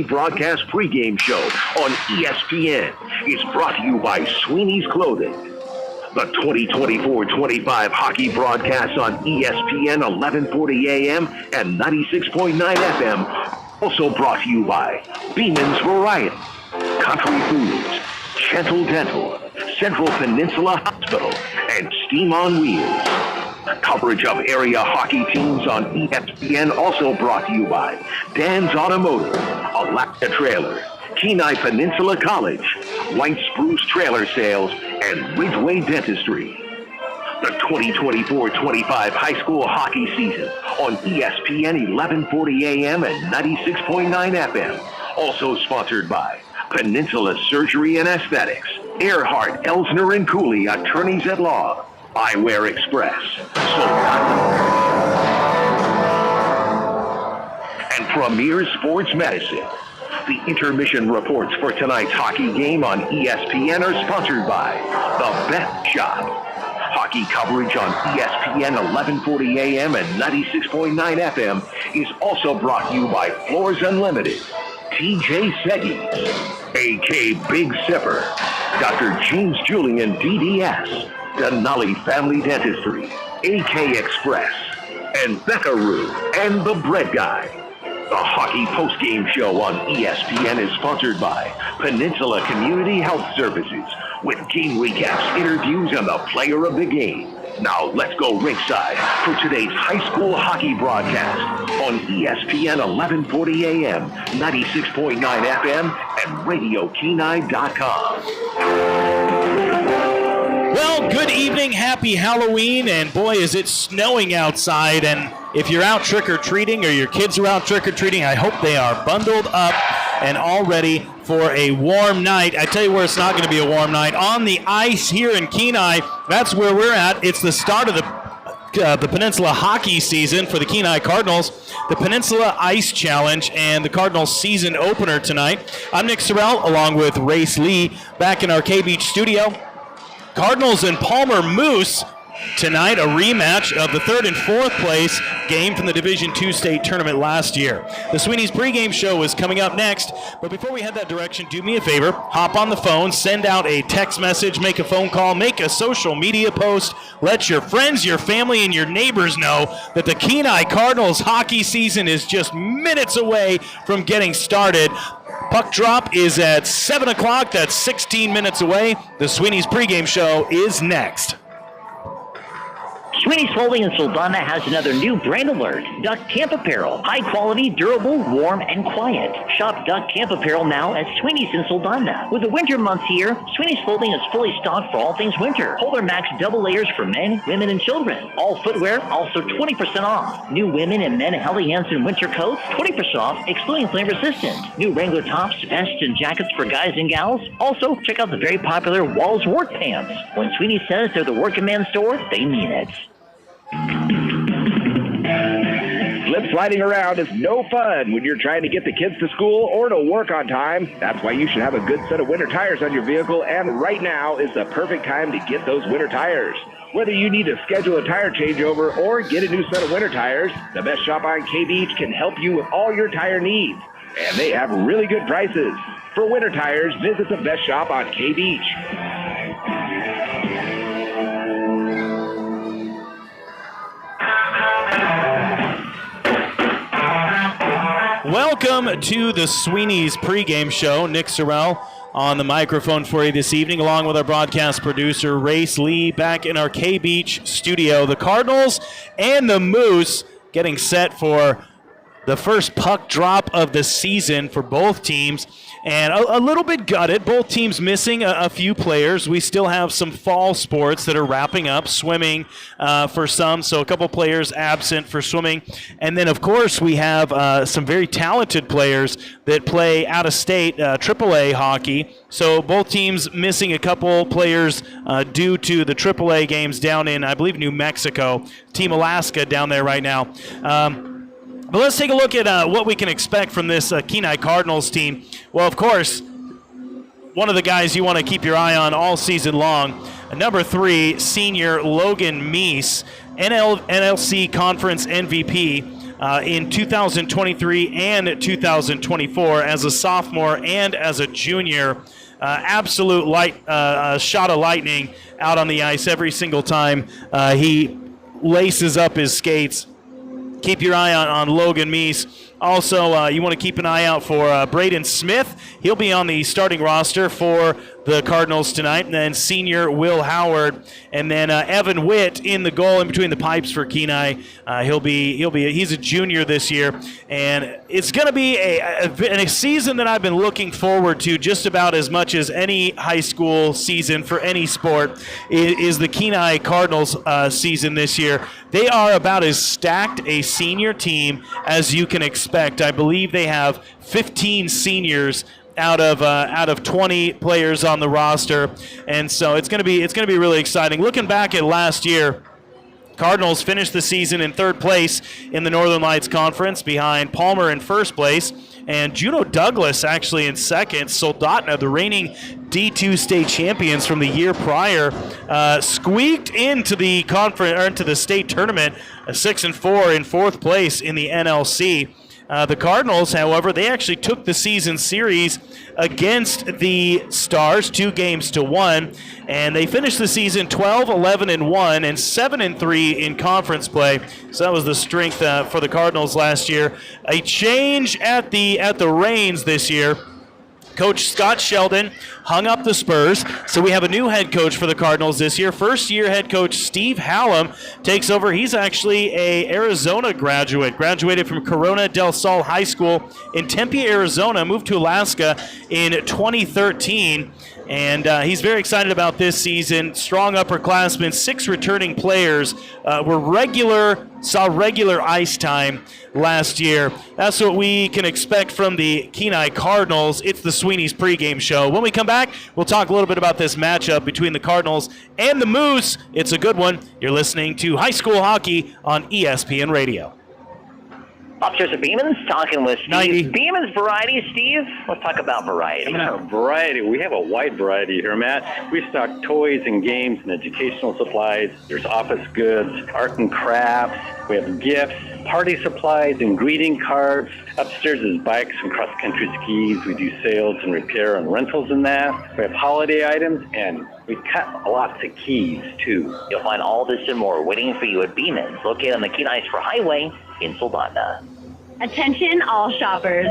broadcast pregame show on ESPN is brought to you by Sweeney's Clothing. The 2024-25 hockey broadcast on ESPN 1140 AM and 96.9 FM. Also brought to you by Beeman's Variety, Country Foods, Gentle Dental, Central Peninsula Hospital, and Steam on Wheels. Coverage of area hockey teams on ESPN also brought to you by Dan's Automotive, Alaska Trailer, KENAI Peninsula College, White Spruce Trailer Sales, and Ridgeway Dentistry. The 2024-25 high school hockey season on ESPN 1140 AM and 96.9 FM. Also sponsored by Peninsula Surgery and Aesthetics, Earhart, Elsner, and Cooley, attorneys at law, Eyewear Express, and Premier Sports Medicine. The intermission reports for tonight's hockey game on ESPN are sponsored by The Best Shop. Hockey coverage on ESPN 1140 AM and 96.9 FM is also brought to you by Floors Unlimited, TJ Seggies, AK Big Sipper, Dr. James Julian DDS, Denali Family Dentistry, AK Express, and Beckaroo and the Bread Guy. The hockey postgame show on ESPN is sponsored by Peninsula Community Health Services with game recaps, interviews, and the player of the game. Now let's go ringside for today's high school hockey broadcast on ESPN 1140 AM, 96.9 FM, and RadioKenai.com. Well, good evening, happy Halloween, and boy, is it snowing outside. And if you're out trick-or-treating or your kids are out trick-or-treating, I hope they are bundled up and all ready for a warm night. I tell you where it's not going to be a warm night. On the ice here in Kenai, that's where we're at. It's the start of the Peninsula hockey season for the Kenai Cardinals, the Peninsula Ice Challenge, and the Cardinals season opener tonight. I'm Nick Sorrell, along with Race Lee, back in our K-Beach studio. Cardinals and Palmer Moose tonight, a rematch of the third and fourth place game from the Division II state tournament last year. The Sweeney's pregame show is coming up next, but before we head that direction, do me a favor, hop on the phone, send out a text message, make a phone call, make a social media post, let your friends, your family, and your neighbors know that the Kenai Cardinals hockey season is just minutes away from getting started. Puck drop is at 7 o'clock. That's 16 minutes away. The Sweeney's pregame show is next. Sweeney's Clothing in Soldana has another new brand alert. Duck Camp Apparel. High quality, durable, warm, and quiet. Shop Duck Camp Apparel now at Sweeney's in Soldana. With the winter months here, Sweeney's Clothing is fully stocked for all things winter. Polar Max double layers for men, women, and children. All footwear also 20% off. New women and men Helly Hansen winter coats, 20% off, excluding flame resistant. New Wrangler tops, vests, and jackets for guys and gals. Also, check out the very popular Walls work pants. When Sweeney says they're the working man store, they mean it. Slip sliding around is no fun when you're trying to get the kids to school or to work on time. That's why you should have a good set of winter tires on your vehicle, and right now is the perfect time to get those winter tires. Whether you need to schedule a tire changeover or get a new set of winter tires, the Best Shop on K-Beach can help you with all your tire needs. And they have really good prices. For winter tires, visit the Best Shop on K-Beach. Welcome to the Sweeney's pregame show. Nick Sorrell on the microphone for you this evening, along with our broadcast producer, Race Lee, back in our K-Beach studio. The Cardinals and the Moose getting set for the first puck drop of the season for both teams. And a little bit gutted, both teams missing a few players. We still have some fall sports that are wrapping up, swimming for some, so a couple players absent for swimming. And then, of course, we have some very talented players that play out-of-state AAA hockey. So both teams missing a couple players due to the AAA games down in, I believe, New Mexico. Team Alaska down there right now. But let's take a look at what we can expect from this Kenai Cardinals team. Well, of course, one of the guys you want to keep your eye on all season long, number 3, senior Logan Meese, NLC Conference MVP. in 2023 and 2024 as a sophomore and as a junior. Absolute shot of lightning out on the ice every single time he laces up his skates. Keep your eye on Logan Meese. Also, you want to keep an eye out for Braden Smith. He'll be on the starting roster for the Cardinals tonight. And then senior Will Howard. And then Evan Witt in the goal in between the pipes for Kenai. He's a junior this year. And it's going to be a season that I've been looking forward to just about as much as any high school season for any sport is the Kenai Cardinals season this year. They are about as stacked a senior team as you can expect. I believe they have 15 seniors out of 20 players on the roster, and so it's going to be really exciting. Looking back at last year, Cardinals finished the season in third place in the Northern Lights Conference behind Palmer in first place and Juneau Douglas actually in second. Soldotna, the reigning D2 state champions from the year prior, squeaked into the conference or into the state tournament, 6-4 in fourth place in the NLC. The Cardinals, however, they actually took the season series against the Stars 2-1, and they finished the season 12-11-1 and 7-3 in conference play. So that was the strength for the Cardinals last year. A change at the reins this year. Coach Scott Sheldon hung up the Spurs, so we have a new head coach for the Cardinals this year. First-year head coach Steve Hallam takes over. He's actually a Arizona graduated from Corona del Sol High School in Tempe, Arizona, moved to Alaska in 2013. And he's very excited about this season. Strong upperclassmen, 6 returning players saw regular ice time last year. That's what we can expect from the Kenai Cardinals. It's the Sweeney's pregame show. When we come back, we'll talk a little bit about this matchup between the Cardinals and the Moose. It's a good one. You're listening to High School Hockey on ESPN Radio. Upstairs at Beeman's, talking with Steve. 90. Beeman's variety, Steve. Let's talk about variety. Variety. We have a wide variety here, Matt. We stock toys and games and educational supplies. There's office goods, art and crafts. We have gifts, party supplies, and greeting cards. Upstairs is bikes and cross-country skis. We do sales and repair and rentals in that. We have holiday items, and we cut lots of keys, too. You'll find all this and more waiting for you at Beeman's, located on the Kenai Spur Highway in Soldotna. Attention all shoppers.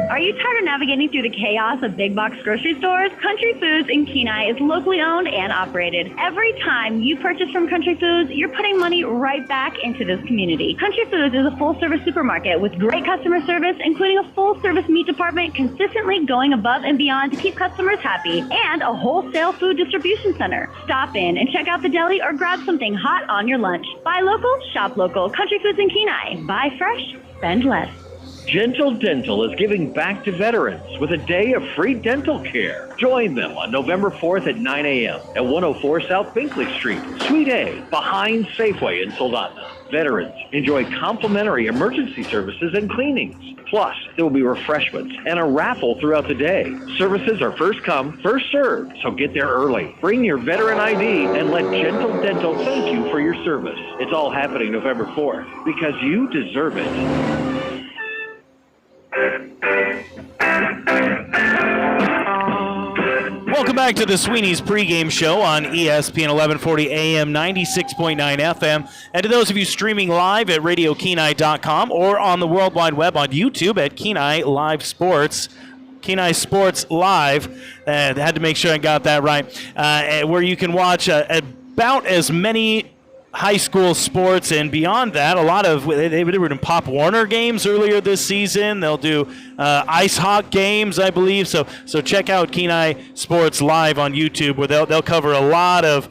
Are you tired of navigating through the chaos of big box grocery stores? Country Foods in Kenai is locally owned and operated. Every time you purchase from Country Foods, you're putting money right back into this community. Country Foods is a full-service supermarket with great customer service, including a full-service meat department consistently going above and beyond to keep customers happy, and a wholesale food distribution center. Stop in and check out the deli or grab something hot on your lunch. Buy local, shop local. Country Foods in Kenai. Buy fresh, spend less. Gentle Dental is giving back to veterans with a day of free dental care. Join them on November 4th at 9 a.m. at 104 South Binkley Street, Suite A, behind Safeway in Soldotna. Veterans enjoy complimentary emergency services and cleanings. Plus, there will be refreshments and a raffle throughout the day. Services are first come, first served, so get there early. Bring your veteran ID and let Gentle Dental thank you for your service. It's all happening November 4th because you deserve it. Welcome back to the Sweeney's pregame show on ESPN 1140 AM, 96.9 FM. And to those of you streaming live at RadioKenai.com or on the World Wide Web on YouTube at Kenai Live Sports. Kenai Sports Live. Had to make sure I got that right. Where you can watch about as many high school sports and beyond that. A lot of they were doing Pop Warner games earlier this season. They'll do ice hockey games, I believe. So check out Kenai Sports Live on YouTube, where they'll cover a lot of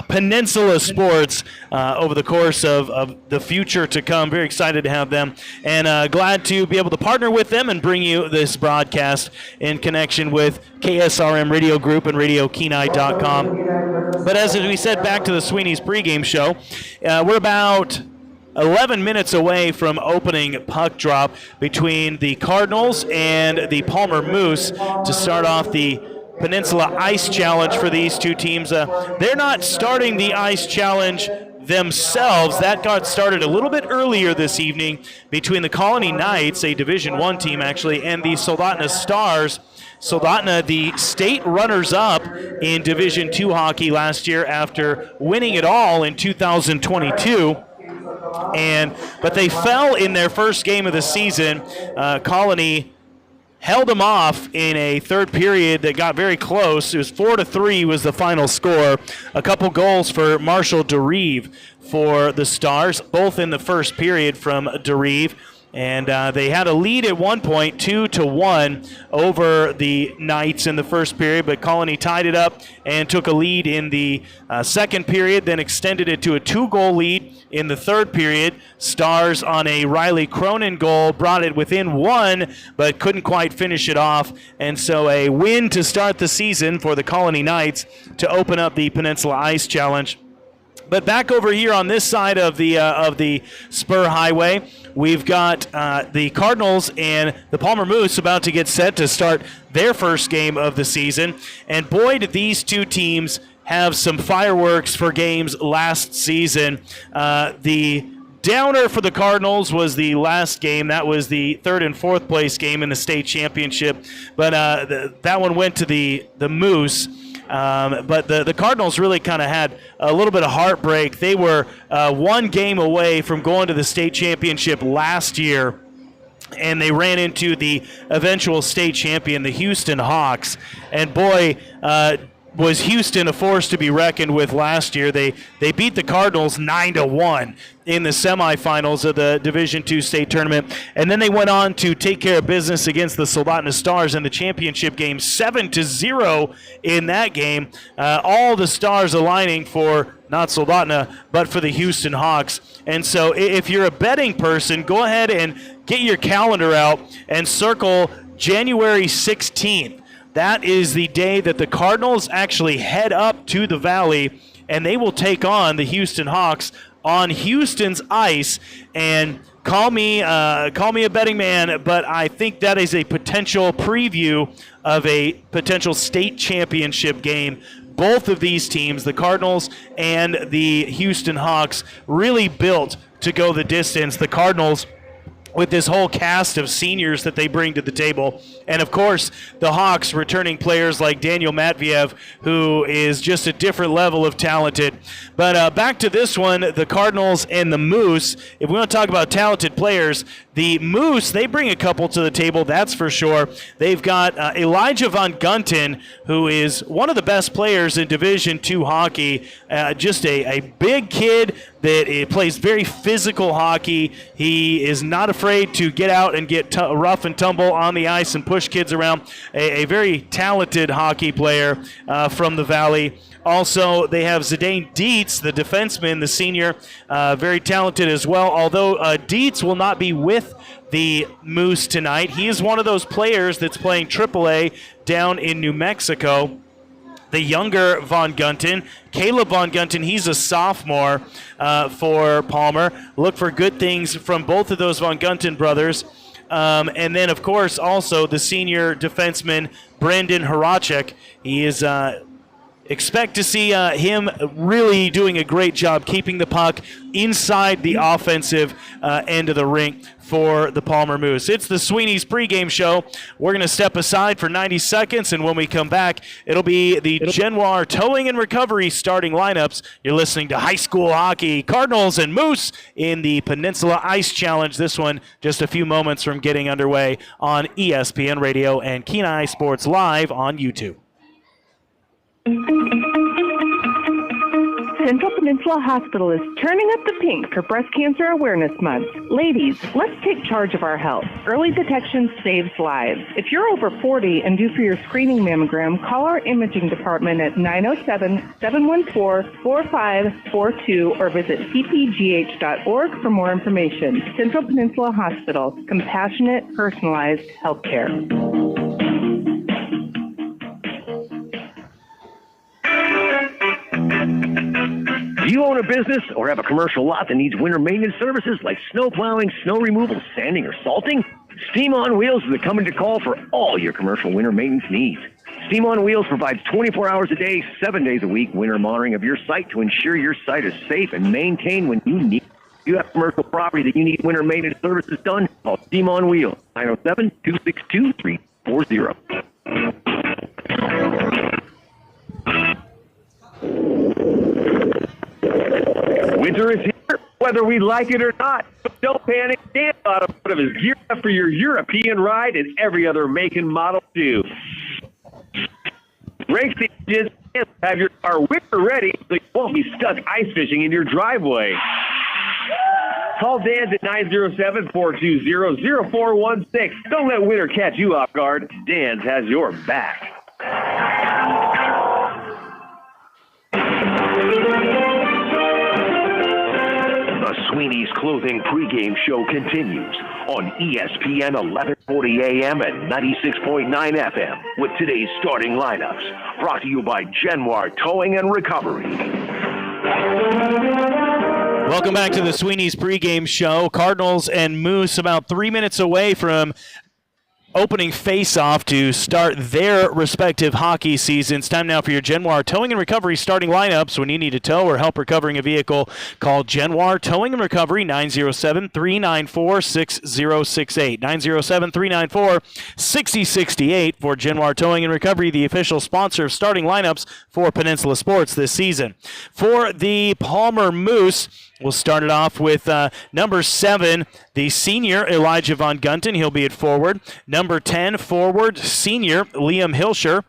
Peninsula sports over the course of the future to come. Very excited to have them, and glad to be able to partner with them and bring you this broadcast in connection with KSRM Radio Group and RadioKenai.com. But as we said, back to the Sweeney's pregame show, we're about 11 minutes away from opening puck drop between the Cardinals and the Palmer Moose to start off the Peninsula Ice Challenge for these two teams. They're not starting the Ice Challenge themselves. That got started a little bit earlier this evening between the Colony Knights, a Division I team actually, and the Soldotna Stars. Soldotna, the state runners-up in Division II hockey last year after winning it all in 2022. But they fell in their first game of the season. Colony held them off in a third period that got very close. It was 4-3 was the final score. A couple goals for Marshall DeRive for the Stars, both in the first period from DeRive. And they had a lead at one point, 2-1 over the Knights in the first period, but Colony tied it up and took a lead in the second period, then extended it to a 2-goal lead in the third period. Stars on a Riley Cronin goal brought it within one, but couldn't quite finish it off. And so a win to start the season for the Colony Knights to open up the Peninsula Ice Challenge. But back over here on this side of the Spur Highway, we've got the Cardinals and the Palmer Moose about to get set to start their first game of the season. And boy, did these two teams have some fireworks for games last season. The downer for the Cardinals was the last game. That was the third and fourth place game in the state championship. But that one went to the Moose. But the Cardinals really kind of had a little bit of heartbreak. They were one game away from going to the state championship last year, and they ran into the eventual state champion, the Houston Hawks. And boy, was Houston a force to be reckoned with last year. They beat the Cardinals 9-1 in the semifinals of the Division II state tournament, and then they went on to take care of business against the Soldotna Stars in the championship game, 7-0 in that game. All the stars aligning for not Soldotna, but for the Houston Hawks. And so if you're a betting person, go ahead and get your calendar out and circle January 16th. That is the day that the Cardinals actually head up to the Valley, and they will take on the Houston Hawks on Houston's ice. And call me a betting man, but I think that is a potential preview of a potential state championship game. Both of these teams, the Cardinals and the Houston Hawks, really built to go the distance. The Cardinals with this whole cast of seniors that they bring to the table. And, of course, the Hawks returning players like Daniel Matviev, who is just a different level of talented. But back to this one, the Cardinals and the Moose. If we want to talk about talented players, the Moose, they bring a couple to the table, that's for sure. They've got Elijah Von Gunten, who is one of the best players in Division II hockey, just a big kid that plays very physical hockey. He is not afraid to get out and get rough and tumble on the ice and push kids around. A very talented hockey player from the Valley. Also, they have Zidane Dietz, the defenseman, the senior, very talented as well. Although Dietz will not be with the Moose tonight. He is one of those players that's playing AAA down in New Mexico. The younger Von Gunten, Caleb Von Gunten, he's a sophomore for Palmer. Look for good things from both of those Von Gunten brothers. And then, of course, also the senior defenseman, Brandon Horacek. He is expect to see him really doing a great job keeping the puck inside the offensive end of the rink for the Palmer Moose. It's the Sweeney's pregame show. We're going to step aside for 90 seconds, and when we come back, it'll be the Genoir Towing and Recovery starting lineups. You're listening to high school hockey, Cardinals and Moose in the Peninsula Ice Challenge. This one just a few moments from getting underway on ESPN Radio and KENAI Sports Live on YouTube. Central Peninsula Hospital is turning up the pink for Breast Cancer Awareness Month. Ladies, let's take charge of our health. Early detection saves lives. If you're over 40 and due for your screening mammogram, call our imaging department at 907-714-4542 or visit cpgh.org for more information. Central Peninsula Hospital, compassionate, personalized healthcare. Do you own a business or have a commercial lot that needs winter maintenance services like snow plowing, snow removal, sanding, or salting? Steam on Wheels is the company to call for all your commercial winter maintenance needs. Steam on Wheels provides 24 hours a day, 7 days a week winter monitoring of your site to ensure your site is safe and maintained when you need. If you have commercial property that you need winter maintenance services done, call Steam on Wheels, 907-262-340. Winter is here, whether we like it or not. But don't panic. Dan Automotive is geared up for your European ride and every other make and model too. Race engines have your car winter ready so you won't be stuck ice fishing in your driveway. Call Dan's at 907-420-0416. Don't let winter catch you off guard. Dan's has your back. The Sweeney's Clothing pregame show continues on ESPN 1140 AM and 96.9 FM with today's starting lineups. Brought to you by Genoir Towing and Recovery. Welcome back to the Sweeney's pregame show. Cardinals and Moose about 3 minutes away from opening face-off to start their respective hockey seasons. Time now for your Genoir Towing and Recovery starting lineups. When you need to tow or help recovering a vehicle, call Genoir Towing and Recovery, 907-394-6068. 907-394-6068 for Genoir Towing and Recovery, the official sponsor of starting lineups for Peninsula Sports this season. For the Palmer Moose, we'll start it off with number 7, the senior Elijah Von Gunten. He'll be at forward. Number 10, forward, senior Liam Hilscher.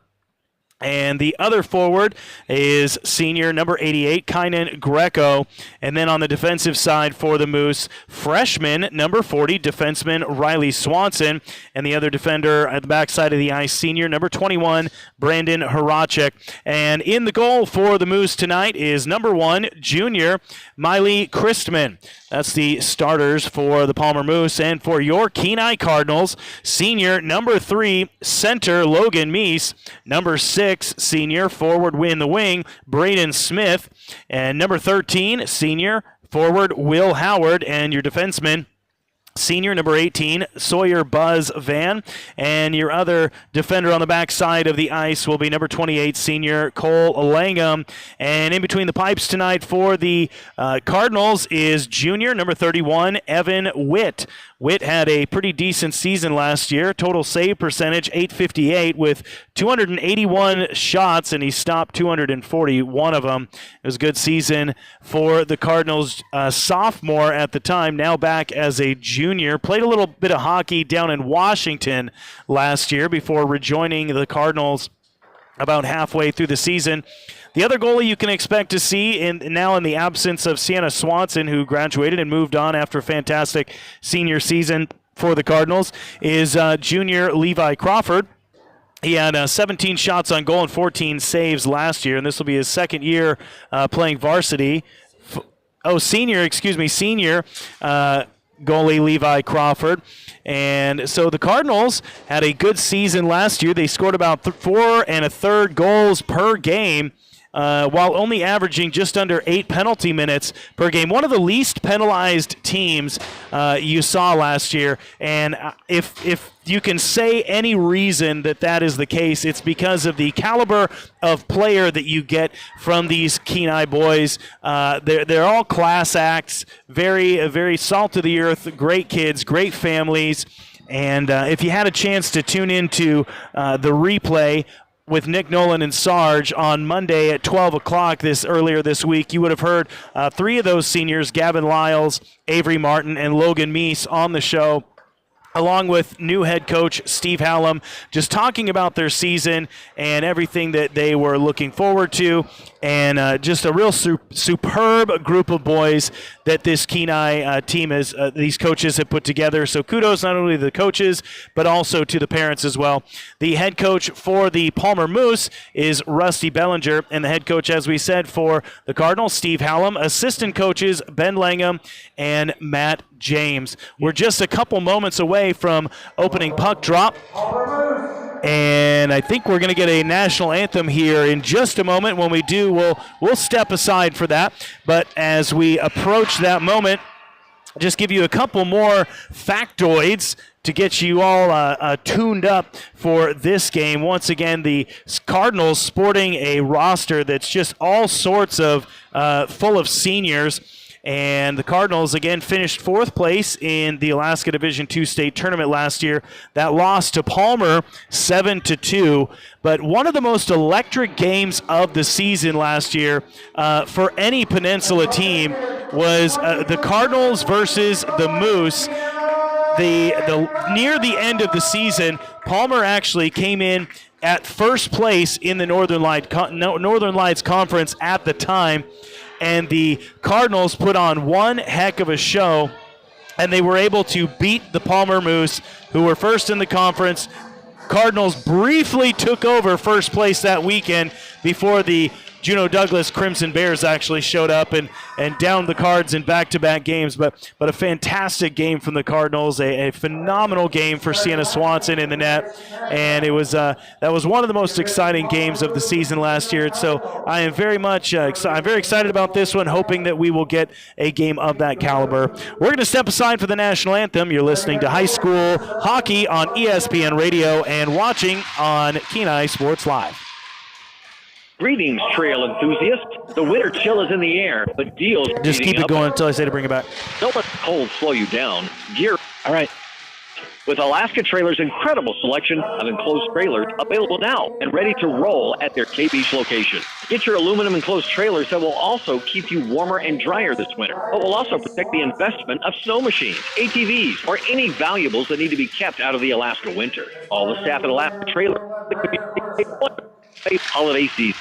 And the other forward is senior number 88, Kynan Greco. And then on the defensive side for the Moose, freshman number 40, defenseman Riley Swanson. And the other defender at the backside of the ice, senior number 21, Brandon Horacek. And in the goal for the Moose tonight is number 1, junior Miley Christman. That's the starters for the Palmer Moose. And for your KENAI Cardinals, senior number 3, center Logan Meese. Number 6, senior forward in the wing, Braden Smith. And number 13, senior forward Will Howard. And your defenseman, senior number 18, Sawyer Buzz Van. And your other defender on the backside of the ice will be number 28, senior Cole Langham. And in between the pipes tonight for the Cardinals is junior number 31, Evan Witt. Witt had a pretty decent season last year. Total save percentage, .858 with 281 shots, and he stopped 241 of them. It was a good season for the Cardinals. Sophomore at the time, now back as a junior. Played a little bit of hockey down in Washington last year before rejoining the Cardinals about halfway through the season. The other goalie you can expect to see now in the absence of Sienna Swanson, who graduated and moved on after a fantastic senior season for the Cardinals, is junior Levi Crawford. He had 17 shots on goal and 14 saves last year, and this will be his second year playing varsity. Senior goalie Levi Crawford. And so the Cardinals had a good season last year. They scored about 4 1/3 goals per game, while only averaging just under 8 penalty minutes per game. One of the least penalized teams you saw last year. And if you can say any reason that is the case, it's because of the caliber of player that you get from these KENAI boys. They're all class acts, very, very salt of the earth, great kids, great families. And if you had a chance to tune into the replay with Nick Nolan and Sarge on Monday at 12 o'clock earlier this week, you would have heard 3 of those seniors, Gavin Lyles, Avery Martin, and Logan Meese, on the show, along with new head coach Steve Hallam, just talking about their season and everything that they were looking forward to. And just a real superb group of boys that this KENAI team these coaches have put together. So kudos not only to the coaches, but also to the parents as well. The head coach for the Palmer Moose is Rusty Bellinger, and the head coach, as we said, for the Cardinals, Steve Hallam. Assistant coaches, Ben Langham and Matt James. We're just a couple moments away from opening puck drop. And I think we're going to get a national anthem here in just a moment. When we do, we'll step aside for that. But as we approach that moment, just give you a couple more factoids to get you all tuned up for this game. Once again, the Cardinals sporting a roster that's just all sorts of full of seniors. And the Cardinals, again, finished 4th place in the Alaska Division II state tournament last year. That lost to Palmer 7-2. But one of the most electric games of the season last year for any Peninsula team was the Cardinals versus the Moose. Near the end of the season, Palmer actually came in at first place in the Northern Lights Conference at the time. And the Cardinals put on one heck of a show, and they were able to beat the Palmer Moose, who were first in the conference. Cardinals briefly took over first place that weekend before the Juneau Douglas Crimson Bears actually showed up and downed the Cards in back-to-back games. But a fantastic game from the Cardinals, a phenomenal game for Sienna Swanson in the net, and it was that was one of the most exciting games of the season last year. So I am very much I'm very excited about this one, hoping that we will get a game of that caliber. We're going to step aside for the national anthem. You're listening to high school hockey on ESPN Radio and watching on KENAI Sports Live. Greetings, trail enthusiasts. The winter chill is in the air, but deals are just keep it going until I say to bring it back. Don't let the cold slow you down. Gear. All right. With Alaska Trailer's incredible selection of enclosed trailers available now and ready to roll at their K Beach location. Get your aluminum enclosed trailers that will also keep you warmer and drier this winter, but will also protect the investment of snow machines, ATVs, or any valuables that need to be kept out of the Alaska winter. All the staff at Alaska Trailer holiday season.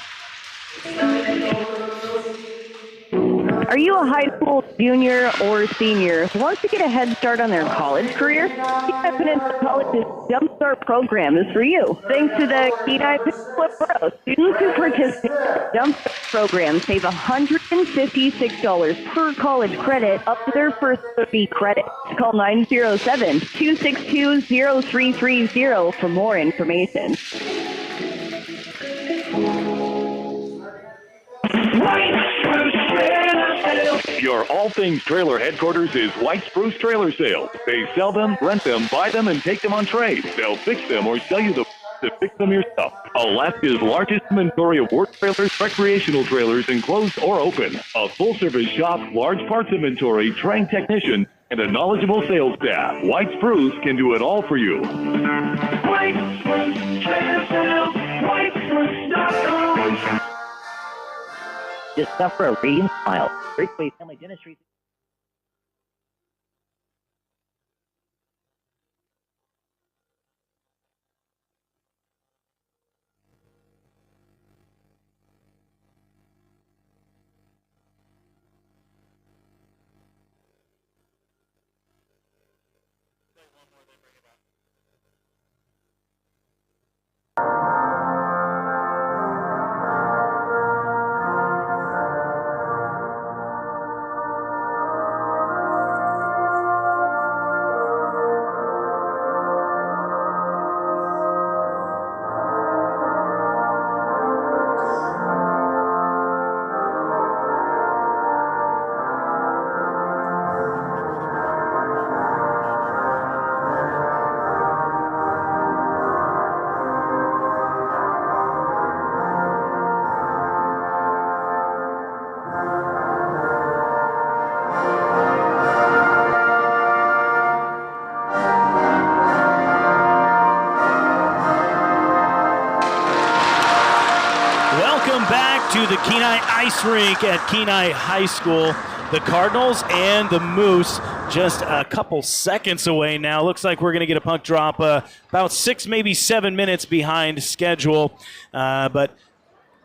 Are you a high school junior or senior who wants to get a head start on their college career? KENAI Peninsula College's Jumpstart program is for you. Thanks to the KENAI Peninsula Pro, students who participate in the Jumpstart program save $156 per college credit up to their first 30 credits. Call 907-262-0330 for more information. Your all things trailer headquarters is White Spruce Trailer Sales. They sell them, rent them, buy them, and take them on trade. They'll fix them or sell you the to fix them yourself. Alaska's largest inventory of work trailers, recreational trailers, enclosed or open. A full-service shop, large parts inventory, trained technician, and a knowledgeable sales staff. White Spruce can do it all for you. White Spruce Trailer Sales, WhiteSpruce.com. Discover a radiant smile. Breakaway Family Dentistry. To the KENAI Ice Rink at KENAI High School. The Cardinals and the Moose just a couple seconds away now. Looks like we're going to get a puck drop about 6, maybe 7 minutes behind schedule. But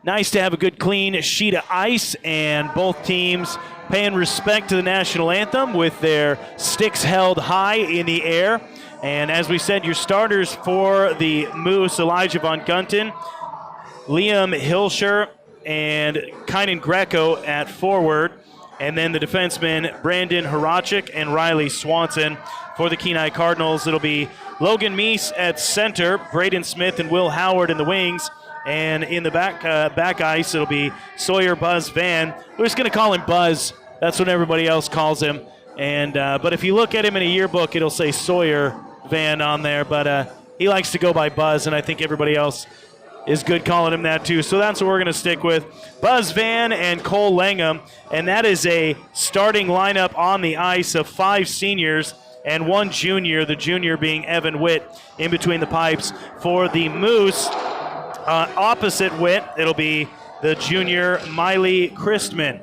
nice to have a good clean sheet of ice, and both teams paying respect to the national anthem with their sticks held high in the air. And as we said, your starters for the Moose, Elijah Von Gunten, Liam Hilscher, and Kynan Greco at forward. And then the defensemen, Brandon Horachek and Riley Swanson. For the KENAI Cardinals, it'll be Logan Meese at center, Braden Smith and Will Howard in the wings. And in the back ice, it'll be Sawyer Buzz Van. We're just going to call him Buzz. That's what everybody else calls him. And but if you look at him in a yearbook, it'll say Sawyer Van on there, but he likes to go by Buzz, and I think everybody else is good calling him that too. So that's what we're going to stick with. Buzz Van and Cole Langham, and that is a starting lineup on the ice of 5 seniors and 1 junior, the junior being Evan Witt in between the pipes. For the Moose, opposite Witt, it'll be the junior Miley Christman.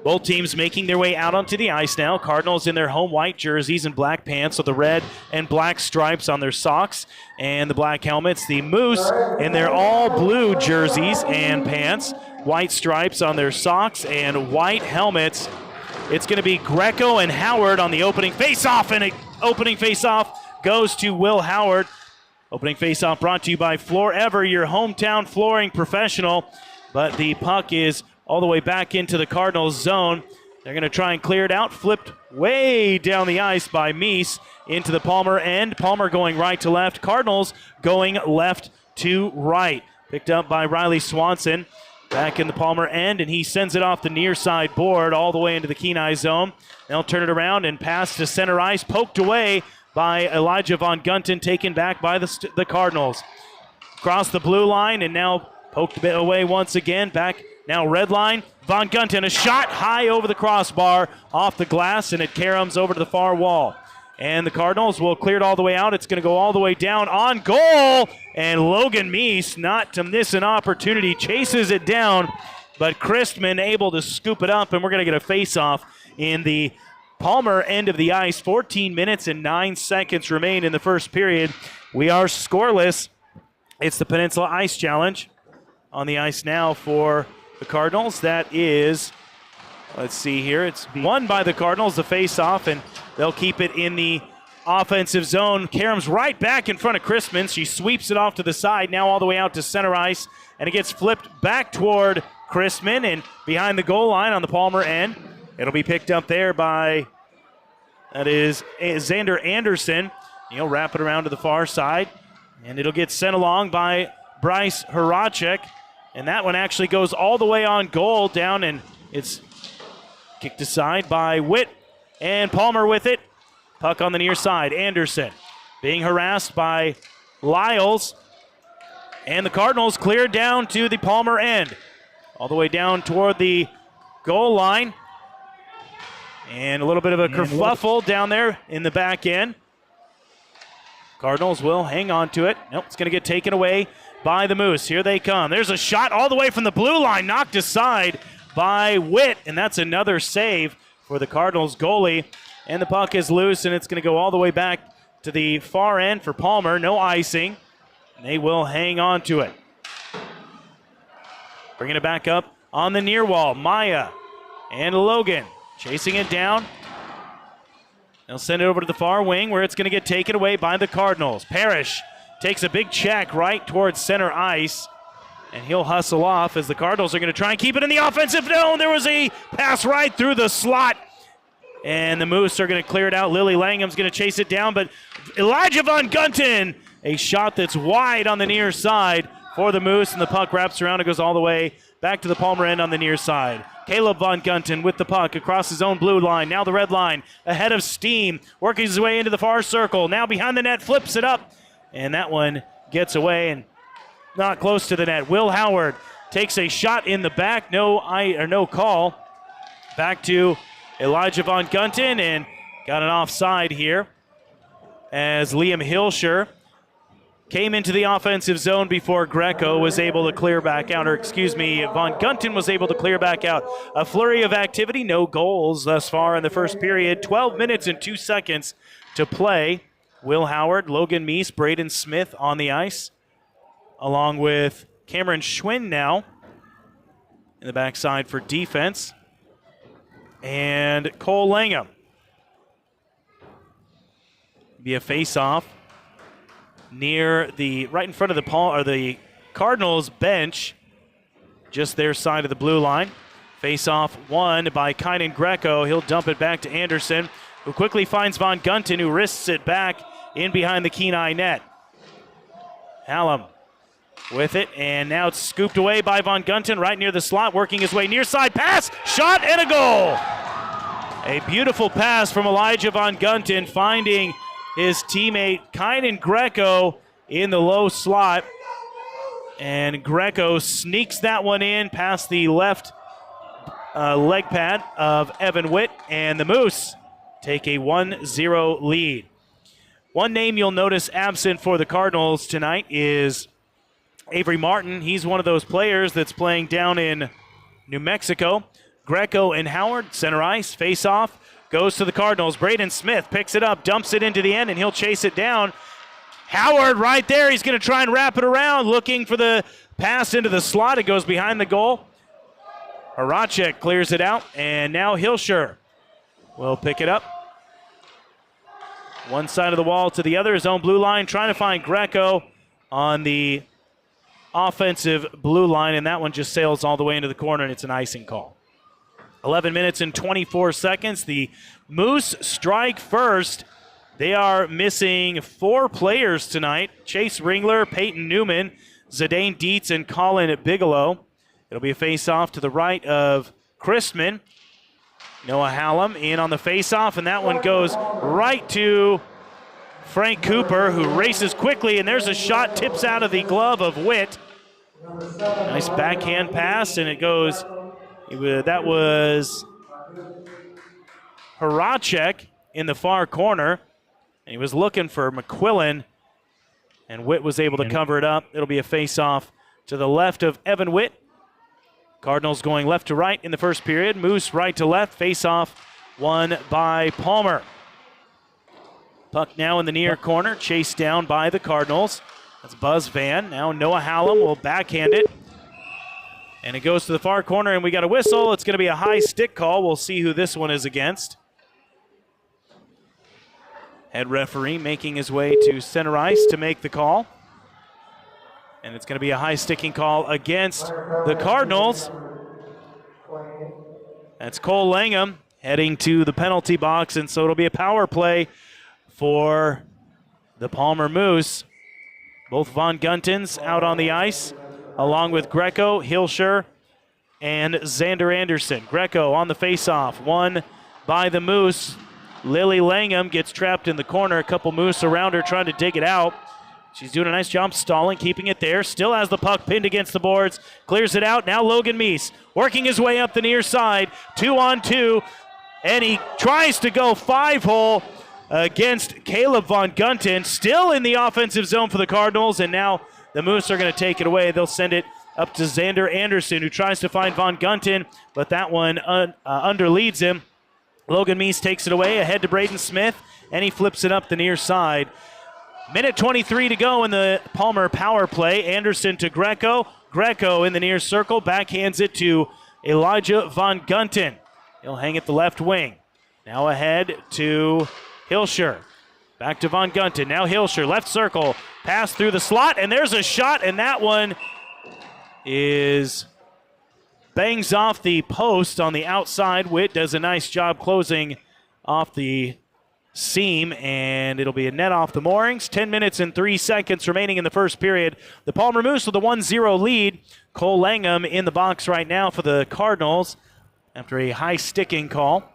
Both teams making their way out onto the ice now. Cardinals in their home white jerseys and black pants with the red and black stripes on their socks and the black helmets. The Moose in their all blue jerseys and pants, white stripes on their socks and white helmets. It's going to be Greco and Howard on the opening faceoff, and opening faceoff goes to Will Howard. Opening faceoff brought to you by Floor Ever, your hometown flooring professional. But the puck is all the way back into the Cardinals zone. They're going to try and clear it out. Flipped way down the ice by Meese into the Palmer end. Palmer going right to left. Cardinals going left to right. Picked up by Riley Swanson back in the Palmer end, and he sends it off the near side board all the way into the KENAI zone. They'll turn it around and pass to center ice. Poked away by Elijah Von Gunten, taken back by the Cardinals. Across the blue line, and now poked away once again. Back now red line. Von Gunten, a shot high over the crossbar, off the glass, and it caroms over to the far wall. And the Cardinals will clear it all the way out. It's going to go all the way down on goal. And Logan Meese, not to miss an opportunity, chases it down. But Christman able to scoop it up, and we're going to get a face-off in the Palmer end of the ice. 14 minutes and 9 seconds remain in the first period. We are scoreless. It's the Peninsula Ice Challenge on the ice now for the Cardinals. That is, let's see here, it's won by the Cardinals, the face-off, and they'll keep it in the offensive zone. Karem's right back in front of Christman. She sweeps it off to the side, now all the way out to center ice, and it gets flipped back toward Christman and behind the goal line on the Palmer end. It'll be picked up there by, that is Xander Anderson. He'll wrap it around to the far side, and it'll get sent along by Bryce Horacek. And that one actually goes all the way on goal down, and it's kicked aside by Witt. And Palmer with it. Puck on the near side. Anderson being harassed by Lyles. And the Cardinals cleared down to the Palmer end. All the way down toward the goal line. And a little bit of a kerfuffle down there in the back end. Cardinals will hang on to it. Nope, it's going to get taken away by the Moose. Here they come. There's a shot all the way from the blue line, knocked aside by Witt, and that's another save for the Cardinals goalie. And the puck is loose, and it's going to go all the way back to the far end for Palmer. No icing. They will hang on to it. Bringing it back up on the near wall. Maya and Logan chasing it down. They'll send it over to the far wing where it's going to get taken away by the Cardinals. Parrish takes a big check right towards center ice, and he'll hustle off as the Cardinals are going to try and keep it in the offensive zone. There was a pass right through the slot, and the Moose are going to clear it out. Lily Langham's going to chase it down, but Elijah Von Gunten, a shot that's wide on the near side for the Moose, and the puck wraps around and goes all the way back to the Palmer end on the near side. Caleb Von Gunten with the puck across his own blue line. Now the red line ahead of steam, working his way into the far circle. Now behind the net, flips it up. And that one gets away and not close to the net. Will Howard takes a shot in the back. No call. Back to Elijah Von Gunten, and got an offside here as Liam Hilscher came into the offensive zone before Greco was able to clear back out. Von Gunten was able to clear back out. A flurry of activity, no goals thus far in the first period. 12 minutes and 2 seconds to play. Will Howard, Logan Meese, Braden Smith on the ice, along with Cameron Schwinn now in the backside for defense, and Cole Langham. Be a face-off near right in front of the Cardinals bench, just their side of the blue line. Face-off won by Kynan Greco. He'll dump it back to Anderson, who quickly finds Von Gunten, who wrists it back in behind the KENAI net. Hallam with it, and now it's scooped away by Von Gunten right near the slot, working his way near side pass, shot, and a goal. A beautiful pass from Elijah Von Gunten, finding his teammate Kynan Greco in the low slot. And Greco sneaks that one in past the left leg pad of Evan Witt. And the Moose take a 1-0 lead. One name you'll notice absent for the Cardinals tonight is Avery Martin. He's one of those players that's playing down in New Mexico. Greco and Howard, center ice, face off, goes to the Cardinals. Braden Smith picks it up, dumps it into the end, and he'll chase it down. Howard right there. He's going to try and wrap it around, looking for the pass into the slot. It goes behind the goal. Horacek clears it out, and now Hilscher will pick it up. One side of the wall to the other, his own blue line, trying to find Greco on the offensive blue line, and that one just sails all the way into the corner, and it's an icing call. 11 minutes and 24 seconds. The Moose strike first. They are missing 4 players tonight. Chase Ringler, Peyton Newman, Zidane Dietz, and Colin Bigelow. It'll be a face-off to the right of Christman. Noah Hallam in on the face-off, and that one goes right to Frank Cooper, who races quickly, and there's a shot, tips out of the glove of Witt. Nice backhand pass, and it goes, that was Horacek in the far corner, and he was looking for McQuillan, and Witt was able to cover it up. It'll be a face-off to the left of Evan Witt. Cardinals going left to right in the first period. Moose right to left. Face-off won by Palmer. Puck now in the near corner, chased down by the Cardinals. That's Buzz Van. Now Noah Hallam will backhand it. And it goes to the far corner, and we got a whistle. It's going to be a high stick call. We'll see who this one is against. Head referee making his way to center ice to make the call. And it's going to be a high sticking call against the Cardinals. That's Cole Langham heading to the penalty box, and so it'll be a power play for the Palmer Moose. Both Von Guntens out on the ice, along with Greco, Hilscher, and Xander Anderson. Greco on the faceoff, won by the Moose. Lily Langham gets trapped in the corner. A couple Moose around her trying to dig it out. She's doing a nice job stalling, keeping it there. Still has the puck pinned against the boards. Clears it out. Now Logan Meese working his way up the near side. 2-on-2. And he tries to go 5-hole against Caleb Von Gunten. Still in the offensive zone for the Cardinals. And now the Moose are going to take it away. They'll send it up to Xander Anderson, who tries to find Von Gunten. But that one underleads him. Logan Meese takes it away. Ahead to Braden Smith. And he flips it up the near side. Minute 23 to go in the Palmer power play. Anderson to Greco. Greco in the near circle. Backhands it to Elijah Von Gunten. He'll hang at the left wing. Now ahead to Hilscher. Back to Von Gunten. Now Hilscher. Left circle. Pass through the slot. And there's a shot. And that one bangs off the post on the outside. Witt does a nice job closing off the seam, and it'll be a net off the moorings. 10 minutes and 3 seconds remaining in the first period. The Palmer Moose with a 1-0 lead. Cole Langham in the box right now for the Cardinals after a high sticking call.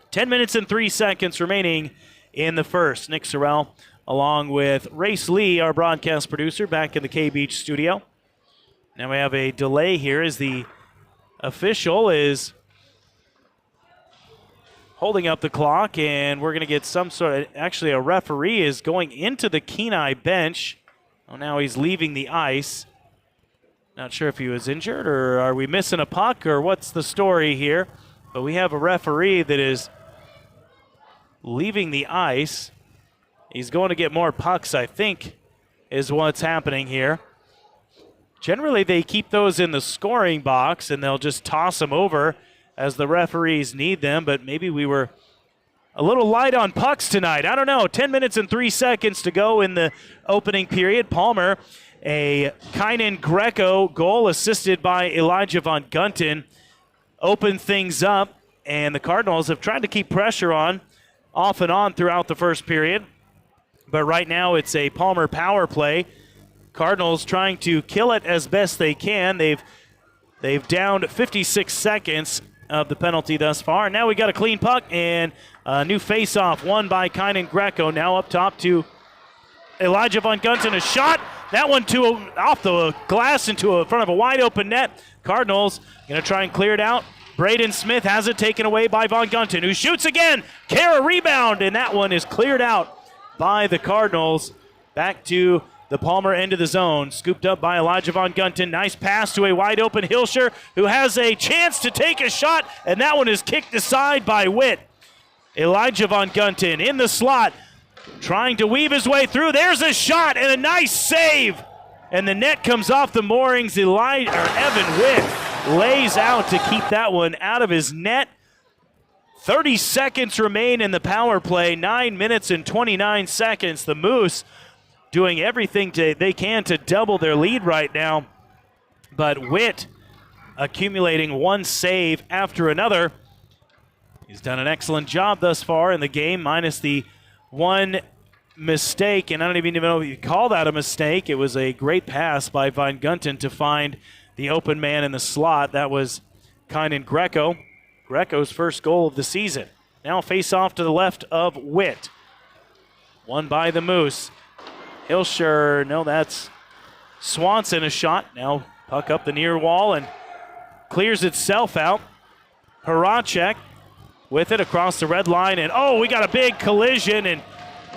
10 minutes and 3 seconds remaining in the first. Nick Sorrell along with Race Lee, our broadcast producer, back in the K-Beach studio. Now we have a delay here as the official is holding up the clock, and we're going to get some sort of, actually a referee is going into the Kenai bench. Oh, now he's leaving the ice. Not sure if he was injured or are we missing a puck or what's the story here. But we have a referee that is leaving the ice. He's going to get more pucks, I think, is what's happening here. Generally, they keep those in the scoring box, and they'll just toss them over as the referees need them, but maybe we were a little light on pucks tonight. I don't know. 10 minutes and 3 seconds to go in the opening period. Palmer, a Kynan Greco goal assisted by Elijah Von Gunten, opened things up, and the Cardinals have tried to keep pressure on off and on throughout the first period. But right now it's a Palmer power play. Cardinals trying to kill it as best they can. They've downed 56 seconds of the penalty thus far. And now we got a clean puck and a new face-off won by Kynan Greco. Now up top to Elijah Von Gunten. A shot. That one off the glass into front of a wide-open net. Cardinals going to try and clear it out. Braden Smith has it taken away by Von Gunten, who shoots again. Kara rebound, and that one is cleared out by the Cardinals. Back to the Palmer end of the zone. Scooped up by Elijah Von Gunten. Nice pass to a wide-open Hilscher, who has a chance to take a shot, and that one is kicked aside by Witt. Elijah Von Gunten in the slot, trying to weave his way through. There's a shot and a nice save. And the net comes off the moorings. Evan Witt lays out to keep that one out of his net. 30 seconds remain in the power play. 9 minutes and 29 seconds. The Moose doing everything they can to double their lead right now. But Witt accumulating one save after another. He's done an excellent job thus far in the game, minus the one mistake, and I don't even know if you call that a mistake. It was a great pass by Von Gunten to find the open man in the slot. That was Kynan Greco. Greco's first goal of the season. Now face off to the left of Witt. Won by the Moose. Hilscher, no, that's Swanson, a shot. Now puck up the near wall and clears itself out. Horacek with it across the red line, and we got a big collision, and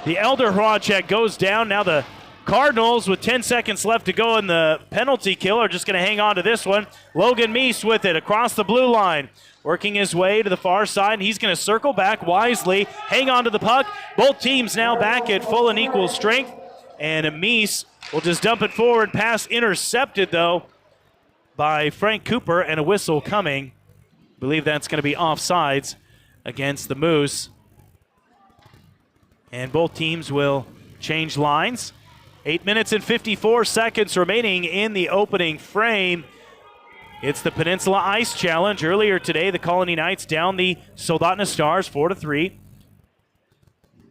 the elder Horacek goes down. Now the Cardinals, with 10 seconds left to go in the penalty kill, are just going to hang on to this one. Logan Meese with it across the blue line, working his way to the far side. He's going to circle back wisely, hang on to the puck. Both teams now back at full and equal strength, and Meese will just dump it forward. Pass intercepted, though, by Frank Cooper, and a whistle coming. I believe that's going to be offsides against the Moose. And both teams will change lines. 8 minutes and 54 seconds remaining in the opening frame. It's the Peninsula Ice Challenge. Earlier today, the Colony Knights down the Soldotna Stars 4-3.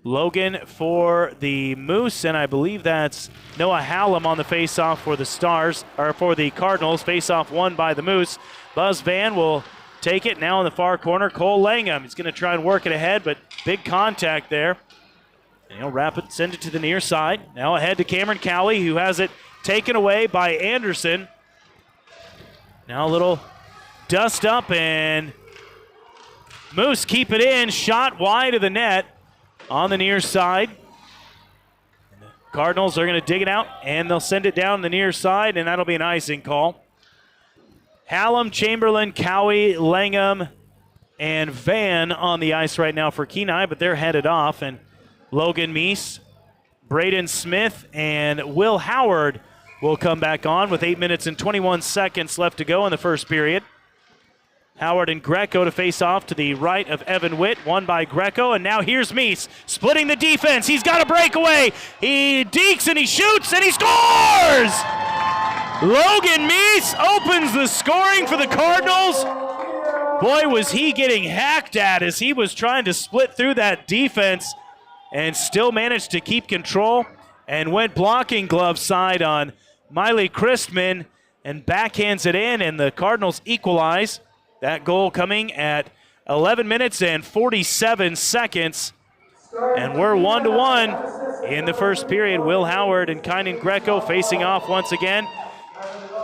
Logan for the Moose, and I believe that's Noah Hallam on the faceoff for the Stars, or for the Cardinals. Faceoff won by the Moose. Buzz Van will take it now in the far corner. Cole Langham, he's going to try and work it ahead, but big contact there. And he'll wrap it, send it to the near side. Now ahead to Cameron Cowley, who has it taken away by Anderson. Now a little dust up, and Moose keep it in. Shot wide of the net on the near side. The Cardinals are going to dig it out, and they'll send it down the near side, and that'll be an icing call. Hallam, Chamberlain, Cowie, Langham, and Van on the ice right now for Kenai, but they're headed off. And Logan Meese, Braden Smith, and Will Howard will come back on with 8 minutes and 21 seconds left to go in the first period. Howard and Greco to face off to the right of Evan Witt, won by Greco, and now here's Meese splitting the defense. He's got a breakaway. He dekes and he shoots and he scores! Logan Meese opens the scoring for the Cardinals. Boy, was he getting hacked at as he was trying to split through that defense, and still managed to keep control and went blocking glove side on Miley Christman and backhands it in, and the Cardinals equalize. That goal coming at 11 minutes and 47 seconds. And we're 1-1 in the first period. Will Howard and Kynan Greco facing off once again.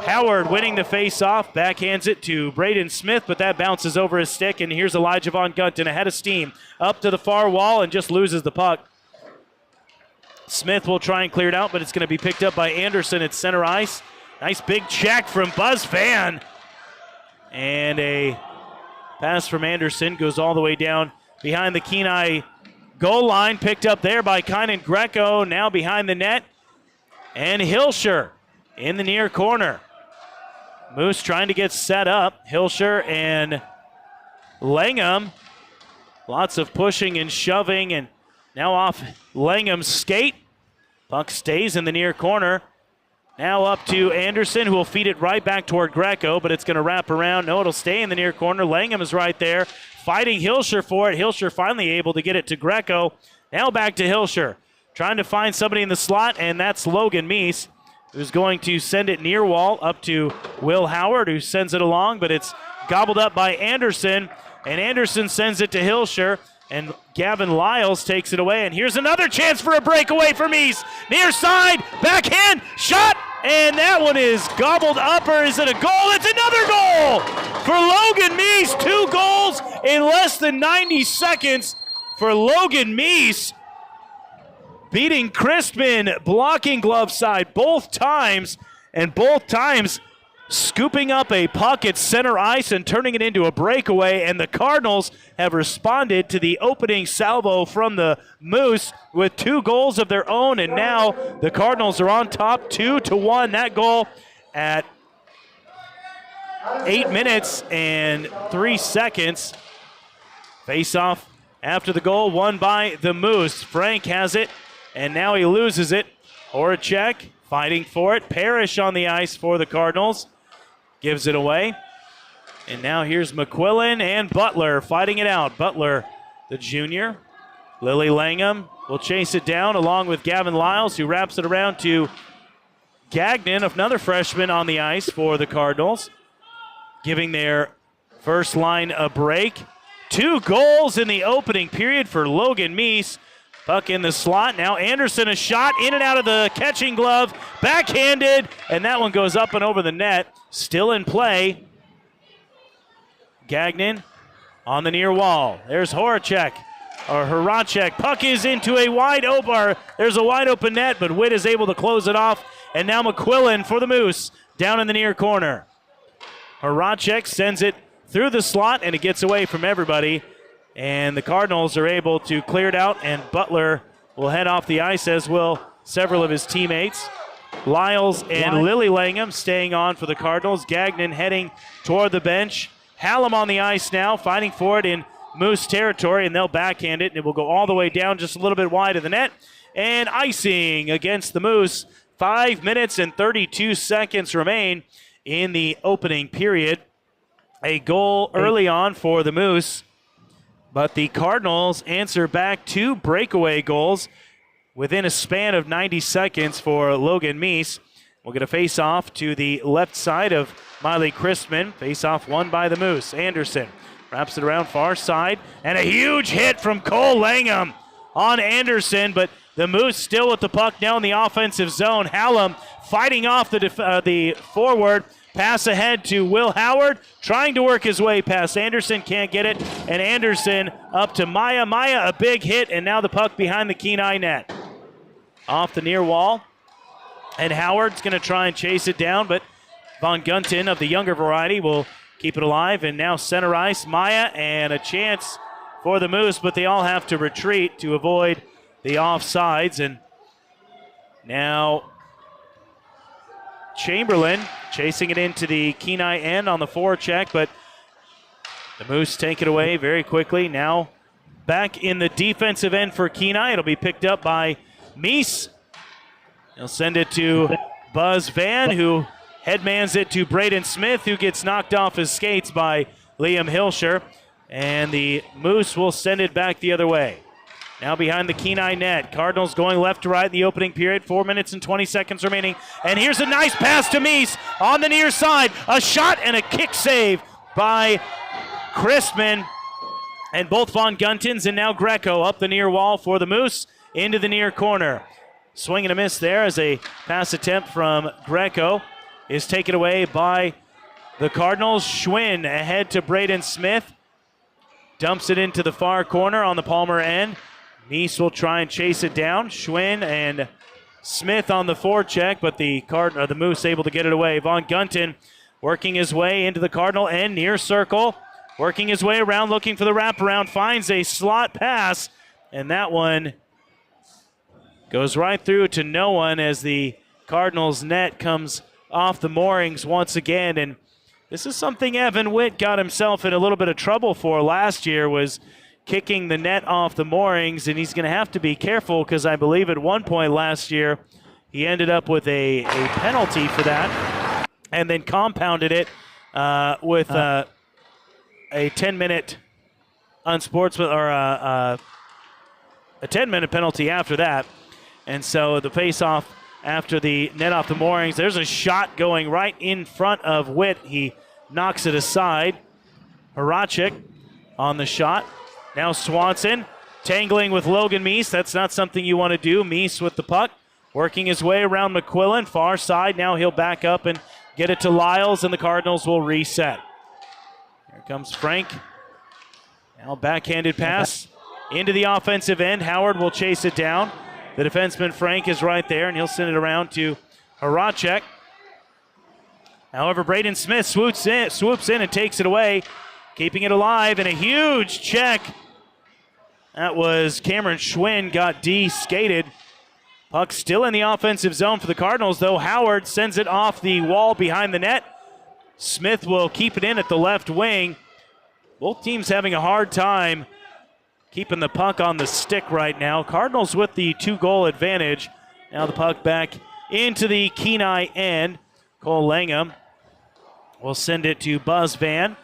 Howard winning the face-off, backhands it to Braden Smith, but that bounces over his stick, and here's Elijah Von Gunten ahead of steam, up to the far wall and just loses the puck. Smith will try and clear it out, but it's going to be picked up by Anderson at center ice. Nice big check from Buzz Van. And a pass from Anderson goes all the way down behind the Kenai goal line, picked up there by Kynan Greco, now behind the net. And Hilscher in the near corner. Moose trying to get set up. Hilscher and Langham. Lots of pushing and shoving, and now off Langham's skate. Puck stays in the near corner. Now up to Anderson, who will feed it right back toward Greco, but it's going to wrap around. No, it'll stay in the near corner. Langham is right there, fighting Hilscher for it. Hilscher finally able to get it to Greco. Now back to Hilscher, trying to find somebody in the slot, and that's Logan Meese, who's going to send it near wall up to Will Howard, who sends it along, but it's gobbled up by Anderson, and Anderson sends it to Hilscher, and Gavin Lyles takes it away, and here's another chance for a breakaway for Meese. Near side, backhand, shot, and that one is gobbled up, or is it a goal? It's another goal for Logan Meese. 2 goals in less than 90 seconds for Logan Meese, beating Crispin, blocking glove side both times, and both times scooping up a puck at center ice and turning it into a breakaway. And the Cardinals have responded to the opening salvo from the Moose with 2 goals of their own, and now the Cardinals are on top 2-1. That goal at 8 minutes and 3 seconds. Face off after the goal, won by the Moose. Frank has it, and now he loses it. Horacek fighting for it. Parrish on the ice for the Cardinals. Gives it away. And now here's McQuillan and Butler fighting it out. Butler, the junior. Lily Langham will chase it down along with Gavin Lyles, who wraps it around to Gagnon, another freshman on the ice for the Cardinals, giving their first line a break. 2 goals in the opening period for Logan Meese. Puck in the slot. Now Anderson, a shot in and out of the catching glove. Backhanded, and that one goes up and over the net. Still in play. Gagnon on the near wall. There's Horacek. Puck is into a wide open. There's a wide open net, but Witt is able to close it off. And now McQuillan for the Moose down in the near corner. Horacek sends it through the slot, and it gets away from everybody. And the Cardinals are able to clear it out, and Butler will head off the ice, as will several of his teammates. Lyles and Lily Langham staying on for the Cardinals. Gagnon heading toward the bench. Hallam on the ice now, fighting for it in Moose territory, and they'll backhand it, and it will go all the way down just a little bit wide of the net. And icing against the Moose. 5 minutes and 32 seconds remain in the opening period. A goal early on for the Moose, but the Cardinals answer back 2 breakaway goals within a span of 90 seconds for Logan Meese. We'll get a face-off to the left side of Miley Crispin. Face-off won by the Moose. Anderson wraps it around far side, and a huge hit from Cole Langham on Anderson, but the Moose still with the puck now in the offensive zone. Hallam fighting off the forward. Pass ahead to Will Howard, trying to work his way past Anderson, can't get it, and Anderson up to Maya. Maya, a big hit, and now the puck behind the KENAI net. Off the near wall, and Howard's going to try and chase it down, but Von Gunten of the younger variety will keep it alive, and now center ice, Maya, and a chance for the Moose, but they all have to retreat to avoid the offsides, and now Chamberlain chasing it into the KENAI end on the forecheck, but the Moose take it away very quickly. Now back in the defensive end for KENAI. It'll be picked up by Meese. He'll send it to Buzz Van, who headmans it to Braden Smith, who gets knocked off his skates by Liam Hilscher. And the Moose will send it back the other way. Now behind the KENAI net. Cardinals going left to right in the opening period. 4 minutes and 20 seconds remaining. And here's a nice pass to Meese on the near side. A shot and a kick save by Crispin. And both Von Guntens and now Greco up the near wall for the Moose into the near corner. Swing and a miss there as a pass attempt from Greco is taken away by the Cardinals. Schwinn ahead to Braden Smith. Dumps it into the far corner on the Palmer end. Meese will try and chase it down. Schwinn and Smith on the forecheck, but the Moose able to get it away. Von Gunten working his way into the Cardinal end, near circle. Working his way around, looking for the wraparound. Finds a slot pass, and that one goes right through to no one as the Cardinals net comes off the moorings once again. And this is something Evan Witt got himself in a little bit of trouble for last year, was kicking the net off the moorings, and he's going to have to be careful because I believe at one point last year he ended up with a penalty for that and then compounded it with a 10-minute unsportsman or a 10-minute penalty after that. And so the face-off after the net off the moorings, there's a shot going right in front of Witt. He knocks it aside. Horacek on the shot. Now Swanson tangling with Logan Meese. That's not something you want to do. Meese with the puck, working his way around McQuillan. Far side. Now he'll back up and get it to Lyles, and the Cardinals will reset. Here comes Frank. Now backhanded pass into the offensive end. Howard will chase it down. The defenseman Frank is right there, and he'll send it around to Horacek. However, Braden Smith swoops in and takes it away, keeping it alive, and a huge check. That was Cameron Schwinn, got de-skated. Puck still in the offensive zone for the Cardinals, though. Howard sends it off the wall behind the net. Smith will keep it in at the left wing. Both teams having a hard time keeping the puck on the stick right now. Cardinals with the 2-goal advantage. Now the puck back into the Kenai end. Cole Langham will send it to Buzz Van.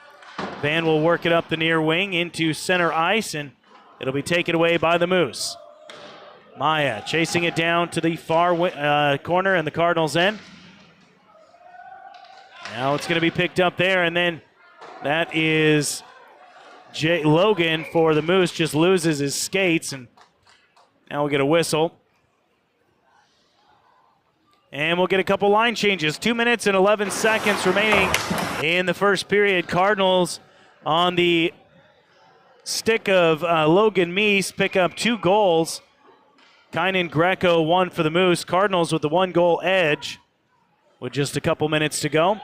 Van will work it up the near wing into center ice, and it'll be taken away by the Moose. Maya chasing it down to the far corner in the Cardinals' end. Now it's going to be picked up there, and then that is Logan for the Moose, just loses his skates, and now we'll get a whistle. And we'll get a couple line changes. 2 minutes and 11 seconds remaining in the first period. Cardinals on the stick of Logan Meese pick up 2 goals. Kynan Greco, 1 for the Moose. Cardinals with the 1-goal edge with just a couple minutes to go.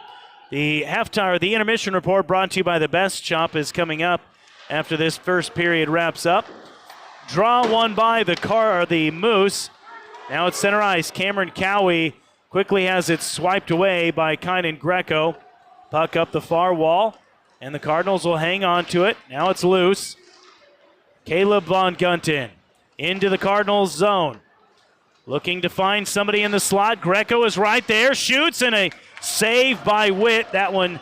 The halftime, the intermission report brought to you by the Best Shop is coming up after this first period wraps up. Draw won by the Moose. Now it's center ice. Cameron Cowie quickly has it swiped away by Kynan Greco. Puck up the far wall, and the Cardinals will hang on to it. Now it's loose. Caleb Von Gunten into the Cardinals zone. Looking to find somebody in the slot. Greco is right there, shoots, and a save by Witt. That one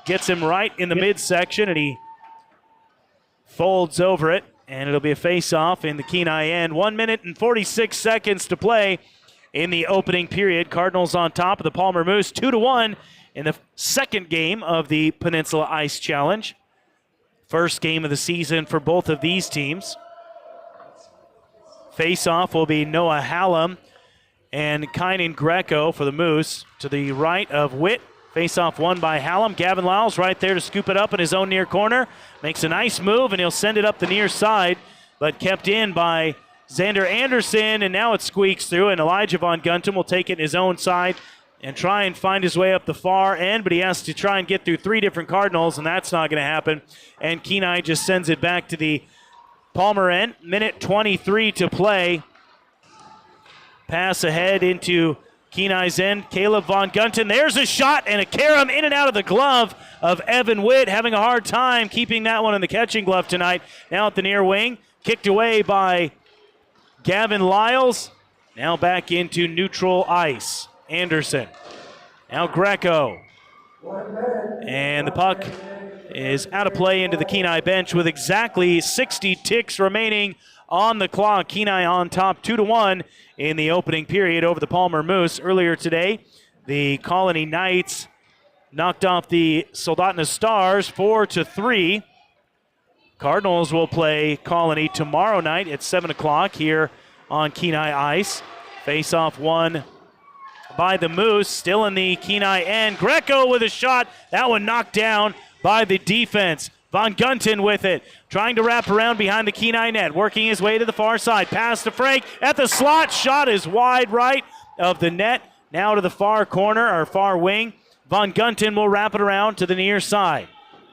gets him right in the midsection, and he folds over it, and it'll be a face-off in the Kenai end. 1 minute and 46 seconds to play in the opening period. Cardinals on top of the Palmer Moose, 2-1 in the second game of the Peninsula Ice Challenge. First game of the season for both of these teams. Face-off will be Noah Hallam and Kynan Greco for the Moose to the right of Witt. Face-off won by Hallam. Gavin Lyles right there to scoop it up in his own near corner. Makes a nice move, and he'll send it up the near side, but kept in by Xander Anderson, and now it squeaks through, and Elijah Von Gunten will take it in his own side and try and find his way up the far end, but he has to try and get through 3 different Cardinals, and that's not going to happen. And Kenai just sends it back to the Palmer end. Minute 23 to play. Pass ahead into Kenai's end. Caleb Von Gunten. There's a shot and a carom in and out of the glove of Evan Witt. Having a hard time keeping that one in the catching glove tonight. Now at the near wing. Kicked away by Gavin Lyles. Now back into neutral ice. Anderson. Now Greco. And the puck is out of play into the Kenai bench with exactly 60 ticks remaining on the clock. Kenai on top 2-1 in the opening period over the Palmer Moose. Earlier today, the Colony Knights knocked off the Soldotna Stars 4-3. Cardinals will play Colony tomorrow night at 7 o'clock here on Kenai Ice. Face-off won by the Moose, still in the Kenai end. Greco with a shot. That one knocked down by the defense. Von Gunten with it, trying to wrap around behind the Kenai net, working his way to the far side. Pass to Frank at the slot. Shot is wide right of the net. Now to the far corner, or far wing. Von Gunten will wrap it around to the near side.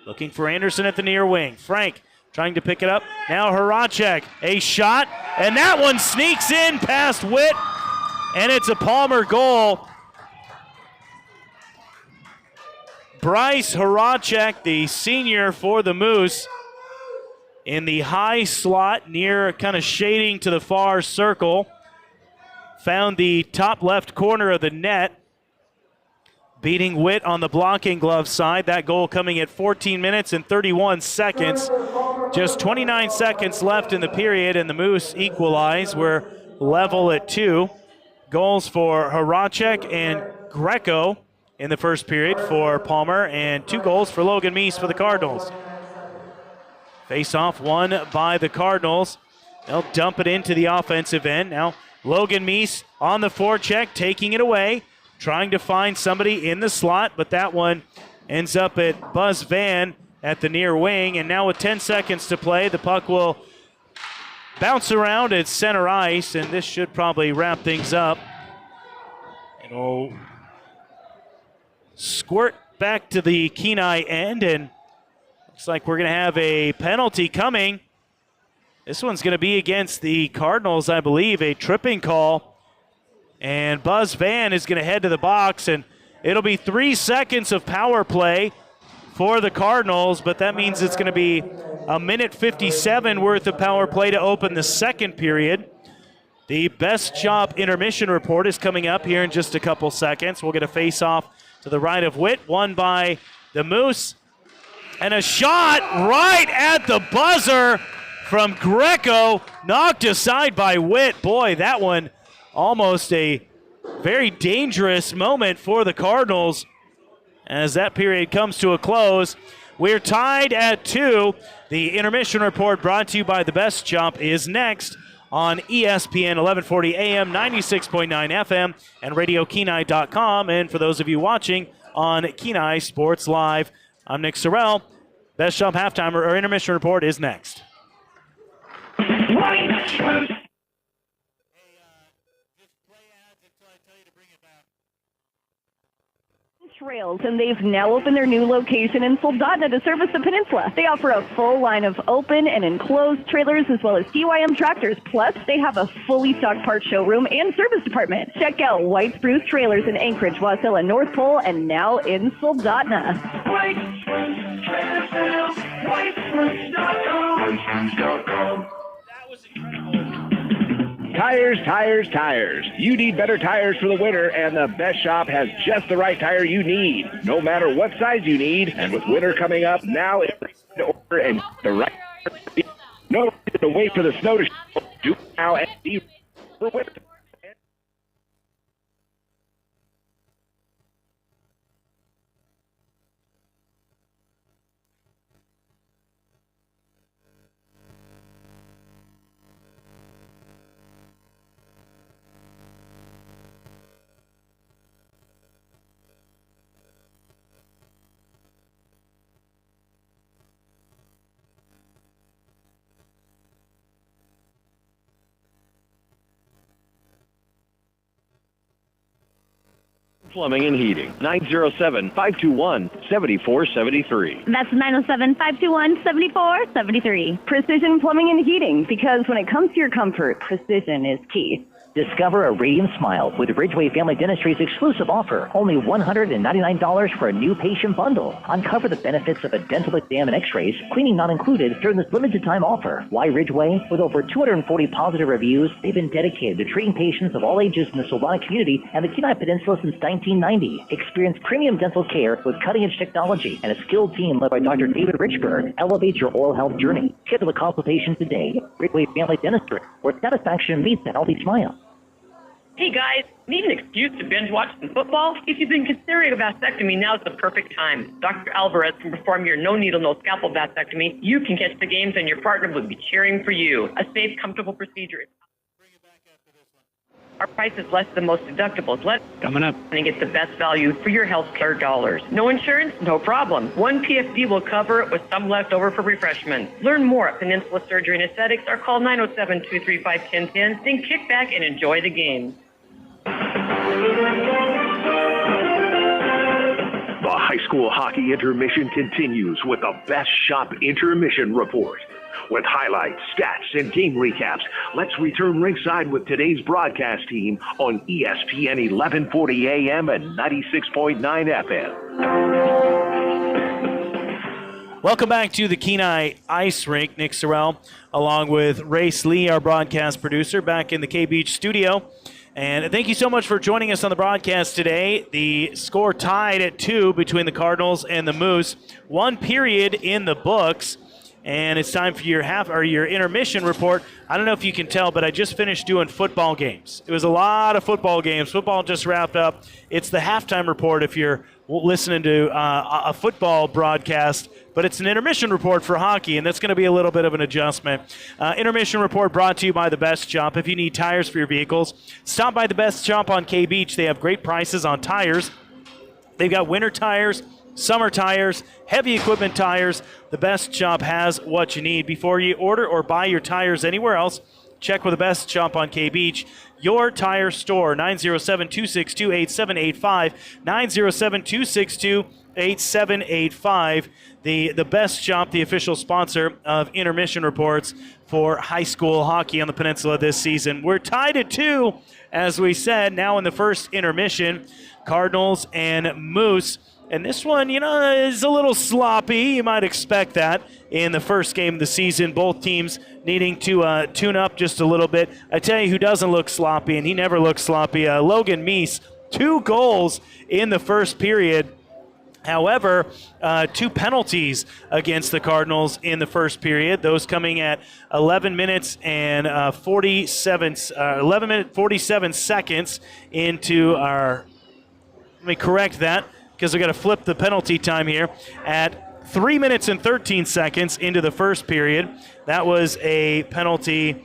Looking for Anderson at the near wing. Frank trying to pick it up. Now Horacek, a shot, and that one sneaks in past Witt, and it's a Palmer goal. Bryce Horacek, the senior for the Moose, in the high slot near, kind of shading to the far circle, found the top left corner of the net, beating Witt on the blocking glove side. That goal coming at 14 minutes and 31 seconds. Just 29 seconds left in the period, and the Moose equalize. We're level at 2. Goals for Horacek and Greco in the first period for Palmer, and 2 goals for Logan Meese for the Cardinals. Face-off won by the Cardinals. They'll dump it into the offensive end. Now Logan Meese on the forecheck, taking it away, trying to find somebody in the slot, but that one ends up at Buzz Van at the near wing. And now with 10 seconds to play, the puck will bounce around at center ice, and this should probably wrap things up. It'll squirt back to the Kenai end, and looks like we're going to have a penalty coming. This one's going to be against the Cardinals, I believe, a tripping call. And Buzz Van is going to head to the box, and it'll be 3 seconds of power play for the Cardinals, but that means it's going to be a minute 57 worth of power play to open the second period. The Best Shop intermission report is coming up here in just a couple seconds. We'll get a face-off to the right of Witt, won by the Moose. And a shot right at the buzzer from Greco, knocked aside by Witt. Boy, that one almost a very dangerous moment for the Cardinals as that period comes to a close. We're tied at 2. The intermission report brought to you by the Best Shop is next on ESPN 1140 AM, 96.9 FM, and RadioKenai.com. And for those of you watching on Kenai Sports Live, I'm Nick Sorrell. Best Shop halftime or intermission report is next. Trails, and they've now opened their new location in Soldotna to service the peninsula. They offer a full line of open and enclosed trailers as well as CYM tractors. Plus, they have a fully stocked parts showroom and service department. Check out White Spruce Trailers in Anchorage, Wasilla, North Pole, and now in Soldotna. White Spruce Trailer Sales, whitespruce.com. That was incredible. Tires. You need better tires for the winter, and the Best Shop has just the right tire you need, no matter what size you need. And with winter coming up, now it's the order and the right. No reason to wait for the snow to show. Do it now and be for winter. Plumbing and Heating, 907-521-7473. That's 907-521-7473. Precision Plumbing and Heating, because when it comes to your comfort, precision is key. Discover a radiant smile with Ridgeway Family Dentistry's exclusive offer. Only $199 for a new patient bundle. Uncover the benefits of a dental exam and x-rays, cleaning not included, during this limited time offer. Why Ridgeway? With over 240 positive reviews, they've been dedicated to treating patients of all ages in the Soldotna community and the Kenai Peninsula since 1990. Experience premium dental care with cutting-edge technology and a skilled team led by Dr. David Richburg. Elevate your oral health journey. Schedule a consultation today. Ridgeway Family Dentistry, where satisfaction meets a healthy smile. Hey guys, need an excuse to binge watch some football? If you've been considering a vasectomy, now's the perfect time. Dr. Alvarez can perform your no needle, no scalpel vasectomy. You can catch the games and your partner will be cheering for you. A safe, comfortable procedure. Our price is less than most deductibles. Coming up. And get the best value for your health care dollars. No insurance? No problem. One PFD will cover it with some left over for refreshments. Learn more at Peninsula Surgery and Aesthetics or call 907-235-1010. Then kick back and enjoy the game. The high school hockey intermission continues with the Best Shop intermission report. With highlights, stats, and game recaps, let's return ringside with today's broadcast team on ESPN 1140 AM and 96.9 FM. Welcome back to the Kenai Ice Rink. Nick Sorrell, along with Race Lee, our broadcast producer, back in the K-Beach studio. And thank you so much for joining us on the broadcast today. The score tied at 2 between the Cardinals and the Moose. 1 period in the books. And it's time for your intermission report. I don't know if you can tell, but I just finished doing football games. It was a lot of football games. Football just wrapped up. It's the halftime report if you're listening to a football broadcast but it's an intermission report for hockey, and that's going to be a little bit of an adjustment. Intermission report brought to you by The Best Shop. If you need tires for your vehicles, stop by The Best Shop on K Beach. They have great prices on tires. They've got winter tires, summer tires, heavy equipment tires. The Best Shop has what you need. Before you order or buy your tires anywhere else, check with The Best Shop on K Beach. Your tire store, 907-262-8785, 907-262-8785. The Best Shop, the official sponsor of intermission reports for high school hockey on the peninsula this season. We're tied at 2, as we said, now in the first intermission, Cardinals and Moose. And this one, is a little sloppy. You might expect that in the first game of the season. Both teams needing to tune up just a little bit. I tell you who doesn't look sloppy, and he never looks sloppy. Logan Meese, 2 goals in the first period. However, 2 penalties against the Cardinals in the first period. Those coming at 11 minutes and 47 seconds into our. Let me correct that, because we got to flip the penalty time here. At 3 minutes and 13 seconds into the first period, that was a penalty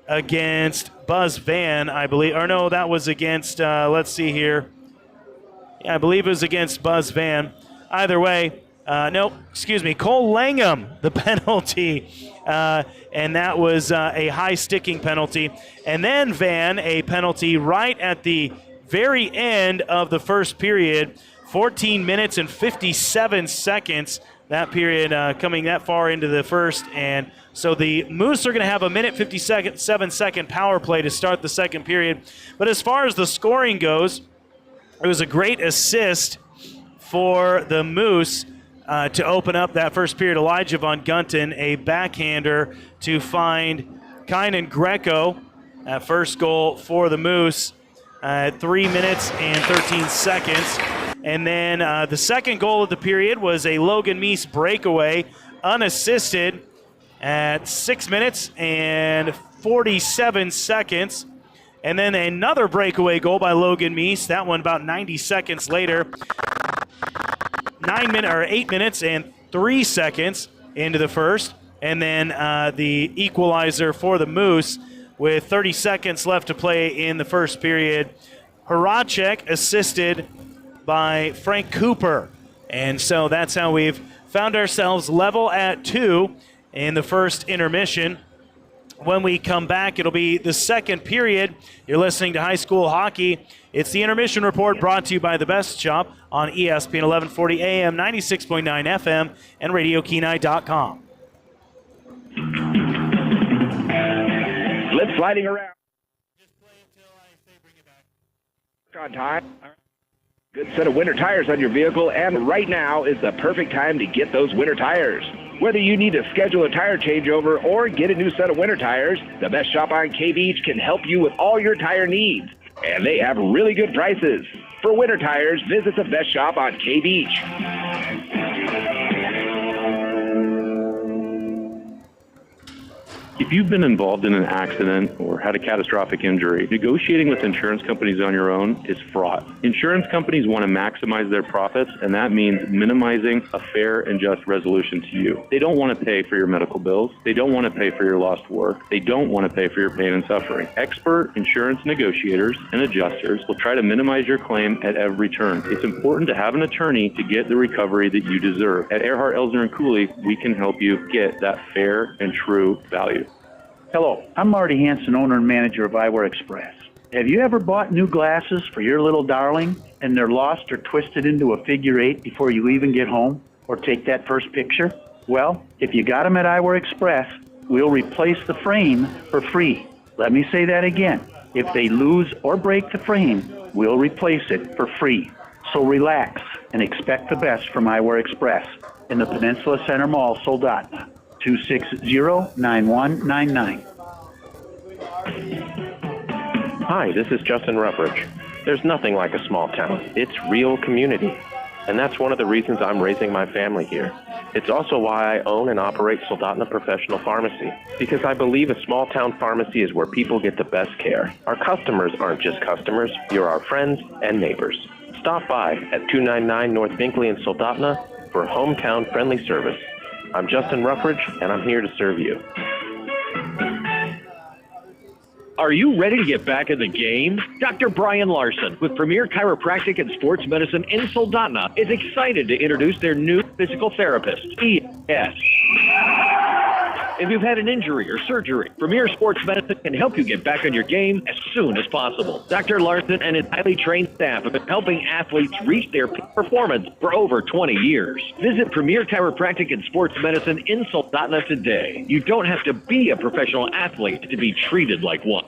against Buzz Van, I believe. Or no, that was against, let's see here. Yeah, I believe it was against Buzz Van. Either way, Cole Langham, the penalty. And that was a high sticking penalty. And then Van, a penalty right at the very end of the first period. 14 minutes and 57 seconds, that period coming that far into the first. And so the Moose are going to have a minute 57-second power play to start the second period. But as far as the scoring goes, it was a great assist for the Moose to open up that first period. Elijah Von Gunton, a backhander to find Kynan Greco. That first goal for the Moose at 3 minutes and 13 seconds. And then the second goal of the period was a Logan Meese breakaway, unassisted, at 6 minutes and 47 seconds. And then another breakaway goal by Logan Meese, that one about 90 seconds later. 8 minutes and 3 seconds into the first. And then the equalizer for the Moose with 30 seconds left to play in the first period. Horacek assisted by Frank Cooper. And so that's how we've found ourselves level at 2 in the first intermission. When we come back, it'll be the second period. You're listening to high school hockey. It's the intermission report brought to you by The Best Shop on ESPN 1140 AM, 96.9 FM, and RadioKenai.com. Slip sliding around. Just play until I say bring it back. On time. Good set of winter tires on your vehicle, and right now is the perfect time to get those winter tires. Whether you need to schedule a tire changeover or get a new set of winter tires, The Best Shop on K Beach can help you with all your tire needs. And they have really good prices. For winter tires, visit The Best Shop on K Beach. If you've been involved in an accident or had a catastrophic injury, negotiating with insurance companies on your own is fraught. Insurance companies want to maximize their profits, and that means minimizing a fair and just resolution to you. They don't want to pay for your medical bills. They don't want to pay for your lost work. They don't want to pay for your pain and suffering. Expert insurance negotiators and adjusters will try to minimize your claim at every turn. It's important to have an attorney to get the recovery that you deserve. At Earhart, Elsner & Cooley, we can help you get that fair and true value. Hello, I'm Marty Hansen, owner and manager of Eyewear Express. Have you ever bought new glasses for your little darling and they're lost or twisted into a figure 8 before you even get home or take that first picture? Well, if you got them at Eyewear Express, we'll replace the frame for free. Let me say that again. If they lose or break the frame, we'll replace it for free. So relax and expect the best from Eyewear Express in the Peninsula Center Mall, Soldotna. 260-9199. Hi, this is Justin Ruppridge. There's nothing like a small town. It's real community. And that's one of the reasons I'm raising my family here. It's also why I own and operate Soldotna Professional Pharmacy, because I believe a small town pharmacy is where people get the best care. Our customers aren't just customers, you're our friends and neighbors. Stop by at 299 North Binkley in Soldotna for hometown-friendly service. I'm Justin Ruffridge, and I'm here to serve you. Are you ready to get back in the game? Dr. Brian Larson with Premier Chiropractic and Sports Medicine in Soldotna is excited to introduce their new physical therapist, ES. If you've had an injury or surgery, Premier Sports Medicine can help you get back on your game as soon as possible. Dr. Larson and his highly trained staff have been helping athletes reach their peak performance for over 20 years. Visit Premier Chiropractic and Sports Medicine in Soldotna today. You don't have to be a professional athlete to be treated like one.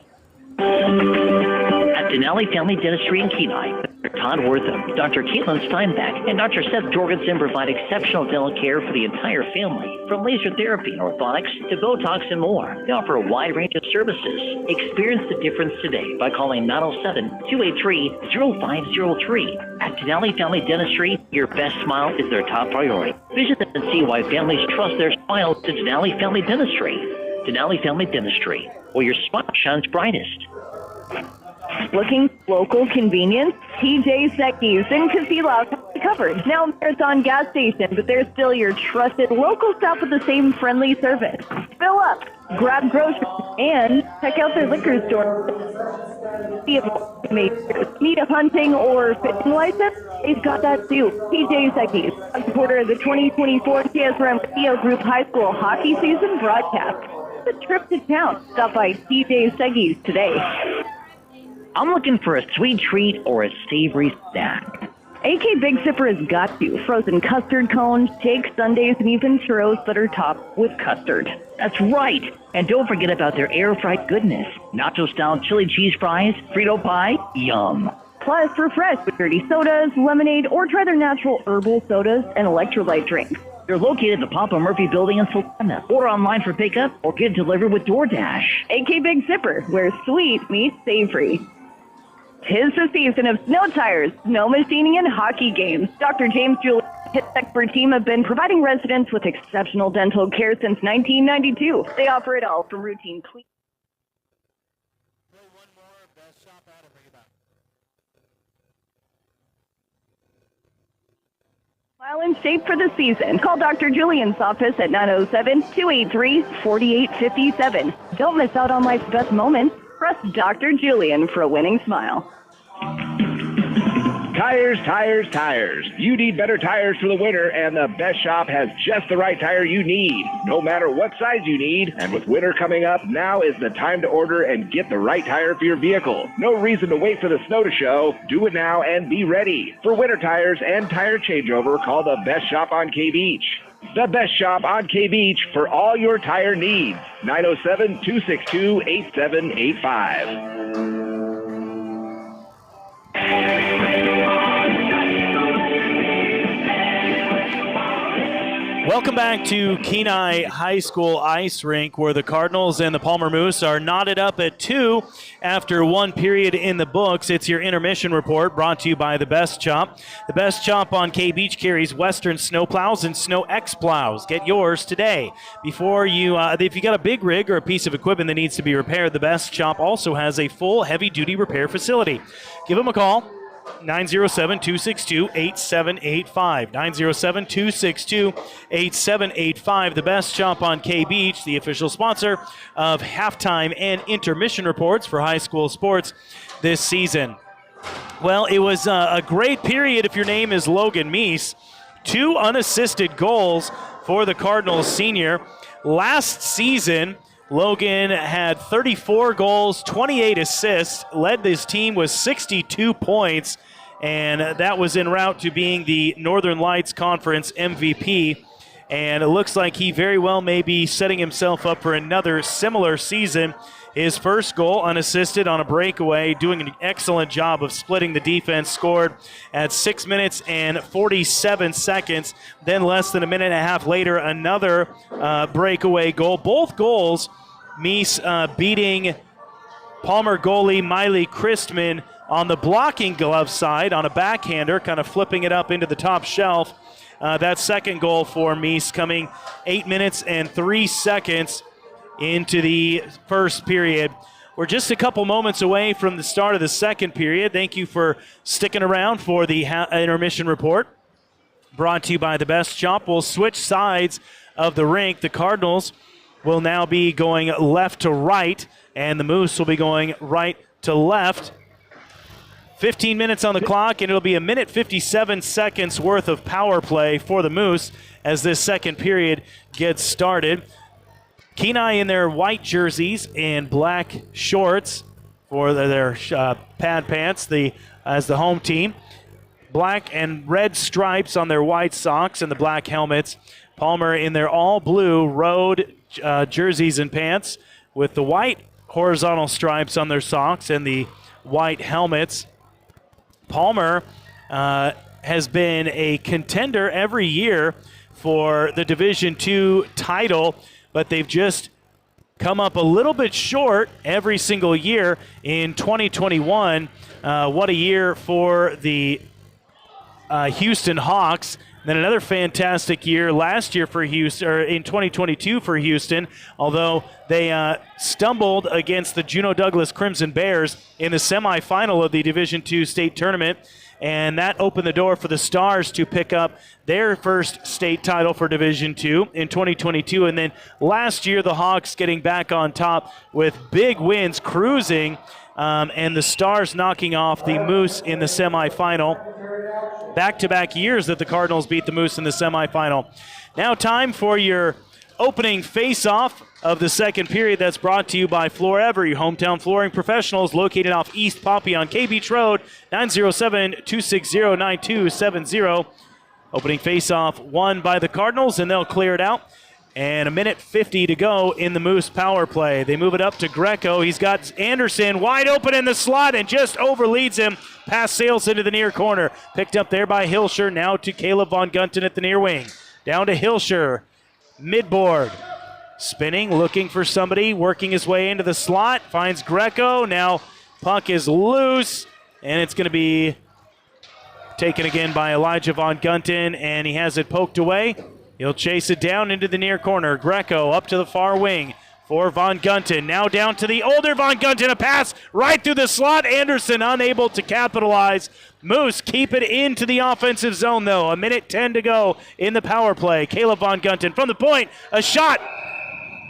At Denali Family Dentistry in Kenai, Dr. Todd Wortham, Dr. Caitlin Steinbeck, and Dr. Seth Jorgensen provide exceptional dental care for the entire family, from laser therapy and orthotics to Botox and more. They offer a wide range of services. Experience the difference today by calling 907-283-0503. At Denali Family Dentistry, your best smile is their top priority. Visit them and see why families trust their smiles to Denali Family Dentistry. Denali Family Dentistry, where your smile shines brightest. Looking local convenience? TJ Secki's in Casilla covered. Now Marathon gas station, but they're still your trusted local stop with the same friendly service. Fill up, grab groceries, and check out their liquor store. Need a hunting or fishing license? They've got that too. TJ Secki's, a supporter of the 2024 TSRM Theo Group High School hockey season broadcast. A trip to town. Stop by TJ Secki's today. I'm looking for a sweet treat or a savory snack. AK Big Zipper has got you. Frozen custard cones, shakes, sundaes, and even churros that are topped with custard. That's right. And don't forget about their air-fried goodness. Nacho-style chili cheese fries, Frito pie, yum. Plus, refresh with dirty sodas, lemonade, or try their natural herbal sodas and electrolyte drinks. They're located at the Papa Murphy Building in Sultana. Order online for pickup or get delivered with DoorDash. AK Big Zipper, where sweet meets savory. 'Tis the season of snow tires, snow machining, and hockey games. Dr. James Julian and his expert team have been providing residents with exceptional dental care since 1992. They offer it all from routine cleaning. Smile in shape for the season. Call Dr. Julian's office at 907-283-4857. Don't miss out on life's best moments. Press Dr. Julian for a winning smile. Tires, tires, tires. You need better tires for the winter, and the Best Shop has just the right tire you need, no matter what size you need. And with winter coming up, now is the time to order and get the right tire for your vehicle. No reason to wait for the snow to show. Do it now and be ready. For winter tires and tire changeover, call the Best Shop on K Beach. The Best Shop on K Beach for all your tire needs. 907-262-8785. Welcome back to Kenai High School Ice Rink, where the Cardinals and the Palmer Moose are knotted up at 2 after one period in the books. It's your intermission report brought to you by The Best Chop. The Best Chop on K Beach carries Western snow plows and Snow X plows. Get yours today. Before you, if you got a big rig or a piece of equipment that needs to be repaired, The Best Chop also has a full heavy-duty repair facility. Give them a call. 907-262-8785. 907-262-8785. The Best Shop on K Beach, the official sponsor of halftime and intermission reports for high school sports this season. Well, it was a great period if your name is Logan Meese. 2 unassisted goals for the Cardinals senior. Last season, Logan had 34 goals, 28 assists, led this team with 62 points, and that was en route to being the Northern Lights Conference MVP. And it looks like he very well may be setting himself up for another similar season. His first goal unassisted on a breakaway, doing an excellent job of splitting the defense, scored at 6 minutes and 47 seconds. Then less than a minute and a half later, another breakaway goal. Both goals, Meese beating Palmer goalie Miley Christman on the blocking glove side on a backhander, kind of flipping it up into the top shelf. That second goal for Meese coming 8 minutes and 3 seconds into the first period. We're just a couple moments away from the start of the second period. Thank you for sticking around for the intermission report. brought to you by the Best Shop. We'll switch sides of the rink. The Cardinals will now be going left to right, and the Moose will be going right to left. 15 minutes on the clock, and it'll be a minute 57 seconds worth of power play for the Moose as this second period gets started. KENAI in their white jerseys and black shorts for their pad pants as the home team. Black and red stripes on their white socks and the black helmets. Palmer in their all-blue road jerseys and pants with the white horizontal stripes on their socks and the white helmets. Palmer has been a contender every year for the Division II title, but they've just come up a little bit short every single year. In 2021, what a year for the Houston Hawks. Then another fantastic year last year for Houston, or in 2022 for Houston, although they stumbled against the Juneau Douglas Crimson Bears in the semifinal of the Division II state tournament, and that opened the door for the Stars to pick up their first state title for Division II in 2022. And then last year, the Hawks getting back on top with big wins, cruising, and the Stars knocking off the Moose in the semifinal. Back-to-back years that the Cardinals beat the Moose in the semifinal. Now time for your opening face-off of the second period. That's brought to you by Florever, your hometown flooring professionals, located off East Poppy on K Beach Road, 907-260-9270. Opening face-off won by the Cardinals, and they'll clear it out. And a minute 50 to go in the Moose power play. They move it up to Greco. He's got Anderson wide open in the slot and just overleads him. Pass sails into the near corner. Picked up there by Hilscher. Now to Caleb Von Gunten at the near wing. Down to Hilscher. Midboard. Spinning, looking for somebody. Working his way into the slot. Finds Greco. Now puck is loose. And it's going to be taken again by Elijah Von Gunten. And he has it poked away. He'll chase it down into the near corner. Greco up to the far wing for Von Gunten. Now down to the older Von Gunten. A pass right through the slot. Anderson unable to capitalize. Moose keep it into the offensive zone, though. A minute 10 to go in the power play. Caleb Von Gunten from the point. A shot.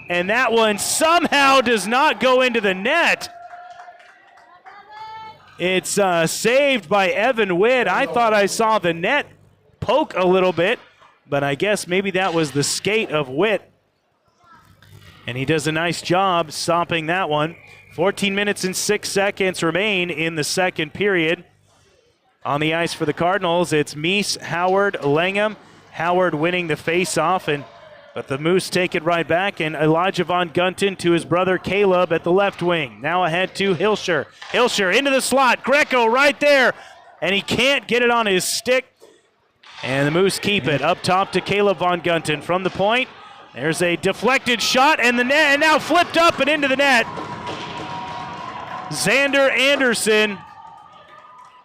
And that one somehow does not go into the net. It's saved by Evan Witt. I thought I saw the net poke a little bit, but I guess maybe that was the skate of Witt. And he does a nice job stopping that one. 14 minutes and 6 seconds remain in the second period. On the ice for the Cardinals, it's Meese, Howard, Langham. Howard winning the faceoff, but the Moose take it right back, and Elijah Von Gunten to his brother Caleb at the left wing. Now ahead to Hilscher. Hilscher into the slot. Greco right there, and he can't get it on his stick. And the Moose keep it up top to Caleb Von Gunten from the point. There's a deflected shot, and the net, and now flipped up and into the net. Xander Anderson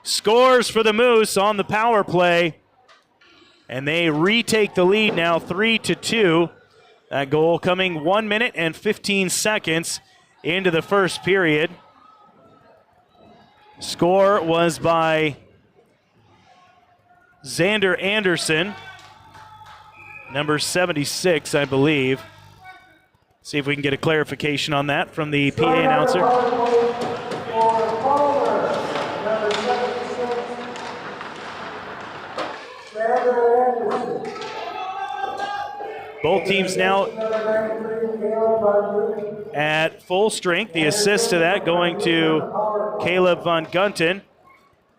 scores for the Moose on the power play, and they retake the lead now 3-2. That goal coming 1 minute and 15 seconds into the first period. Score was by Xander Anderson, number 76, I believe. See if we can get a clarification on that from the PA announcer. Both teams now at full strength. The assist to that going to Caleb Von Gunten.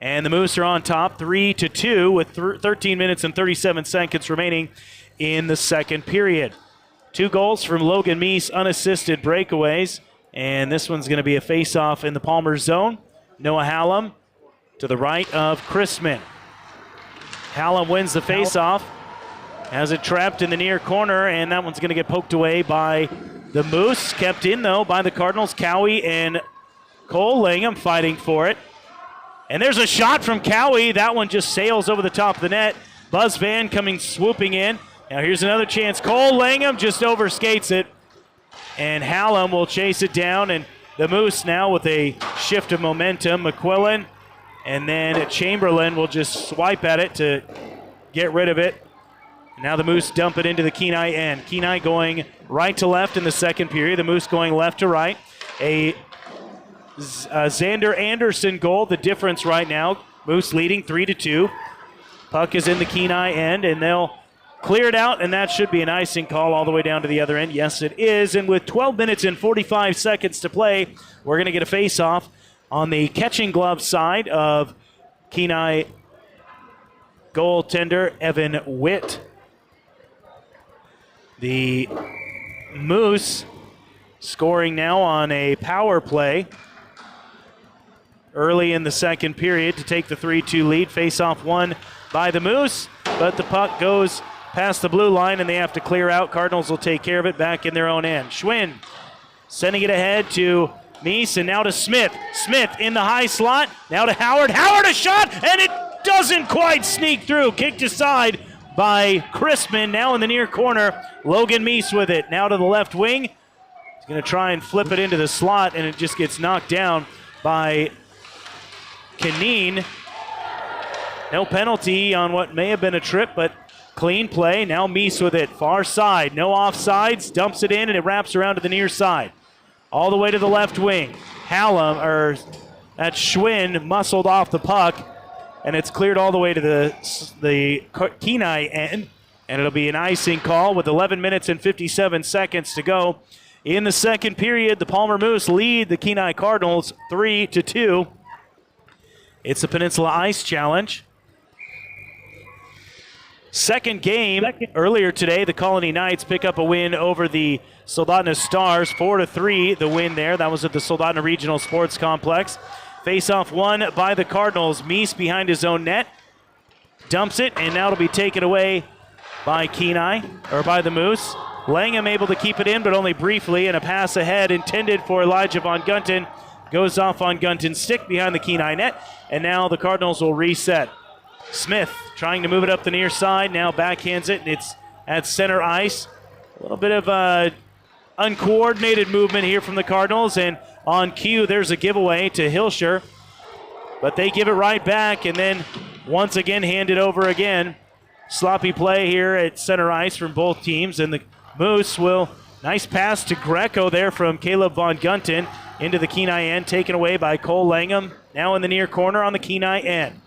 And the Moose are on top 3-2 with 13 minutes and 37 seconds remaining in the second period. 2 goals from Logan Meese, unassisted breakaways. And this one's going to be a face-off in the Palmer zone. Noah Hallam to the right of Chrisman. Hallam wins the face-off. Has it trapped in the near corner, and that one's going to get poked away by the Moose. Kept in, though, by the Cardinals. Cowie and Cole Langham fighting for it. And there's a shot from Cowie. That one just sails over the top of the net. Buzz Van coming swooping in. Now here's another chance. Cole Langham just overskates it. And Hallam will chase it down. And the Moose now with a shift of momentum. McQuillan and then Chamberlain will just swipe at it to get rid of it. Now the Moose dump it into the Kenai end. Kenai going right to left in the second period. The Moose going left to right. A Xander Anderson goal, the difference right now. Moose leading 3-2. Puck is in the Kenai end, and they'll clear it out, and that should be an icing call all the way down to the other end. Yes, it is. And with 12 minutes and 45 seconds to play, we're going to get a face-off on the catching glove side of Kenai goaltender Evan Witt. The Moose scoring now on a power play early in the second period to take the 3-2 lead. Face-off won by the Moose, but the puck goes past the blue line, and they have to clear out. Cardinals will take care of it back in their own end. Schwinn sending it ahead to Meese, and now to Smith. Smith in the high slot. Now to Howard. Howard a shot, and it doesn't quite sneak through. Kicked aside by Crispin. Now in the near corner. Logan Meese with it. Now to the left wing. He's going to try and flip it into the slot, and it just gets knocked down by KENAI. No penalty on what may have been a trip, but clean play. Now Meese with it. Far side. No offsides. Dumps it in, and it wraps around to the near side. All the way to the left wing. That Schwinn muscled off the puck, and it's cleared all the way to the Kenai end, and it'll be an icing call with 11 minutes and 57 seconds to go. In the second period, the Palmer Moose lead the Kenai Cardinals 3-2. It's the Peninsula Ice Challenge. Second game earlier today, the Colony Knights pick up a win over the Soldotna Stars, 4-3, the win there. That was at the Soldotna Regional Sports Complex. Face-off won by the Cardinals. Meese behind his own net. Dumps it, and now it'll be taken away by Kenai, or by the Moose. Langham able to keep it in, but only briefly, and a pass ahead intended for Elijah Von Gunten. Goes off on Gunton's stick behind the Kenai net, and now the Cardinals will reset. Smith trying to move it up the near side, now backhands it, and it's at center ice. A little bit of uncoordinated movement here from the Cardinals, and on cue, there's a giveaway to Hilscher. But they give it right back, and then once again hand it over again. Sloppy play here at center ice from both teams, and the Moose will, nice pass to Greco there from Caleb Von Gunten into the Kenai end, taken away by Cole Langham, now in the near corner on the Kenai end.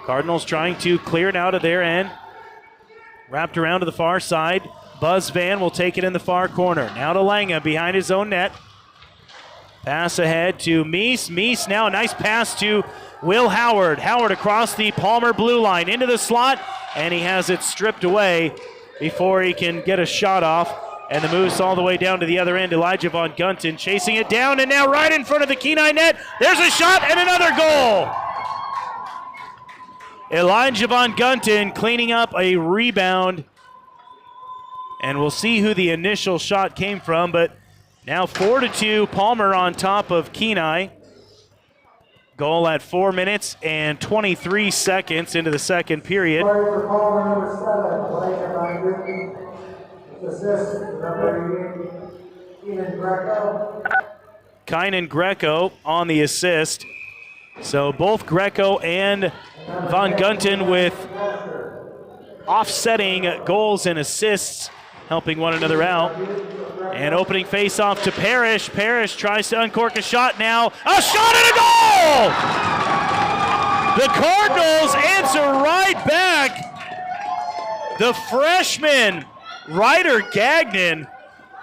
Cardinals trying to clear it out of their end. Wrapped around to the far side. Buzz Van will take it in the far corner. Now to Langham behind his own net. Pass ahead to Meese. Meese now a nice pass to Will Howard. Howard across the Palmer blue line into the slot, and he has it stripped away before he can get a shot off. And the Moose all the way down to the other end. Elijah Von Gunten chasing it down, and now right in front of the Kenai net. There's a shot and another goal. Elijah Von Gunten cleaning up a rebound. And we'll see who the initial shot came from, but now 4-2, Palmer on top of Kenai. Goal at 4 minutes and 23 seconds into the second period. Kynan Greco on the assist. So both Greco and Von Gunten with offsetting goals and assists, helping one another out. And opening face-off to Parrish. Parrish tries to uncork a shot now. A shot and a goal! The Cardinals answer right back. The freshman, Ryder Gagnon,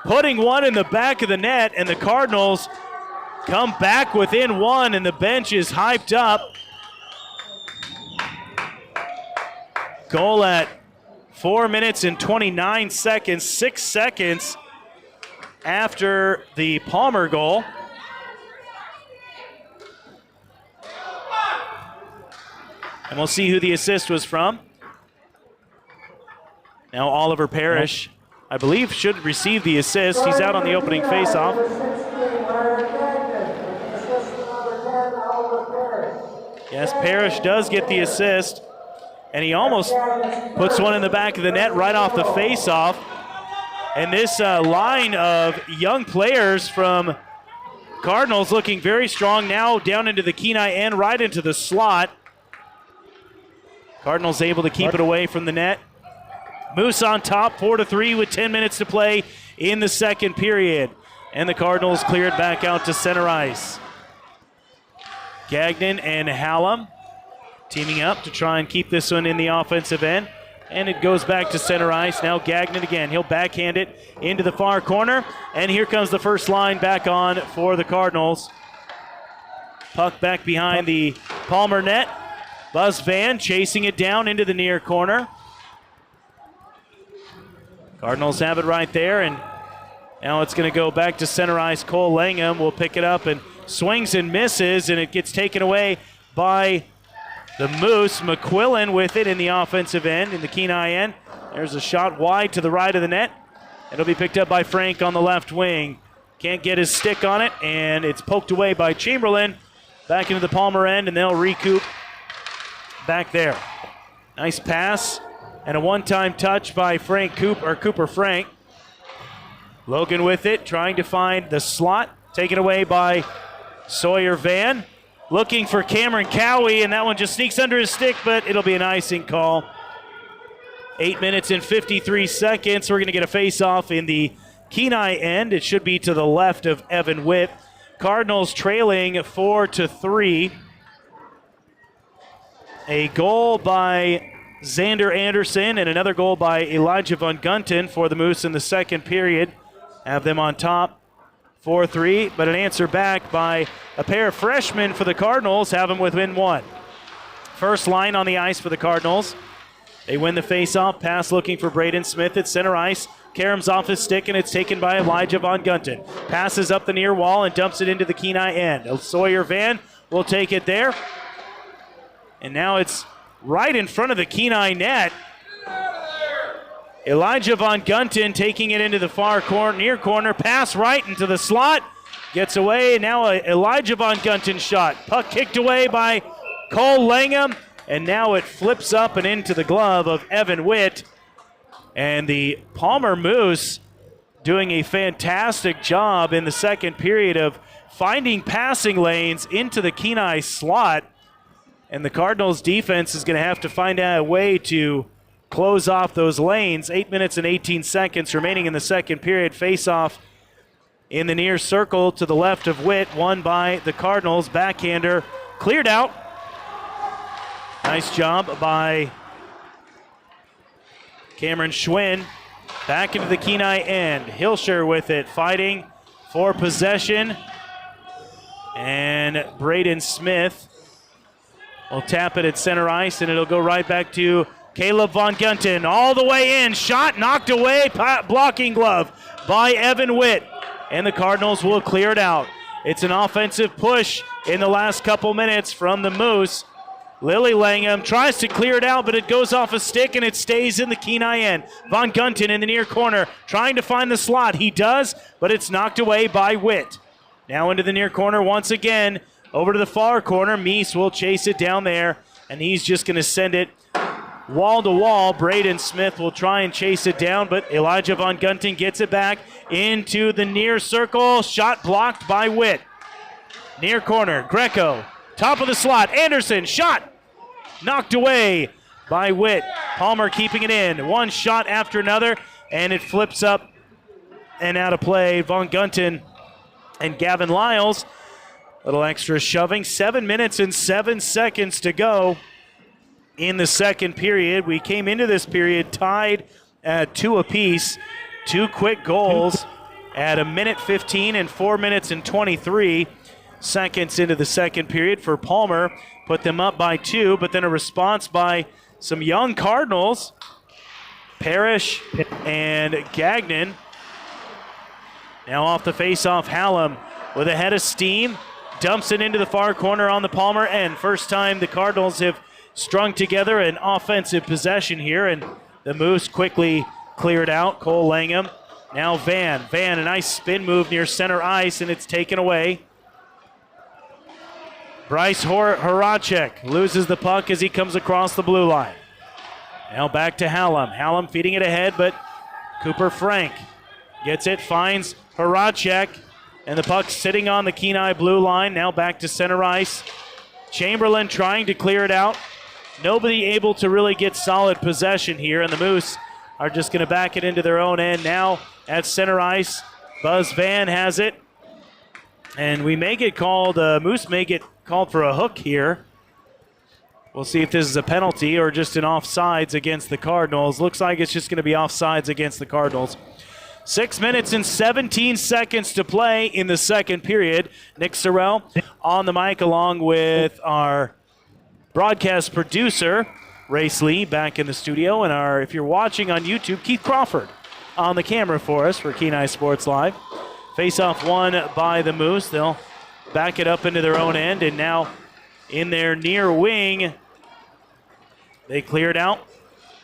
putting one in the back of the net, and the Cardinals come back within one, and the bench is hyped up. Goal at 4 minutes and 29 seconds, 6 seconds after the Palmer goal. And we'll see who the assist was from. Now Oliver Parrish, I believe, should receive the assist. He's out on the opening faceoff. Yes, Parrish does get the assist. And he almost puts one in the back of the net right off the faceoff. And this line of young players from Cardinals looking very strong now down into the Kenai end, right into the slot. Cardinals able to keep it away from the net. Moose on top, 4-3 with 10 minutes to play in the second period. And the Cardinals cleared back out to center ice. Gagnon and Hallam teaming up to try and keep this one in the offensive end. And it goes back to center ice. Now Gagnon again. He'll backhand it into the far corner. And here comes the first line back on for the Cardinals. Puck back behind the Palmer net. Buzz Van chasing it down into the near corner. Cardinals have it right there, and now it's going to go back to center ice. Cole Langham will pick it up and swings and misses, and it gets taken away by the Moose. McQuillan with it in the offensive end, in the Kenai end. There's a shot wide to the right of the net. It'll be picked up by Frank on the left wing. Can't get his stick on it, and it's poked away by Chamberlain. Back into the Palmer end, and they'll recoup back there. Nice pass and a one-time touch by Cooper Frank. Logan with it, trying to find the slot. Taken away by Sawyer Van. Looking for Cameron Cowie, and that one just sneaks under his stick, but it'll be an icing call. 8 minutes and 53 seconds. We're going to get a face-off in the Kenai end. It should be to the left of Evan Witt. Cardinals trailing 4-3. A goal by Xander Anderson and another goal by Elijah Von Gunten for the Moose in the second period. Have them on top 4-3, but an answer back by a pair of freshmen for the Cardinals. Have them within one. First line on the ice for the Cardinals. They win the face-off. Pass looking for Braden Smith at center ice. Karem's off his stick, and it's taken by Elijah Von Gunten. Passes up the near wall and dumps it into the Kenai end. Sawyer Van will take it there. And now it's right in front of the Kenai net. Elijah Von Gunten taking it into the far corner, near corner. Pass right into the slot. Gets away. Now a Elijah Von Gunten shot. Puck kicked away by Cole Langham. And now it flips up and into the glove of Evan Witt. And the Palmer Moose doing a fantastic job in the second period of finding passing lanes into the Kenai slot. And the Cardinals defense is going to have to find out a way to close off those lanes. 8 minutes and 18 seconds remaining in the second period. Face-off in the near circle to the left of Witt, won by the Cardinals. Backhander cleared out. Nice job by Cameron Schwinn. Back into the Kenai end. Hilscher with it, fighting for possession. And Braden Smith will tap it at center ice, and it'll go right back to Caleb Von Gunten. All the way in. Shot knocked away. Blocking glove by Evan Witt. And the Cardinals will clear it out. It's an offensive push in the last couple minutes from the Moose. Lily Langham tries to clear it out, but it goes off a stick, and it stays in the Kenai end. Von Gunten in the near corner trying to find the slot. He does, but it's knocked away by Witt. Now into the near corner once again. Over to the far corner. Meese will chase it down there, and he's just going to send it wall to wall. Braden Smith will try and chase it down, but Elijah Von Gunten gets it back into the near circle. Shot blocked by Witt. Near corner. Greco. Top of the slot. Anderson. Shot knocked away by Witt. Palmer keeping it in. One shot after another, and it flips up and out of play. Von Gunten and Gavin Lyles. Little extra shoving. 7 minutes and 7 seconds to go in the second period. We came into this period tied at 2 apiece. 2 quick goals at 1:15 and 4 minutes and 23 seconds into the second period for Palmer. Put them up by 2, but then a response by some young Cardinals. Parrish and Gagnon. Now off the face-off, Hallam with a head of steam. Dumps it into the far corner on the Palmer end. First time the Cardinals have strung together an offensive possession here, and the Moose quickly cleared out. Cole Langham. Now Van. Van, a nice spin move near center ice, and it's taken away. Bryce Horacek loses the puck as he comes across the blue line. Now back to Hallam. Hallam feeding it ahead, but Cooper Frank gets it, finds Horacek. And the puck sitting on the Kenai blue line. Now back to center ice. Chamberlain trying to clear it out. nobody able to really get solid possession here, and the Moose are just going to back it into their own end now at center ice. Buzz Van has it, and we may get called, Moose may get called for a hook here. We'll see if this is a penalty or just an offsides against the Cardinals. Looks like it's just going to be offsides against the Cardinals. 6 minutes and 17 seconds to play in the second period. Nick Sorrell on the mic along with our broadcast producer, Race Lee, back in the studio. And if you're watching on YouTube, Keith Crawford on the camera for us for KENAI Sports Live. Face-off won by the Moose. They'll back it up into their own end, and now in their near wing, they cleared out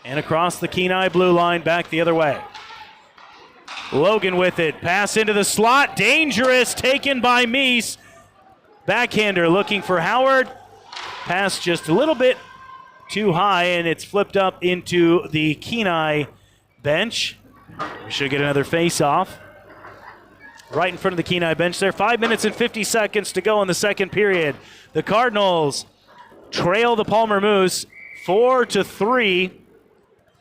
and across the KENAI blue line back the other way. Logan with it. Pass into the slot. Dangerous. Taken by Meese. Backhander looking for Howard. Pass just a little bit too high, and it's flipped up into the KENAI bench. We should get another face-off. Right in front of the KENAI bench there. 5 minutes and 50 seconds to go in the second period. The Cardinals trail the Palmer Moose 4-3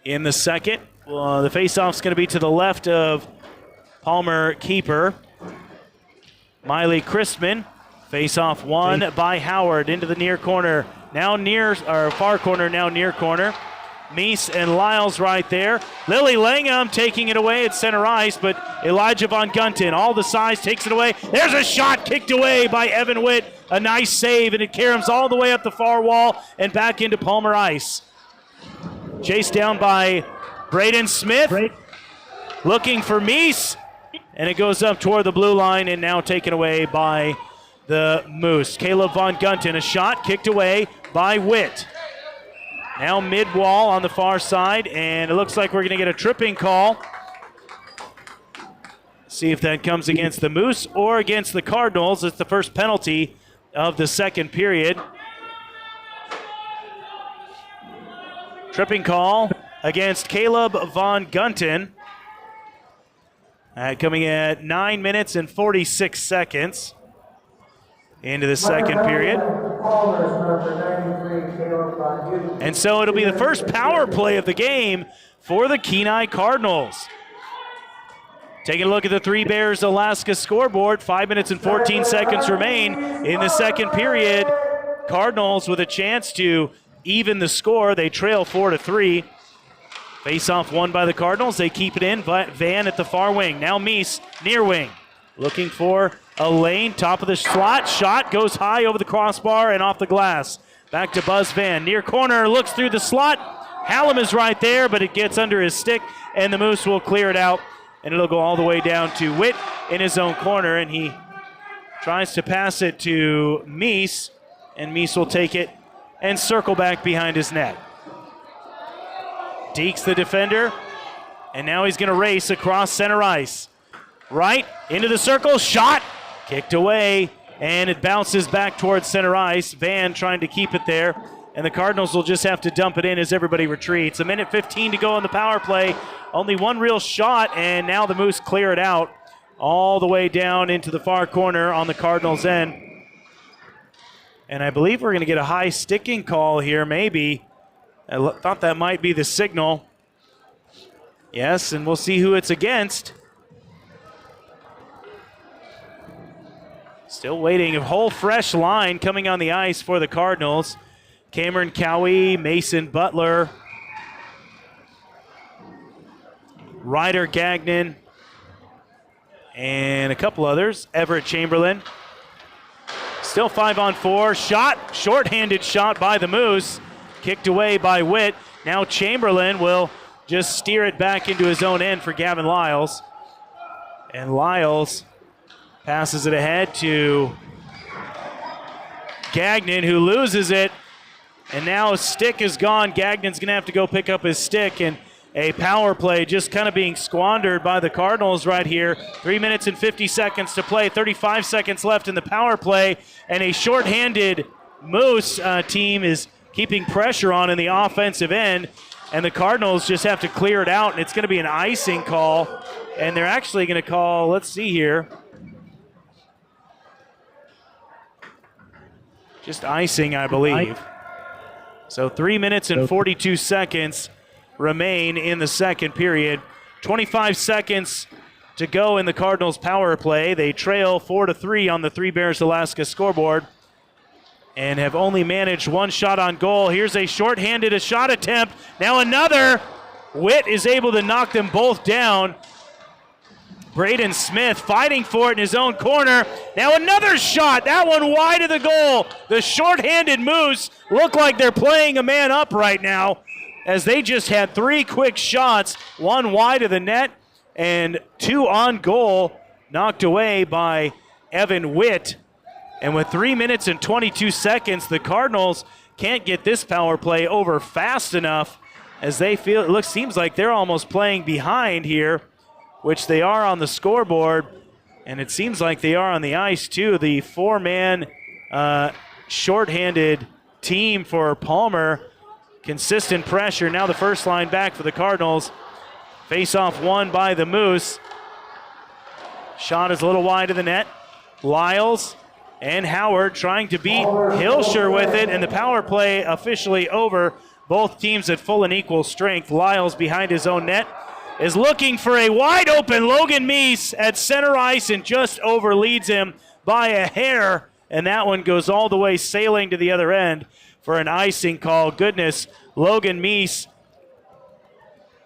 in the second. The face-off's going to be to the left of Palmer keeper Miley Christman. Face-off won by Howard into the near corner. Now near, or far corner, now near corner. Meese and Lyles right there. Lily Langham taking it away at center ice, but Elijah Von Gunten, all the size, takes it away. There's a shot kicked away by Evan Witt. A nice save, and it caroms all the way up the far wall and back into Palmer ice. Chased down by Braden Smith. Looking for Meese, and it goes up toward the blue line and now taken away by the Moose. Caleb Von Gunten, a shot kicked away by Witt. Now mid-wall on the far side, and it looks like we're going to get a tripping call. See if that comes against the Moose or against the Cardinals. It's the first penalty of the second period. Tripping call against Caleb Von Gunten. Coming at 9 minutes and 46 seconds into the second period. And so it'll be the first power play of the game for the KENAI Cardinals. Taking a look at the Three Bears Alaska scoreboard, 5 minutes and 14 seconds remain in the second period. Cardinals with a chance to even the score. They trail 4-3. Face-off won by the Cardinals. They keep it in. Van at the far wing. Now Meese, near wing. Looking for a lane, top of the slot. Shot goes high over the crossbar and off the glass. Back to Buzz Van. Near corner, looks through the slot. Hallam is right there, but it gets under his stick, and the Moose will clear it out, and it'll go all the way down to Witt in his own corner, and he tries to pass it to Meese, and Meese will take it and circle back behind his net. Deeks the defender, and now he's going to race across center ice. Right, into the circle, shot, kicked away, and it bounces back towards center ice. Van trying to keep it there, and the Cardinals will just have to dump it in as everybody retreats. 1:15 to go on the power play. Only one real shot, and now the Moose clear it out all the way down into the far corner on the Cardinals' end. And I believe we're going to get a high sticking call here, maybe. I thought that might be the signal. Yes, and we'll see who it's against. Still waiting. A whole fresh line coming on the ice for the Cardinals. Cameron Cowie, Mason Butler, Ryder Gagnon, and a couple others. Everett Chamberlain. Still 5-on-4. Shot, shorthanded shot by the Moose. Kicked away by Witt. Now Chamberlain will just steer it back into his own end for Gavin Lyles. And Lyles passes it ahead to Gagnon, who loses it. And now his stick is gone. Gagnon's going to have to go pick up his stick. And a power play just kind of being squandered by the Cardinals right here. 3 minutes and 50 seconds to play. 35 seconds left in the power play. And a shorthanded Moose team is keeping pressure on in the offensive end. And the Cardinals just have to clear it out. And it's going to be an icing call. And they're actually going to call, let's see here. Just icing, I believe. So 3 minutes and 42 seconds remain in the second period. 25 seconds to go in the Cardinals' power play. They trail 4-3 on the Three Bears Alaska scoreboard and have only managed one shot on goal. Here's a shorthanded shot attempt. Now another. Witt is able to knock them both down. Braden Smith fighting for it in his own corner. Now another shot. That one wide of the goal. The shorthanded Moose look like they're playing a man up right now as they just had 3 quick shots, one wide of the net and 2 on goal, knocked away by Evan Witt. And with 3 minutes and 22 seconds, the Cardinals can't get this power play over fast enough as they feel seems like they're almost playing behind here, which they are on the scoreboard, and it seems like they are on the ice too. The 4-man shorthanded team for Palmer. Consistent pressure. Now the first line back for the Cardinals. Face-off won by the Moose. Shot is a little wide of the net. Lyles and Howard trying to beat Hilscher with it, and the power play officially over. Both teams at full and equal strength. Lyles behind his own net is looking for a wide open Logan Meese at center ice and just overleads him by a hair, and that one goes all the way sailing to the other end for an icing call. Goodness, Logan Meese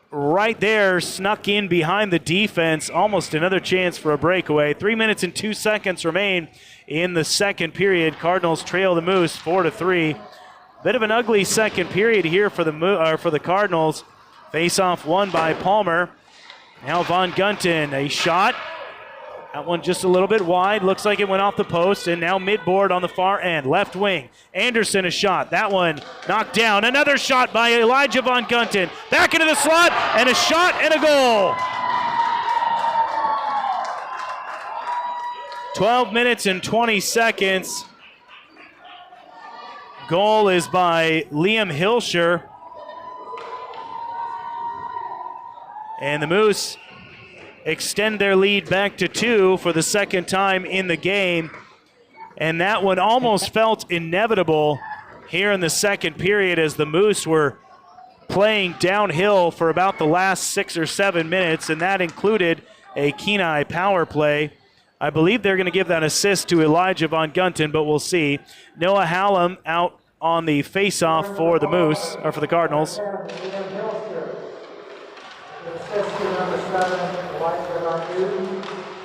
right there snuck in behind the defense. Almost another chance for a breakaway. 3 minutes and 2 seconds remain in the second period. Cardinals trail the Moose 4-3. Bit of an ugly second period here for the Cardinals. Face-off won by Palmer. Now Von Gunten, a shot. That one just a little bit wide. Looks like it went off the post, and now midboard on the far end. Left wing. Anderson a shot. That one knocked down. Another shot by Elijah Von Gunten. Back into the slot, and a shot and a goal. 12 minutes and 20 seconds. Goal is by Liam Hilscher. And the Moose extend their lead back to 2 for the second time in the game. And that one almost felt inevitable here in the second period as the Moose were playing downhill for about the last 6 or 7 minutes, and that included a Kenai power play. I believe they're going to give that assist to Elijah Von Gunten, but we'll see. Noah Hallam out on the face-off for the Moose, or for the Cardinals.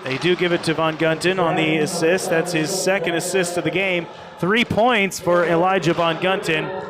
They do give it to Von Gunten on the assist. That's his second assist of the game. 3 points for Elijah Von Gunten.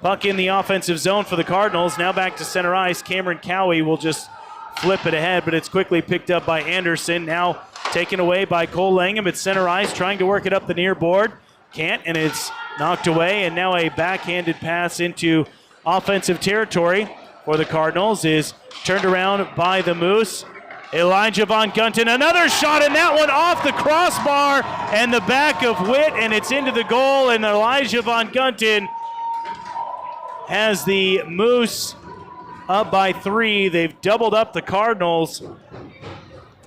Puck in the offensive zone for the Cardinals. Now back to center ice. Cameron Cowie will just flip it ahead, but it's quickly picked up by Anderson. Now taken away by Cole Langham at center ice, trying to work it up the near board. Can't, and it's knocked away, and now a backhanded pass into offensive territory for the Cardinals is turned around by the Moose. Elijah Von Gunten, another shot, and that one off the crossbar and the back of Witt, and it's into the goal, and Elijah Von Gunten has the Moose up by 3. They've doubled up the Cardinals,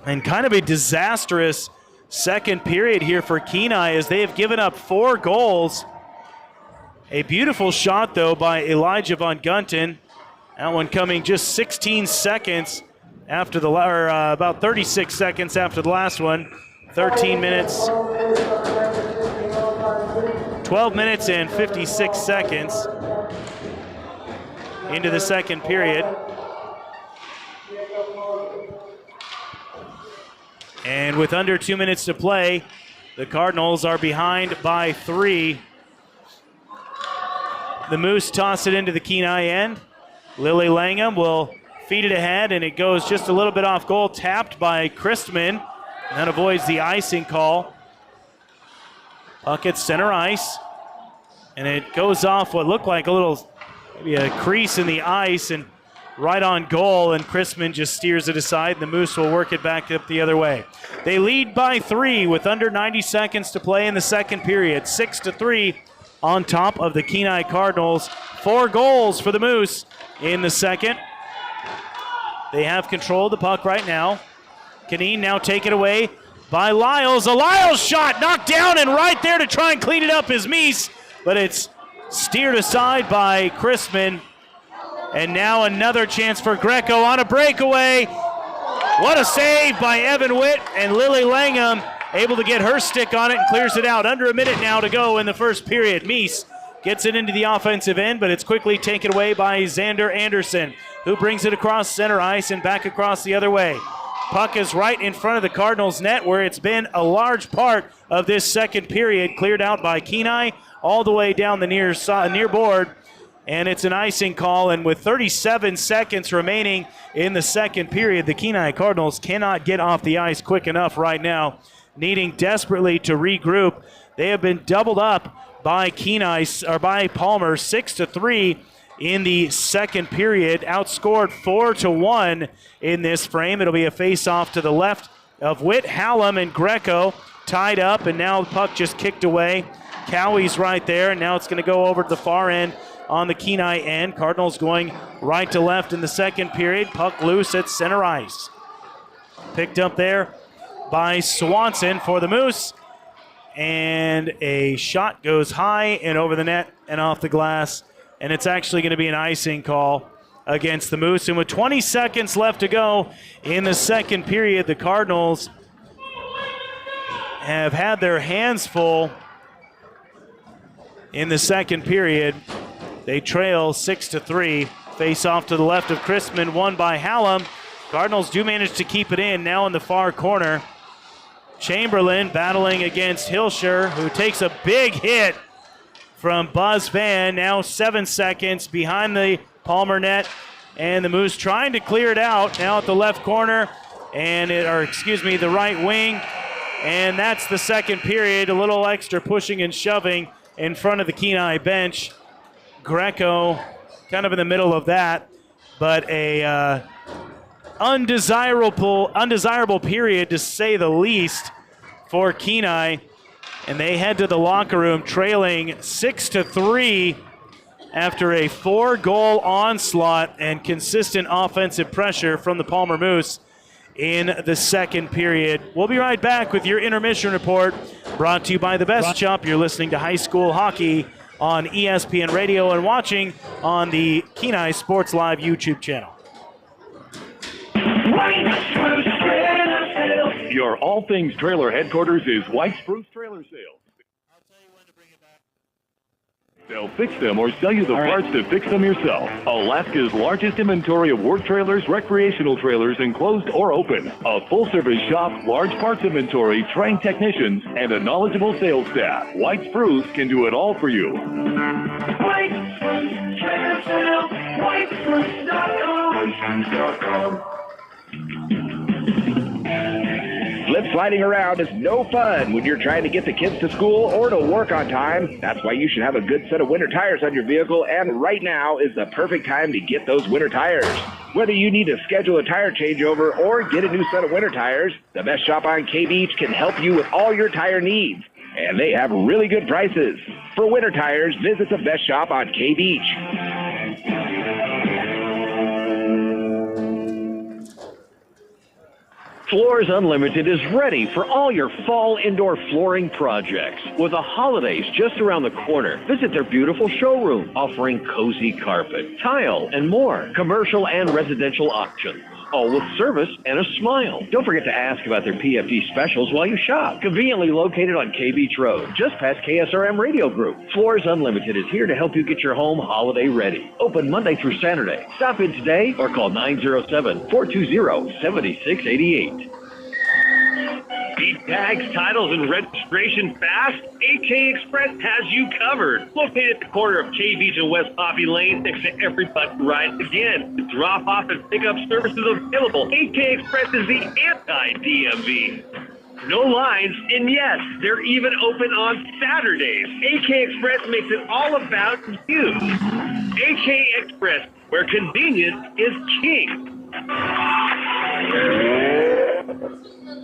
and kind of a disastrous second period here for Kenai as they have given up 4 goals. A beautiful shot, though, by Elijah Von Gunten. That one coming just 16 seconds after the, about 36 seconds after the last one. 13 minutes, 12 minutes and 56 seconds into the second period. And with under 2 minutes to play, the Cardinals are behind by 3. The Moose toss it into the Kenai end. Lily Langham will feed it ahead, and it goes just a little bit off goal, tapped by Christman. That avoids the icing call. Puck at center ice, and it goes off what looked like a little, maybe a crease in the ice, and right on goal, and Christman just steers it aside, and the Moose will work it back up the other way. They lead by 3 with under 90 seconds to play in the second period. 6-3 on top of the Kenai Cardinals. 4 goals for the Moose in the second. They have control of the puck right now. Canine now taken away by Lyles. A Lyles shot knocked down, and right there to try and clean it up is Meese, but it's steered aside by Chrisman. And now another chance for Greco on a breakaway. What a save by Evan Witt, and Lily Langham able to get her stick on it and clears it out. Under a minute now to go in the first period. Meese gets it into the offensive end, but it's quickly taken away by Xander Anderson, who brings it across center ice and back across the other way. Puck is right in front of the Cardinals' net, where it's been a large part of this second period, cleared out by KENAI all the way down the near board. And it's an icing call, and with 37 seconds remaining in the second period, the KENAI Cardinals cannot get off the ice quick enough right now, needing desperately to regroup. They have been doubled up by by Palmer 6-3 in the second period, outscored 4-1 in this frame. It'll be a face-off to the left of Witt. Hallam and Greco tied up, and now the puck just kicked away. Cowie's right there, and now it's going to go over to the far end on the KENAI end. Cardinals going right to left in the second period. Puck loose at center ice. Picked up there by Swanson for the Moose. And a shot goes high and over the net and off the glass. And it's actually going to be an icing call against the Moose. And with 20 seconds left to go in the second period, the Cardinals have had their hands full in the second period. They trail 6-3. Face off to the left of Chrisman, won by Hallam. Cardinals do manage to keep it in now in the far corner. Chamberlain battling against Hilscher, who takes a big hit from Buzz Van. Now 7 seconds behind the Palmer net, and the Moose trying to clear it out now at the left corner, the right wing. And that's the second period. A little extra pushing and shoving in front of the KENAI bench. Greco kind of in the middle of that, but a undesirable period to say the least for KENAI, and they head to the locker room trailing 6-3 after a 4-goal onslaught and consistent offensive pressure from the Palmer Moose in the second period. We'll be right back with your intermission report, brought to you by the Best Shop. You're listening to high school hockey on ESPN Radio and watching on the KENAI Sports Live YouTube channel. Your all things trailer headquarters is White Spruce Trailer Sales. I'll tell you when to bring it back. They'll fix them or sell you the parts to fix them yourself. Alaska's largest inventory of work trailers, recreational trailers, enclosed or open. A full-service shop, large parts inventory, trained technicians, and a knowledgeable sales staff. White Spruce can do it all for you. White Spruce Trailer Sales, whitespruce.com. Slip sliding around is no fun when you're trying to get the kids to school or to work on time. That's why you should have a good set of winter tires on your vehicle, and right now is the perfect time to get those winter tires. Whether you need to schedule a tire changeover or get a new set of winter tires, the Best Shop on K-Beach can help you with all your tire needs. And they have really good prices. For winter tires, visit the Best Shop on K-Beach. Floors Unlimited is ready for all your fall indoor flooring projects. With the holidays just around the corner, visit their beautiful showroom offering cozy carpet, tile, and more. Commercial and residential options, all with service and a smile. Don't forget to ask about their PFD specials while you shop. Conveniently located on K Beach Road, just past KSRM Radio Group. Floors Unlimited is here to help you get your home holiday ready. Open Monday through Saturday. Stop in today or call 907-420-7688. Need tags, titles, and registration fast? AK Express has you covered. Located at the corner of K Beach and West Poppy Lane next to Every Bus Ride. Again, the drop-off and pickup services available. AK Express is the anti-DMV. No lines, and yes, they're even open on Saturdays. AK Express makes it all about you. AK Express, where convenience is king.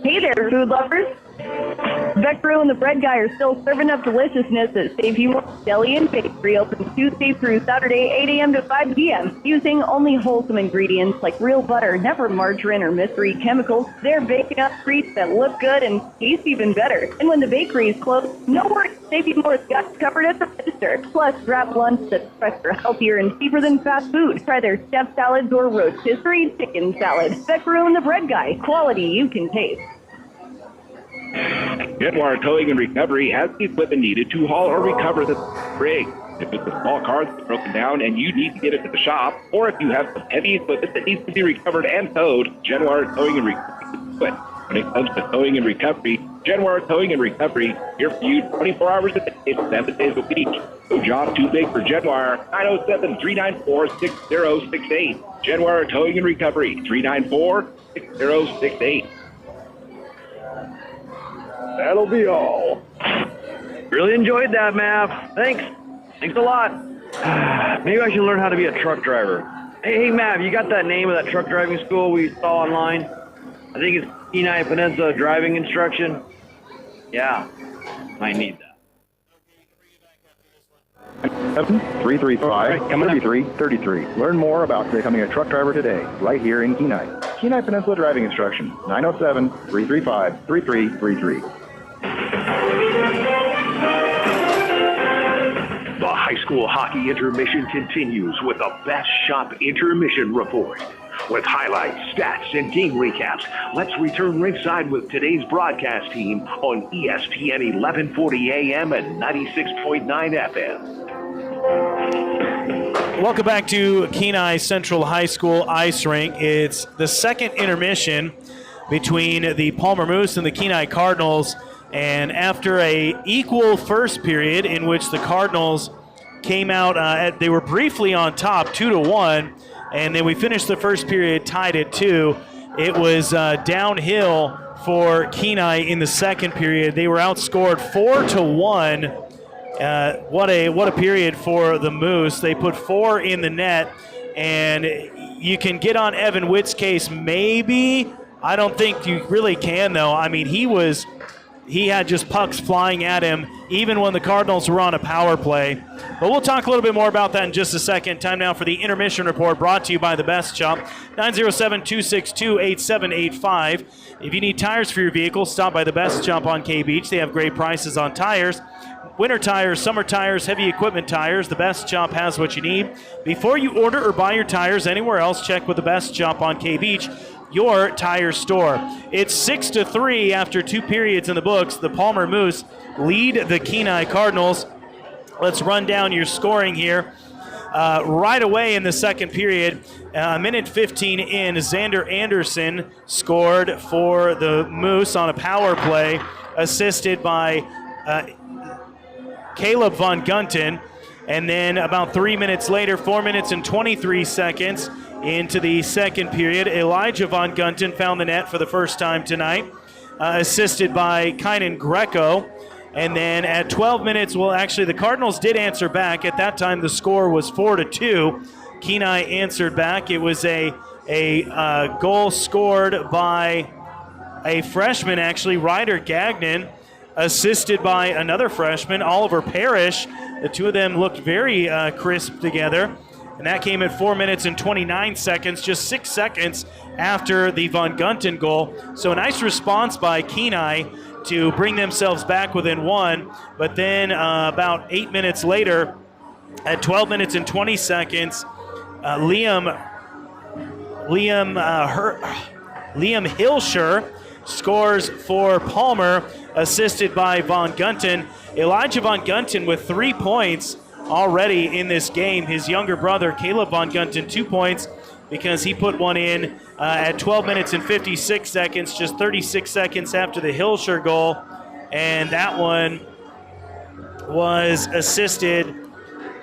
Hey there, food lovers. Beck Brew and the Bread Guy are still serving up deliciousness at Save More Deli and Bakery, open Tuesday through Saturday, 8 a.m. to 5 p.m. Using only wholesome ingredients like real butter, never margarine or mystery chemicals, they're baking up treats that look good and taste even better. And when the bakery is closed, no worries, Save More's got you covered at the register. Plus, grab lunch that's fresher, healthier, and cheaper than fast food. Try their chef salads or rotisserie chicken salad. Beck Brew and the Bread Guy, quality you can taste. Genwire Towing and Recovery has the equipment needed to haul or recover the rig. If it's a small car that's broken down and you need to get it to the shop, or if you have some heavy equipment that needs to be recovered and towed, Genwire Towing and Recovery is equipped. When it comes to towing and recovery, Genwire Towing and Recovery, here for you 24 hours a day, 7 days a week. No job too big for Genwire. 907-394-6068. Genwire Towing and Recovery, 394-6068. That'll be all. Really enjoyed that, Mav. Thanks a lot. Maybe I should learn how to be a truck driver. Hey, Mav, you got that name of that truck driving school we saw online? I think it's KENAI Peninsula Driving Instruction. Yeah, might need that. 335-3333. Learn more about becoming a truck driver today, right here in Kenai. Kenai Peninsula Driving Instruction, 907-335-3333. The high school hockey intermission continues with the Best Shop Intermission Report. With highlights, stats, and game recaps, let's return ringside with today's broadcast team on ESPN 1140 AM and 96.9 FM. Welcome back to Kenai Central High School Ice Rink. It's the second intermission between the Palmer Moose and the Kenai Cardinals. And after a equal first period in which the Cardinals came out, they were briefly on top, 2-1, and then we finished the first period tied at 2. It was downhill for Kenai in the second period. They were outscored 4-1. What a period for the Moose. They put 4 in the net, and you can get on Evan Witt's case maybe. I don't think you really can, though. I mean, he had just pucks flying at him even when the Cardinals were on a power play. But we'll talk a little bit more about that in just a second. Time now for the intermission report, brought to you by The Best Chop, 907-262-8785. If you need tires for your vehicle, stop by The Best Chop on K Beach. They have great prices on tires. Winter tires, summer tires, heavy equipment tires. The Best Chop has what you need. Before you order or buy your tires anywhere else, check with The Best Chop on K Beach, your tire store. It's 6-3 after 2 periods in the books. The Palmer Moose lead the Kenai Cardinals. Let's run down your scoring here. Right away in the second period, minute 15 in, Xander Anderson scored for the Moose on a power play, assisted by Caleb Von Gunten. And then about 3 minutes later, 4 minutes and 23 seconds into the second period, Elijah Von Gunten found the net for the first time tonight, assisted by Kynan Greco. And then at 12 minutes, well, actually, the Cardinals did answer back. At that time, the score was 4-2. Kenai answered back. It was a goal scored by a freshman, actually, Ryder Gagnon, assisted by another freshman, Oliver Parrish. The two of them looked very crisp together. And that came at 4 minutes and 29 seconds, just 6 seconds after the Von Gunten goal. So a nice response by Kenai to bring themselves back within 1. But then about 8 minutes later, at 12 minutes and 20 seconds, Liam Hilscher scores for Palmer, assisted by Von Gunten. Elijah Von Gunten with 3 points already in this game. His younger brother, Caleb Von Gunten, 2 points because he put one in at 12 minutes and 56 seconds, just 36 seconds after the Hilscher goal. And that one was assisted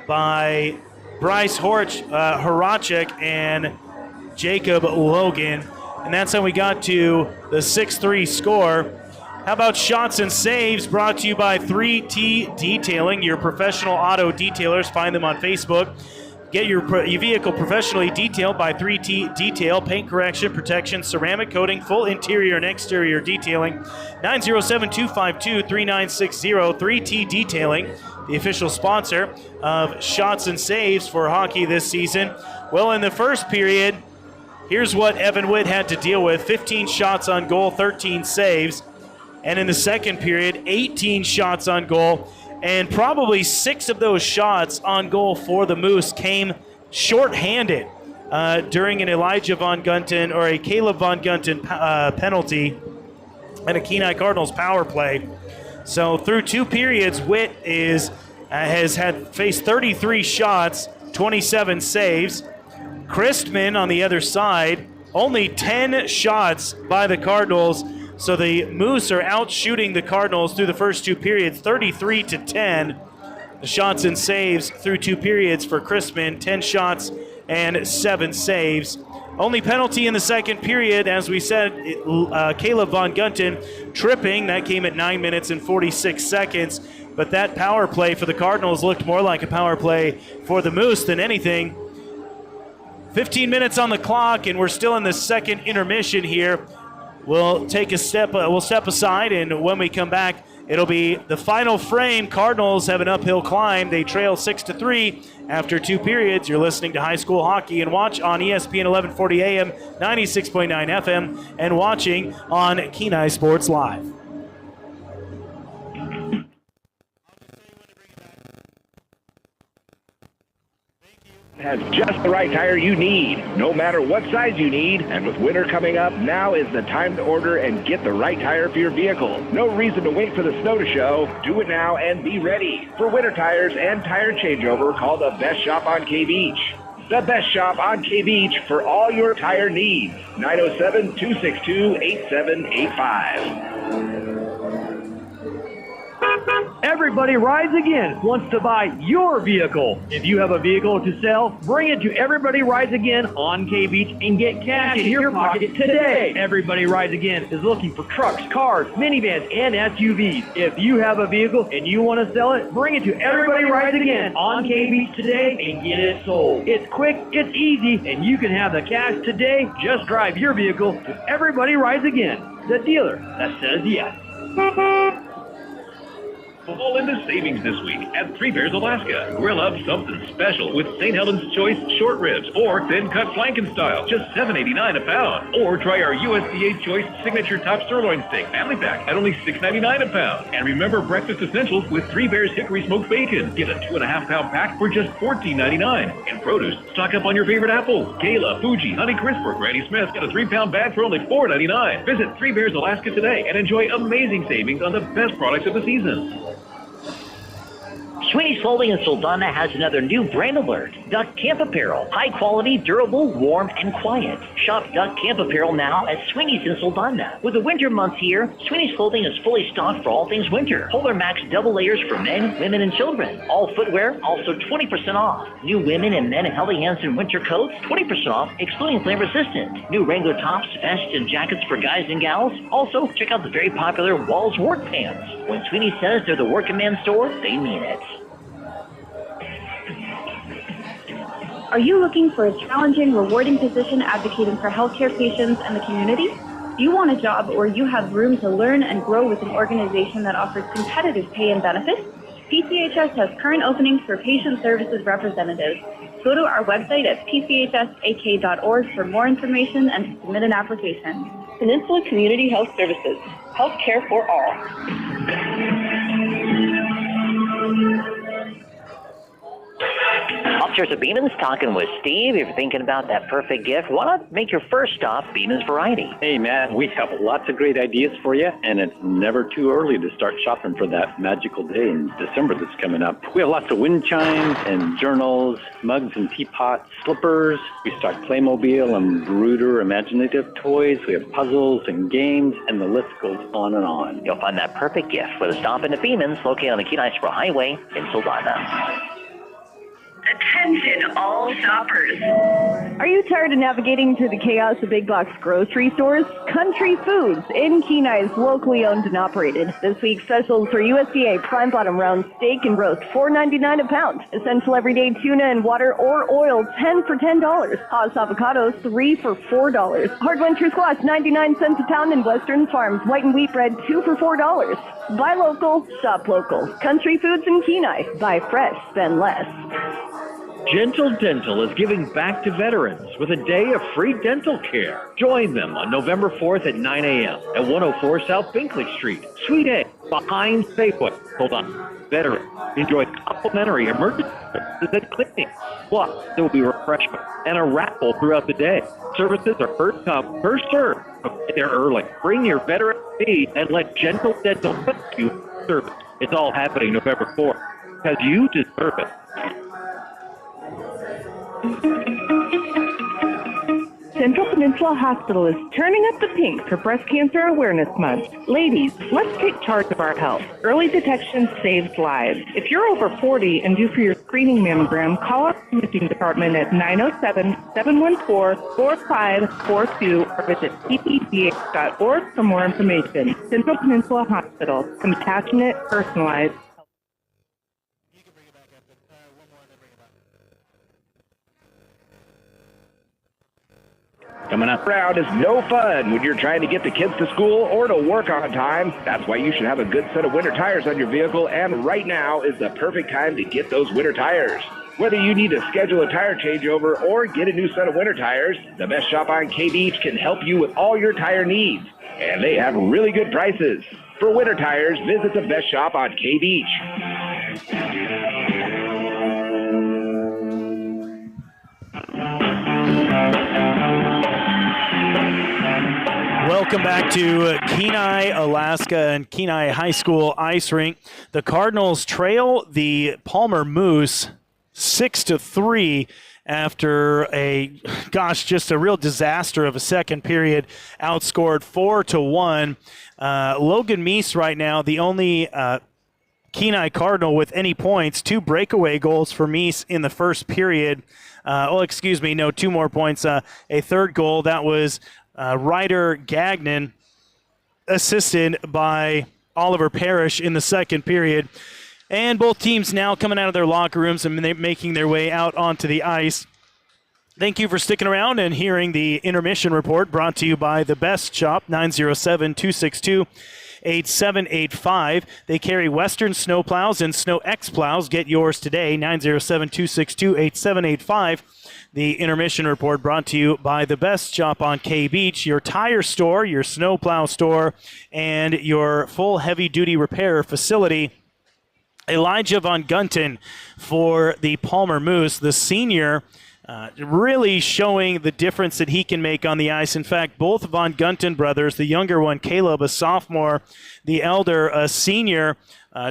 by Bryce Horacek and Jacob Logan. And that's how we got to the 6-3 score. How about shots and saves, brought to you by 3T Detailing, your professional auto detailers. Find them on Facebook. Get your vehicle professionally detailed by 3T Detail, paint correction, protection, ceramic coating, full interior and exterior detailing. 907-252-3960, 3T Detailing, the official sponsor of Shots and Saves for hockey this season. Well, in the first period, here's what Evan Witt had to deal with. 15 shots on goal, 13 saves. And in the second period, 18 shots on goal. And probably 6 of those shots on goal for the Moose came shorthanded during an Elijah Von Gunten or a Caleb Von Gunten penalty and a Kenai Cardinals power play. So through 2 periods, Witt has faced 33 shots, 27 saves. Christman on the other side, only 10 shots by the Cardinals. So the Moose are out shooting the Cardinals through the first 2 periods, 33-10. The shots and saves through 2 periods for Christman, 10 shots and 7 saves. Only penalty in the second period, as we said, Caleb Von Gunten tripping. That came at 9 minutes and 46 seconds. But that power play for the Cardinals looked more like a power play for the Moose than anything. 15 minutes on the clock, and we're still in the second intermission here. We'll take a step. We'll step aside, and when we come back, it'll be the final frame. Cardinals have an uphill climb. They trail 6-3 after 2 periods. You're listening to High School Hockey and watch on ESPN 1140 AM, 96.9 FM, and watching on KENAI Sports Live. Has just the right tire you need, no matter what size you need. And with winter coming up, now is the time to order and get the right tire for your vehicle. No reason to wait for the snow to show. Do it now and be ready. For winter tires and tire changeover, call the best shop on K Beach. The best shop on K Beach for all your tire needs. 907-262-8785. Everybody Rides Again wants to buy your vehicle. If you have a vehicle to sell, bring it to Everybody Rides Again on K Beach and get cash in your pocket today. Everybody Rides Again is looking for trucks, cars, minivans, and SUVs. If you have a vehicle and you want to sell it, bring it to Everybody Rides Again on K Beach today and get it sold. It's quick, it's easy, and you can have the cash today. Just drive your vehicle to Everybody Rides Again, the dealer that says yes. Fall into savings this week at Three Bears Alaska. Grill up something special with St. Helens Choice short ribs or thin cut flanken style, just $7.89 a pound. Or try our USDA Choice signature top sirloin steak family pack at only $6.99 a pound. And remember breakfast essentials with Three Bears Hickory Smoked Bacon. Get a 2.5 pound pack for just $14.99. And produce, stock up on your favorite apples. Gala, Fuji, Honey Crisp, or Granny Smith. Get a 3-pound bag for only $4.99. Visit Three Bears Alaska today and enjoy amazing savings on the best products of the season. Sweeney's Clothing in Soldana has another new brand alert. Duck Camp Apparel. High quality, durable, warm, and quiet. Shop Duck Camp Apparel now at Sweeney's in Soldana. With the winter months here, Sweeney's Clothing is fully stocked for all things winter. Polar Max double layers for men, women, and children. All footwear, also 20% off. New women and men Helly Hansen winter coats, 20% off, excluding flame resistant. New Wrangler tops, vests, and jackets for guys and gals. Also, check out the very popular Walls work pants. When Sweeney says they're the working man store, they mean it. Are you looking for a challenging, rewarding position advocating for healthcare patients and the community? Do you want a job where you have room to learn and grow with an organization that offers competitive pay and benefits? PCHS has current openings for patient services representatives. Go to our website at pchsak.org for more information and to submit an application. Peninsula Community Health Services. Healthcare for all. Upstairs at Beeman's, talking with Steve. If you're thinking about that perfect gift, why not make your first stop Beeman's Variety? Hey, Matt, we have lots of great ideas for you, and it's never too early to start shopping for that magical day in December that's coming up. We have lots of wind chimes and journals, mugs and teapots, slippers. We stock Playmobil and Brooder imaginative toys. We have puzzles and games, and the list goes on and on. You'll find that perfect gift with a stop in at Beeman's, located on the Kenai Highway in Soldana. Attention! Attention all shoppers. Are you tired of navigating through the chaos of big box grocery stores? Country Foods in Kenai is locally owned and operated. This week's specials for USDA prime bottom round steak and roast, $4.99 a pound. Essential everyday tuna and water or oil, 10 for $10. Haas avocados, 3 for $4. Hard winter squash, 99 cents a pound. And Western Farms white and wheat bread, 2 for $4. Buy local, shop local. Country Foods in Kenai. Buy fresh, spend less. Gentle Dental is giving back to veterans with a day of free dental care. Join them on November 4th at 9 a.m. at 104 South Binkley Street, Suite A, behind Safeway. Hold on. Veterans enjoy complimentary emergency services and cleaning. Plus, there will be refreshment and a raffle throughout the day. Services are first come, first served. Get there early. Bring your veteran ID and let Gentle Dental put you service. It's all happening November 4th because you deserve it. Central Peninsula Hospital is turning up the pink for Breast Cancer Awareness Month. Ladies, let's take charge of our health. Early detection saves lives. If you're over 40 and due for your screening mammogram, call our imaging department at 907-714-4542 or visit ppdh.org for more information. Central Peninsula Hospital, compassionate, personalized. Coming up around is no fun when you're trying to get the kids to school or to work on time. That's why you should have a good set of winter tires on your vehicle, and right now is the perfect time to get those winter tires. Whether you need to schedule a tire changeover or get a new set of winter tires, the best shop on K-Beach can help you with all your tire needs, and they have really good prices. For winter tires, visit the best shop on K-Beach. Welcome back to Kenai, Alaska, and Kenai High School Ice Rink. The Cardinals trail the Palmer Moose 6-3 after just a real disaster of a second period. Outscored 4-1. Logan Meese right now, the only Kenai Cardinal with any points. 2 breakaway goals for Meese in the first period. Two more points. A third goal, that was Ryder Gagnon, assisted by Oliver Parrish in the second period. And both teams now coming out of their locker rooms and making their way out onto the ice. Thank you for sticking around and hearing the intermission report brought to you by The Best Shop, 907-262-8785. They carry Western snowplows and Snow X plows. Get yours today, 907-262-8785. The intermission report brought to you by The Best Shop on K-Beach, your tire store, your snowplow store, and your full heavy-duty repair facility. Elijah Von Gunten for the Palmer Moose, the senior, really showing the difference that he can make on the ice. In fact, both Von Gunten brothers, the younger one, Caleb, a sophomore, the elder, a senior,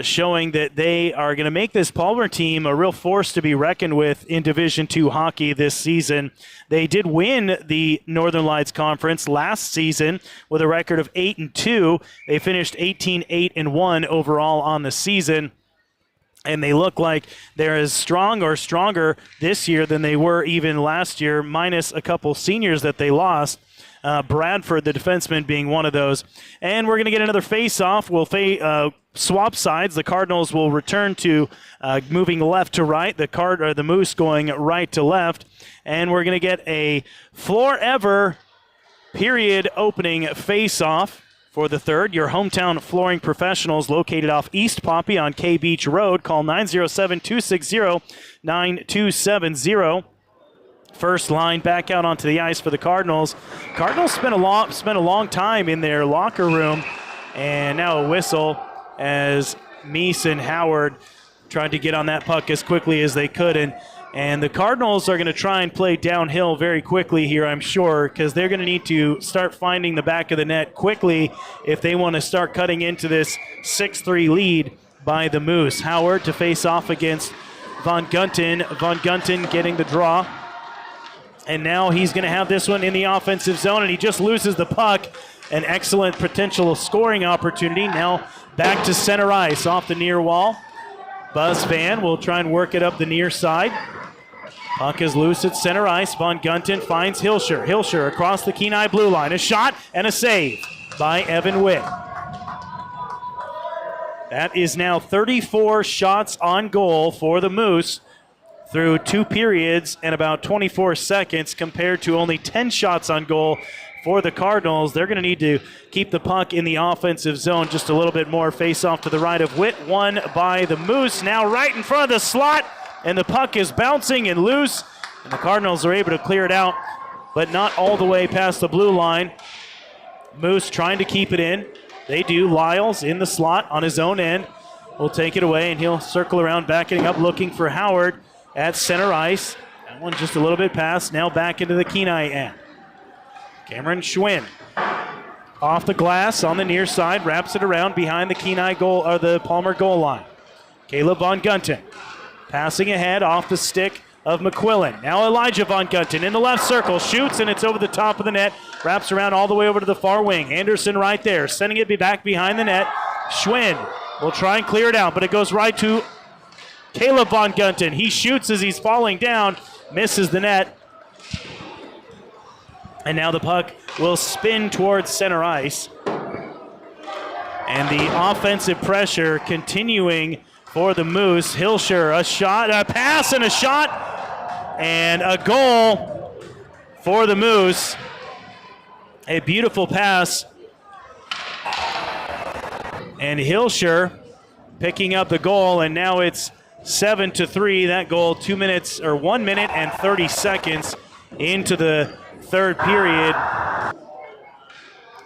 showing that they are going to make this Palmer team a real force to be reckoned with in Division II hockey this season. They did win the Northern Lights Conference last season with a record of 8-2. They finished 18-8-1 overall on the season. And they look like they're as strong or stronger this year than they were even last year, minus a couple seniors that they lost. Bradford, the defenseman, being one of those. And we're going to get another face-off. We'll swap sides. The Cardinals will return to moving left to right. The Moose going right to left. And we're going to get a floor-ever period opening face-off for the third. Your hometown flooring professionals located off East Poppy on K Beach Road. Call 907-260-9270. First line back out onto the ice for the Cardinals. Cardinals spent a long time in their locker room, and now a whistle as Meese and Howard tried to get on that puck as quickly as they could. And the Cardinals are going to try and play downhill very quickly here, I'm sure, because they're going to need to start finding the back of the net quickly if they want to start cutting into this 6-3 lead by the Moose. Howard to face off against Von Gunten. Von Gunten getting the draw. And now he's going to have this one in the offensive zone, and he just loses the puck. An excellent potential scoring opportunity. Now back to center ice off the near wall. Buzz Van will try and work it up the near side. Puck is loose at center ice. Von Gunten finds Hilscher. Hilscher across the Kenai blue line. A shot and a save by Evan Witt. That is now 34 shots on goal for the Moose through 2 periods and about 24 seconds compared to only 10 shots on goal for the Cardinals. They're going to need to keep the puck in the offensive zone just a little bit more. Face off to the right of Witt, won by the Moose. Now right in front of the slot, and the puck is bouncing and loose, and the Cardinals are able to clear it out, but not all the way past the blue line. Moose trying to keep it in. They do. Lyles in the slot on his own end. Will take it away, and he'll circle around, backing up, looking for Howard at center ice. That one just a little bit past. Now back into the Kenai end. Cameron Schwinn off the glass on the near side, wraps it around behind the Kenai goal, or the Palmer goal line. Caleb Von Gunten passing ahead off the stick of McQuillan. Now Elijah Von Gunten in the left circle, shoots, and it's over the top of the net. Wraps around all the way over to the far wing. Anderson right there, sending it back behind the net. Schwinn will try and clear it out, but it goes right to Caleb Von Gunten. He shoots as he's falling down, misses the net. And now the puck will spin towards center ice. And the offensive pressure continuing for the Moose. Hilscher, a shot, a pass, and a shot. And a goal for the Moose. A beautiful pass. And Hilscher picking up the goal, and now it's 7-3. That goal 1 minute and 30 seconds into the third period.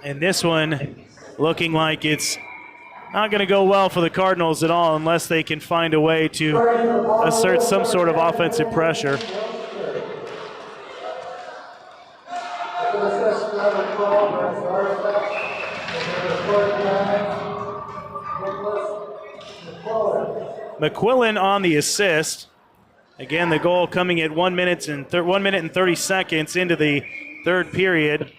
And this one looking like it's not going to go well for the Cardinals at all unless they can find a way to assert some sort of offensive pressure. McQuillan on the assist. Again, the goal coming at 1 minute and 30 seconds into the third period.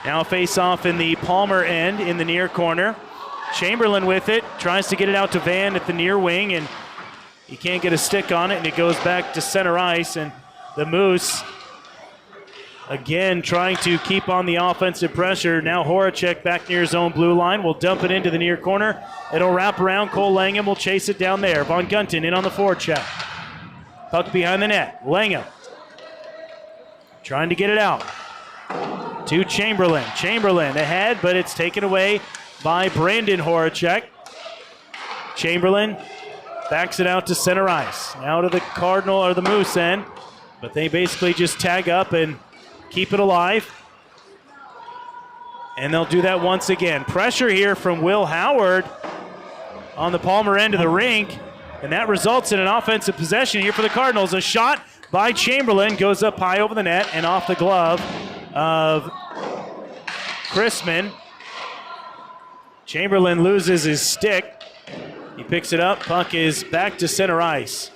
Now face off in the Palmer end in the near corner. Chamberlain with it, tries to get it out to Van at the near wing, and he can't get a stick on it, and it goes back to center ice, and the Moose again trying to keep on the offensive pressure. Now Horacek back near his own blue line will dump it into the near corner. It'll wrap around. Cole Langham will chase it down there. Von Gunten in on the forecheck. Puck behind the net. Langham trying to get it out to Chamberlain. Chamberlain ahead, but it's taken away by Brandon Horacek. Chamberlain backs it out to center ice. Now to the Cardinal or the Moose end, but they basically just tag up and keep it alive. And they'll do that once again. Pressure here from Will Howard on the Palmer end of the rink, and that results in an offensive possession here for the Cardinals. A shot by Chamberlain goes up high over the net and off the glove of Chrisman. Chamberlain loses his stick. He picks it up. Puck is back to center ice.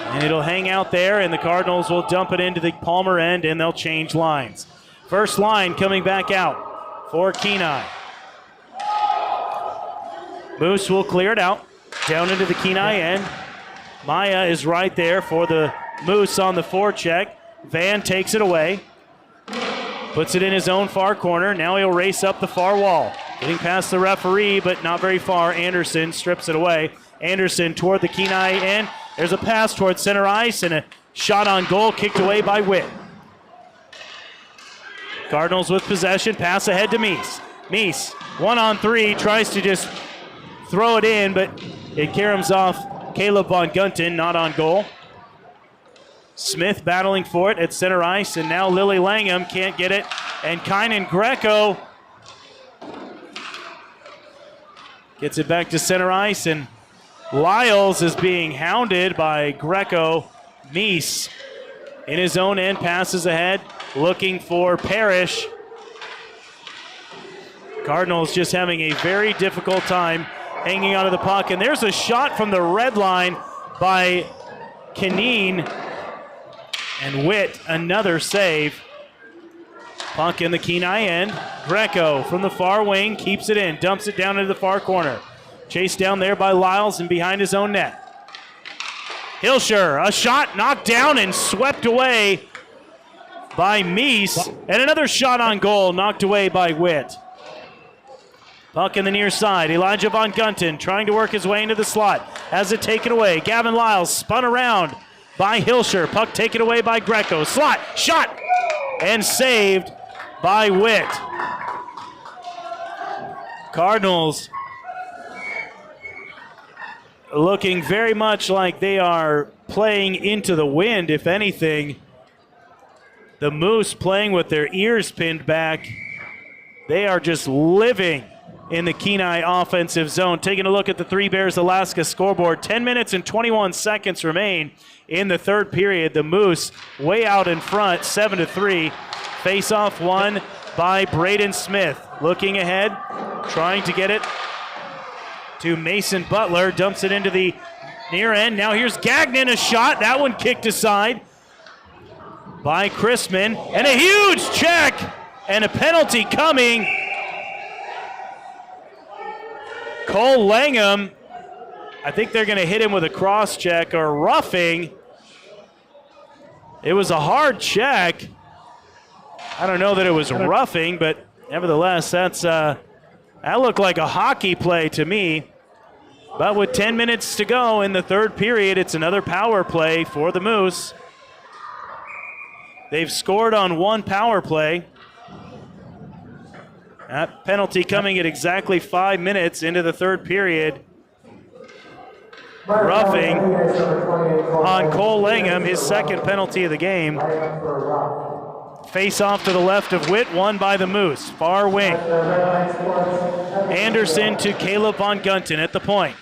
And it'll hang out there, and the Cardinals will dump it into the Palmer end, and they'll change lines. First line coming back out for Kenai. Moose will clear it out down into the Kenai end. Maya is right there for the Moose on the forecheck. Van takes it away, puts it in his own far corner. Now he'll race up the far wall, getting past the referee, but not very far. Anderson strips it away. Anderson toward the Kenai end. There's a pass towards center ice and a shot on goal kicked away by Witt. Cardinals with possession, pass ahead to Meese. Meese, 1-on-3, tries to just throw it in, but it caroms off Caleb Von Gunten, not on goal. Smith battling for it at center ice, and now Lily Langham can't get it. And Kynan Greco gets it back to center ice, and Lyles is being hounded by Greco. Meese in his own end, passes ahead, looking for Parrish. Cardinals just having a very difficult time hanging onto the puck, and there's a shot from the red line by Kineen, and Witt, another save. Puck in the Kenai end. Greco from the far wing keeps it in, dumps it down into the far corner. Chased down there by Lyles and behind his own net. Hilscher, a shot knocked down and swept away by Meese. And another shot on goal knocked away by Witt. Puck in the near side. Elijah Von Gunten trying to work his way into the slot. Has it taken away. Gavin Lyles spun around by Hilscher. Puck taken away by Greco. Slot, shot, and saved by Witt. Cardinals looking very much like they are playing into the wind, if anything. The Moose playing with their ears pinned back. They are just living in the Kenai offensive zone. Taking a look at the Three Bears Alaska scoreboard. 10 minutes and 21 seconds remain in the third period. The Moose way out in front, 7-3. Face-off won by Braden Smith. Looking ahead, trying to get it to Mason Butler. Dumps it into the near end. Now here's Gagnon, a shot. That one kicked aside by Chrisman. And a huge check and a penalty coming. Cole Langham, I think they're going to hit him with a cross check or roughing. It was a hard check. I don't know that it was roughing, but nevertheless, that looked like a hockey play to me. But with 10 minutes to go in the third period, it's another power play for the Moose. They've scored on one power play. That penalty coming at exactly 5 minutes into the third period. Roughing on Cole Langham, his second penalty of the game. Face off to the left of Witt, won by the Moose. Far wing. Anderson to Caleb Von Gunten at the point.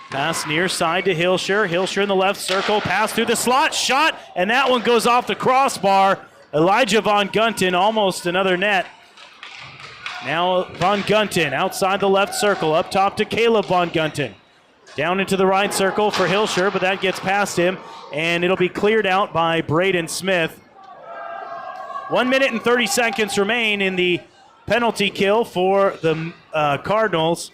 Pass near side to Hilscher. Hilscher in the left circle. Pass through the slot. Shot. And that one goes off the crossbar. Elijah Von Gunten, almost another net. Now Von Gunten outside the left circle. Up top to Caleb Von Gunten. Down into the right circle for Hilscher, but that gets past him. And it'll be cleared out by Braden Smith. 1 minute and 30 seconds remain in the penalty kill for the Cardinals.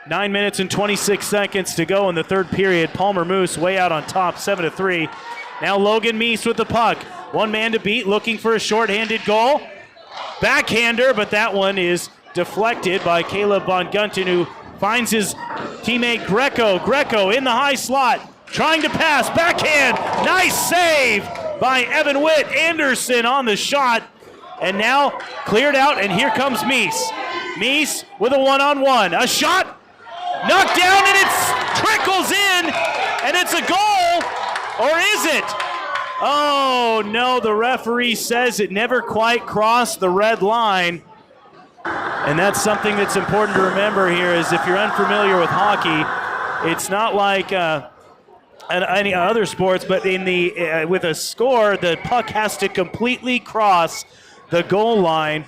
9 minutes and 26 seconds to go in the third period. Palmer Moose way out on top, 7-3. Now Logan Meese with the puck. One man to beat, looking for a shorthanded goal. Backhander, but that one is deflected by Caleb Von Gunten, who finds his teammate Greco. Greco in the high slot, trying to pass. Backhand, nice save by Evan Witt. Anderson on the shot, and now cleared out, and here comes Meese. Meese with a one-on-one. A shot, knocked down, and it trickles in, and it's a goal, or is it? Oh, no, the referee says it never quite crossed the red line. And that's something that's important to remember here is if you're unfamiliar with hockey, it's not like any other sports, but in the with a score, the puck has to completely cross the goal line.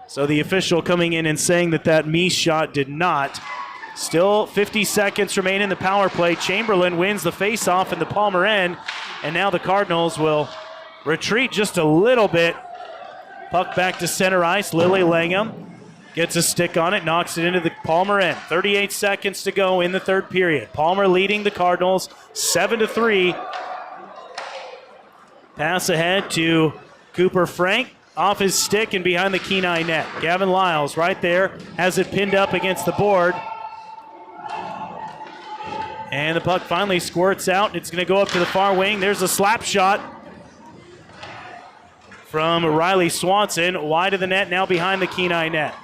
So the official coming in and saying that Meese shot did not. Still 50 seconds remain in the power play. Chamberlain wins the faceoff in the Palmer end, and now the Cardinals will retreat just a little bit. Puck back to center ice. Lily Langham gets a stick on it, knocks it into the Palmer end. 38 seconds to go in the third period. Palmer leading the Cardinals 7-3. Pass ahead to Cooper Frank. Off his stick and behind the Kenai net. Gavin Lyles right there has it pinned up against the board. And the puck finally squirts out. It's going to go up to the far wing. There's a slap shot from Riley Swanson. Wide of the net, now behind the Kenai net.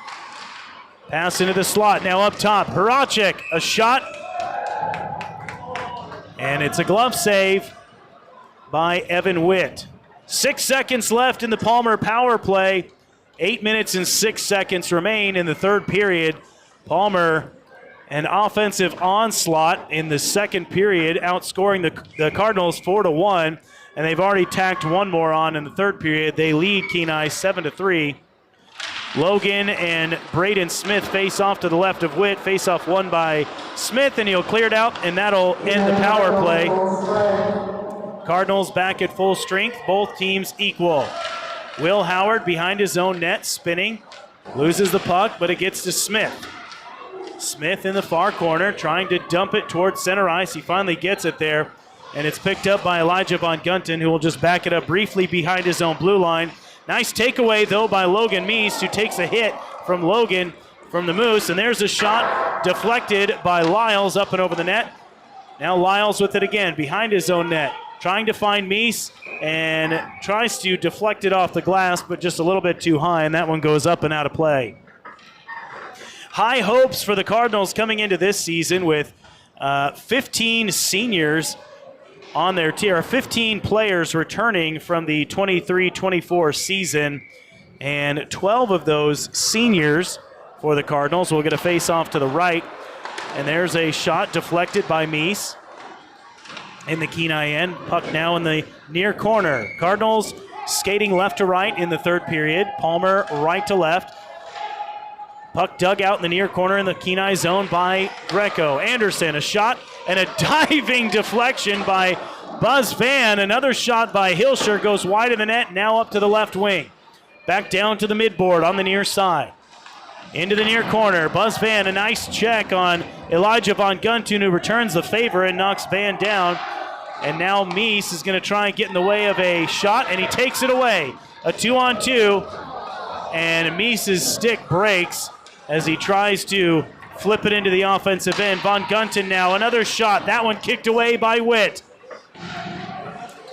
Pass into the slot, now up top. Horacek, a shot. And it's a glove save by Evan Witt. 6 seconds left in the Palmer power play. 8 minutes and 6 seconds remain in the third period. Palmer, an offensive onslaught in the second period, outscoring the Cardinals 4-1, and they've already tacked one more on in the third period. They lead Kenai 7-3. Logan and Braden Smith face off to the left of Witt. Face off won by Smith, and he'll clear it out, and that'll end the power play. Cardinals back at full strength, both teams equal. Will Howard behind his own net, spinning. Loses the puck, but it gets to Smith. Smith in the far corner, trying to dump it towards center ice. He finally gets it there, and it's picked up by Elijah Von Gunten, who will just back it up briefly behind his own blue line. Nice takeaway, though, by Logan Meese, who takes a hit from Logan from the Moose, and there's a shot deflected by Lyles up and over the net. Now Lyles with it again, behind his own net, trying to find Meese, and tries to deflect it off the glass, but just a little bit too high, and that one goes up and out of play. High hopes for the Cardinals coming into this season with 15 seniors on their tier, 15 players returning from the 23-24 season, and 12 of those seniors for the Cardinals will get a face-off to the right, and there's a shot deflected by Meese in the Kenai end. Puck now in the near corner. Cardinals skating left to right in the third period. Palmer right to left. Puck dug out in the near corner in the Kenai zone by Greco. Anderson, a shot and a diving deflection by Buzz Van. Another shot by Hilscher goes wide of the net, now up to the left wing. Back down to the midboard on the near side. Into the near corner. Buzz Van, a nice check on Elijah Von Gunten, who returns the favor and knocks Van down. And now Meese is going to try and get in the way of a shot, and he takes it away. A 2-on-2, and Meese's stick breaks as he tries to flip it into the offensive end. Von Gunten now, another shot. That one kicked away by Witt.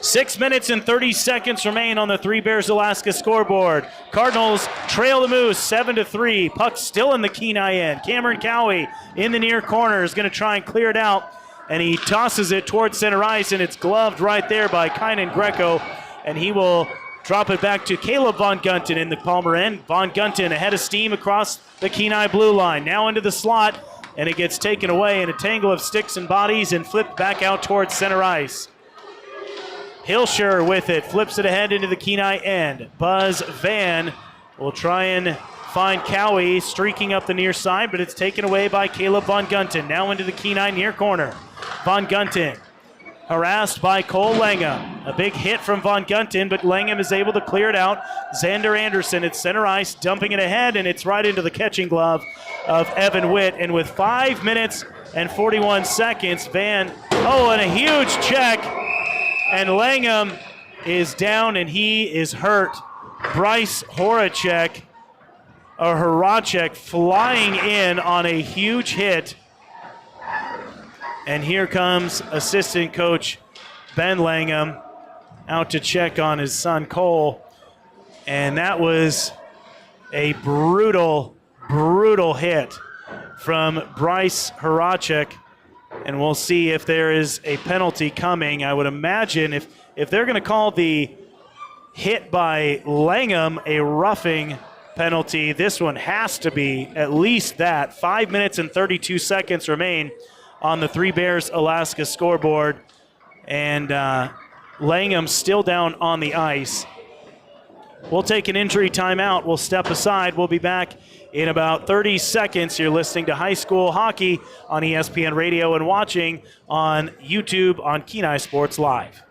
6 minutes and 30 seconds remain on the Three Bears Alaska scoreboard. Cardinals trail the Moose 7-3. Puck still in the Kenai end. Cameron Cowie in the near corner is going to try and clear it out, and he tosses it towards center ice, and it's gloved right there by Kynan Greco, and he will drop it back to Caleb Von Gunten in the Palmer end. Von Gunten ahead of steam across the Kenai blue line. Now into the slot, and it gets taken away in a tangle of sticks and bodies and flipped back out towards center ice. Hilscher with it, flips it ahead into the Kenai end. Buzz Van will try and find Cowie streaking up the near side, but it's taken away by Caleb Von Gunten. Now into the Kenai near corner. Von Gunten harassed by Cole Langham. A big hit from Von Gunten, but Langham is able to clear it out. Xander Anderson at center ice, dumping it ahead, and it's right into the catching glove of Evan Witt. And with 5 minutes and 41 seconds, and a huge check. And Langham is down, and he is hurt. Bryce Horacek flying in on a huge hit. And here comes assistant coach Ben Langham out to check on his son Cole. And that was a brutal, brutal hit from Bryce Horacek. And we'll see if there is a penalty coming. I would imagine if they're going to call the hit by Langham a roughing penalty, this one has to be at least that. 5 minutes and 32 seconds remain on the Three Bears Alaska scoreboard. And Langham still down on the ice. We'll take an injury timeout. We'll step aside. We'll be back in about 30 seconds. You're listening to High School Hockey on ESPN Radio and watching on YouTube on Kenai Sports Live.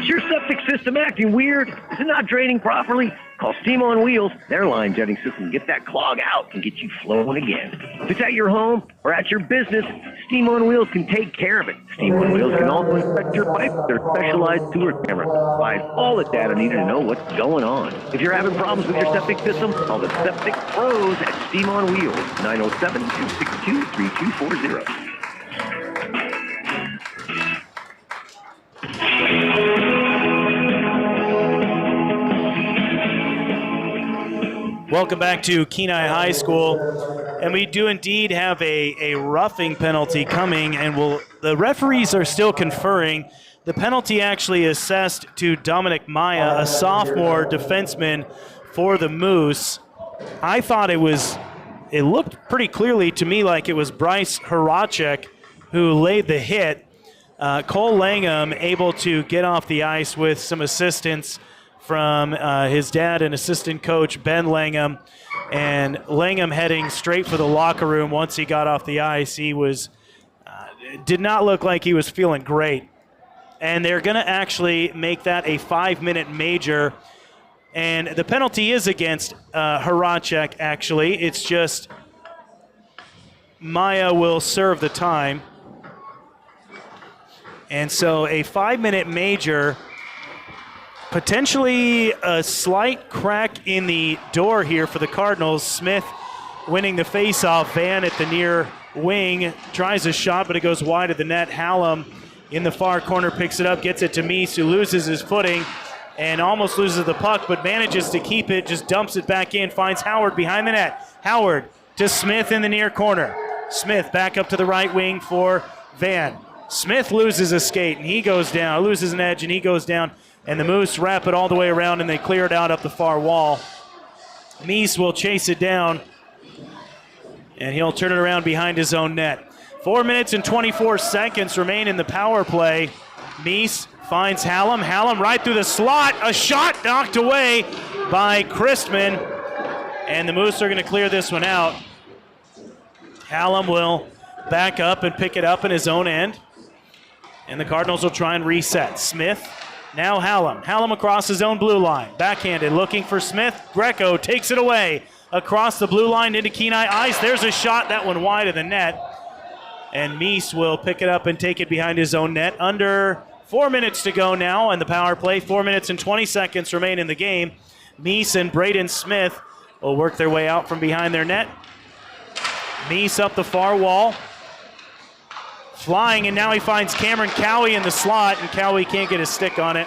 Is your septic system acting weird? Is it not draining properly? Call Steam on Wheels. Their line jetting system can get that clog out and get you flowing again. If it's at your home or at your business, Steam on Wheels can take care of it. Steam on Wheels can also inspect your pipe with their specialized sewer camera. Provide all the data needed to know what's going on. If you're having problems with your septic system, call the Septic Pros at Steam on Wheels, 907-262-3240. Welcome back to Kenai High School, and we do indeed have a roughing penalty coming, and the referees are still conferring. The penalty actually assessed to Dominic Maya, a sophomore defenseman for the Moose. I thought it looked pretty clearly to me like it was Bryce Horacek who laid the hit. Cole Langham able to get off the ice with some assistance from his dad and assistant coach Ben Langham, and Langham heading straight for the locker room once he got off the ice. He was did not look like he was feeling great. and they're going to actually make that a 5-minute major. And the penalty is against Horacek, actually. It's just Maya will serve the time. And so a 5-minute major, potentially a slight crack in the door here for the Cardinals. Smith winning the faceoff. Van at the near wing tries a shot, but it goes wide of the net. Hallam in the far corner picks it up, gets it to Meese, who loses his footing and almost loses the puck, but manages to keep it, just dumps it back in, finds Howard behind the net. Howard to Smith in the near corner. Smith back up to the right wing for Van. Smith loses a skate, and he goes down, loses an edge, and he goes down, and the Moose wrap it all the way around, and they clear it out up the far wall. Meese will chase it down, and he'll turn it around behind his own net. 4 minutes and 24 seconds remain in the power play. Meese finds Hallam. Hallam right through the slot. A shot knocked away by Christman, and the Moose are going to clear this one out. Hallam will back up and pick it up in his own end. And the Cardinals will try and reset. Smith, now Hallam. Hallam across his own blue line. Backhanded, looking for Smith. Greco takes it away across the blue line into KENAI Ice. There's a shot, that one wide of the net. And Meese will pick it up and take it behind his own net. Under 4 minutes to go now in the power play. 4 minutes and 20 seconds remain in the game. Meese and Braden Smith will work their way out from behind their net. Meese up the far wall. Flying, and now he finds Cameron Cowie in the slot, and Cowie can't get his stick on it.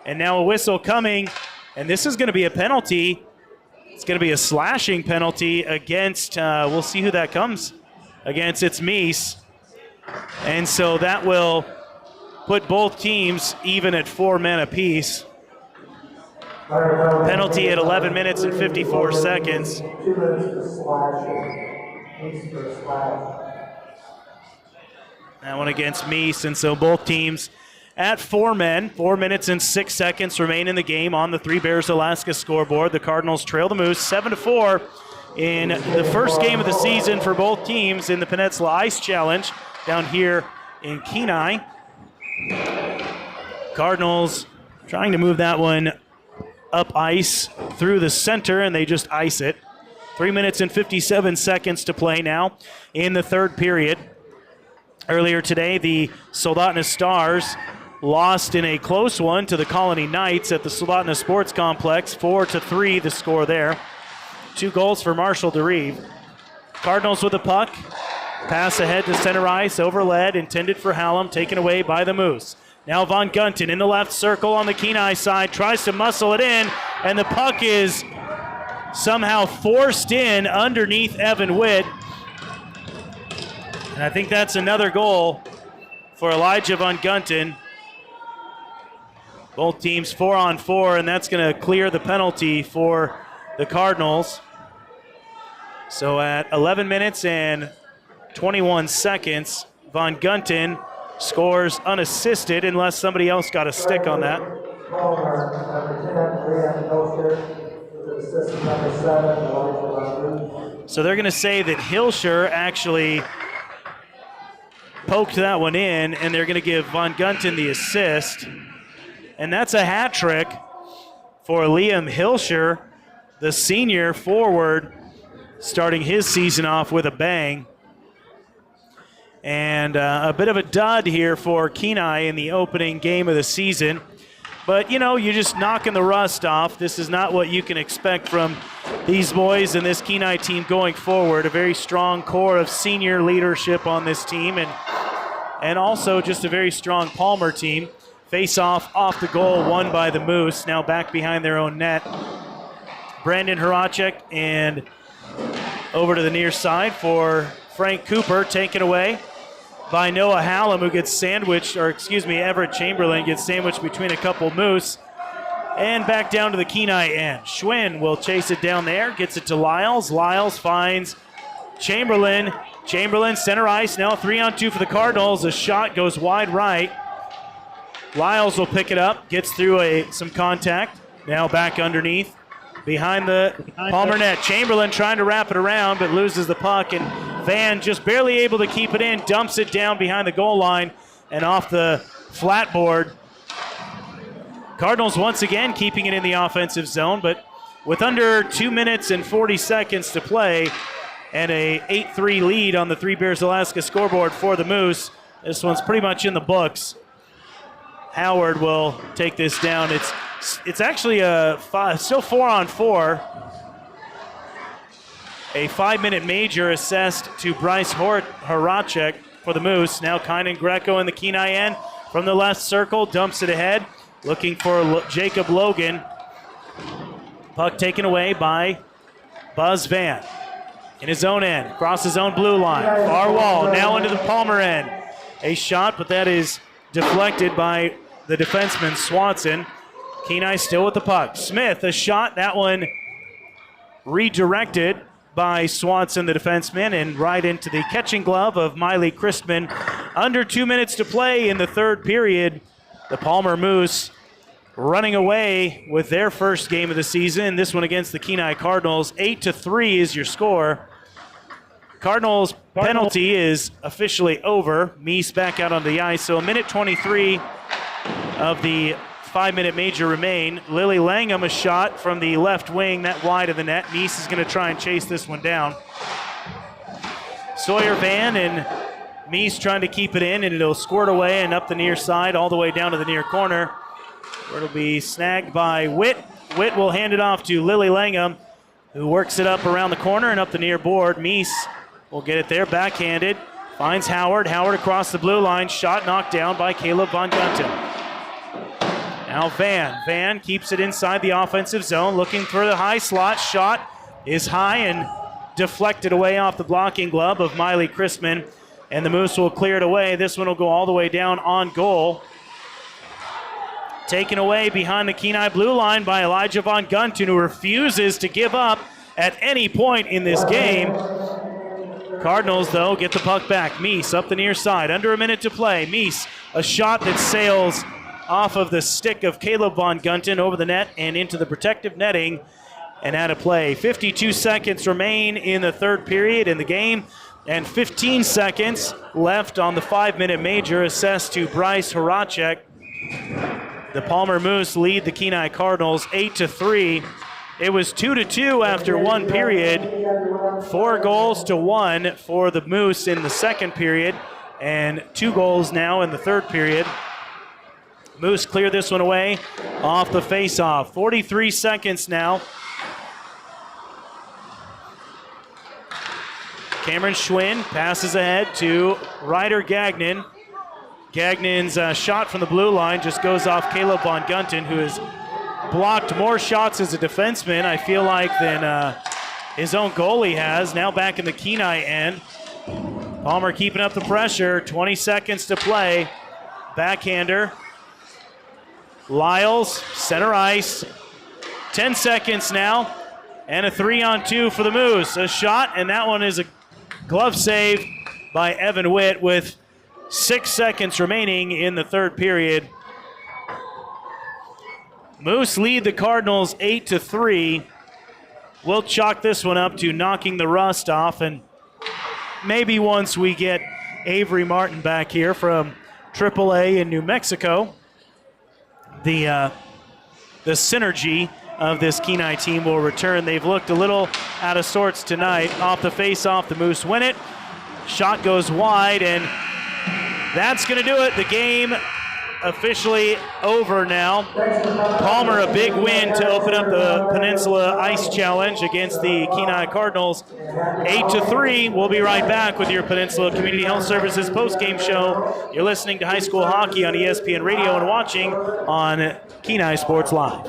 And now a whistle coming, and this is going to be a penalty. It's going to be a slashing penalty against, we'll see who that comes against. It's Meese. And so that will put both teams even at 4 men apiece. Penalty at 11 minutes and 54 seconds. 2 minutes for slashing. Meese for slash. That one against Meese, and so both teams at 4 men. 4 minutes and 6 seconds remain in the game on the Three Bears Alaska scoreboard. The Cardinals trail the Moose 7-4 in the first game of the season for both teams in the Peninsula Ice Challenge down here in Kenai. Cardinals trying to move that one up ice through the center, and they just ice it. 3 minutes and 57 seconds to play now in the third period. Earlier today, the Soldotna Stars lost in a close one to the Colony Knights at the Soldotna Sports Complex. 4-3 the score there. 2 goals for Marshall DeRive. Cardinals with the puck. Pass ahead to center ice, overled, intended for Hallam, taken away by the Moose. Now Von Gunton in the left circle on the Kenai side, tries to muscle it in, and the puck is somehow forced in underneath Evan Witt. And I think that's another goal for Elijah Von Gunton. Both teams 4-on-4, and that's going to clear the penalty for the Cardinals. So at 11 minutes and 21 seconds, Von Gunton scores unassisted unless somebody else got a stick on that. So they're going to say that Hilscher actually poked that one in, and they're going to give Von Gunton the assist. And that's a hat trick for Liam Hilscher, the senior forward, starting his season off with a bang. And a bit of a dud here for Kenai in the opening game of the season. But, you know, you're just knocking the rust off. This is not what you can expect from these boys and this Kenai team going forward. A very strong core of senior leadership on this team, and also just a very strong Palmer team. Face-off off the goal, won by the Moose, now back behind their own net. Brandon Horacek, and over to the near side for Frank Cooper, taken away by Noah Hallam, who gets sandwiched, or excuse me, Everett Chamberlain gets sandwiched between a couple Moose. And back down to the Kenai end. Schwinn will chase it down there, gets it to Lyles. Lyles finds Chamberlain. Chamberlain, center ice, now 3-on-2 for the Cardinals. A shot goes wide right. Lyles will pick it up, gets through some contact. Now back underneath, behind the Palmer net. Chamberlain trying to wrap it around, but loses the puck, and Van just barely able to keep it in, dumps it down behind the goal line and off the flat board. Cardinals once again keeping it in the offensive zone, but with under 2 minutes and 40 seconds to play and a 8-3 lead on the Three Bears Alaska scoreboard for the Moose, this one's pretty much in the books. Howard will take this down. It's actually still 4-on-4. A 5-minute major assessed to Bryce Horacek for the Moose. Now Kynan Greco in the Kenai end from the left circle, dumps it ahead, looking for Jacob Logan. Puck taken away by Buzz Van. In his own end, across his own blue line. Far wall, now into the Palmer end. A shot, but that is deflected by the defenseman Swanson. Kenai still with the puck. Smith, a shot, that one redirected by Swanson, the defenseman, and right into the catching glove of Miley Christman. Under 2 minutes to play in the third period. The Palmer Moose running away with their first game of the season. This one against the Kenai Cardinals. 8-3 is your score. Cardinals penalty is officially over. Meese back out on the ice. So a minute 23 of the 5-minute major remain. Lily Langham a shot from the left wing, that wide of the net. Meese is going to try and chase this one down. Sawyer Van and Meese trying to keep it in, and it'll squirt away and up the near side all the way down to the near corner, where it'll be snagged by Witt. Witt will hand it off to Lily Langham, who works it up around the corner and up the near board. Meese will get it there, backhanded. Finds Howard. Howard across the blue line. Shot knocked down by Caleb Von Gunten. Now Van. Van keeps it inside the offensive zone, looking for the high slot. Shot is high and deflected away off the blocking glove of Miley Christman. And the Moose will clear it away. This one will go all the way down on goal. Taken away behind the Kenai blue line by Elijah Von Gunten, who refuses to give up at any point in this game. Cardinals, though, get the puck back. Meese up the near side. Under a minute to play. Meese, a shot that sails off of the stick of Caleb Von Gunten over the net and into the protective netting and out of play. 52 seconds remain in the third period in the game, and 15 seconds left on the 5-minute major assessed to Bryce Horacek. The Palmer Moose lead the Kenai Cardinals 8-3. It was 2-2 after one period. 4-1 for the Moose in the second period, and 2 goals now in the third period. Moose clear this one away off the face-off. 43 seconds now. Cameron Schwinn passes ahead to Ryder Gagnon. Gagnon's shot from the blue line just goes off Caleb Von Gunten, who has blocked more shots as a defenseman, I feel like, than his own goalie has. Now back in the Kenai end. Palmer keeping up the pressure. 20 seconds to play. Backhander. Lyles, center ice. 10 seconds now. And a 3-on-2 for the Moose. A shot, and that one is a glove save by Evan Witt with 6 seconds remaining in the third period. Moose lead the Cardinals 8-3. We'll chalk this one up to knocking the rust off, and maybe once we get Avery Martin back here from AAA in New Mexico, the synergy of this Kenai team will return. They've looked a little out of sorts tonight. Off the face-off, the Moose win it. Shot goes wide, and that's going to do it. The game officially over now. Palmer, a big win to open up the Peninsula Ice Challenge against the Kenai Cardinals. 8-3. We'll be right back with your Peninsula Community Health Services postgame show. You're listening to high school hockey on ESPN Radio and watching on Kenai Sports Live.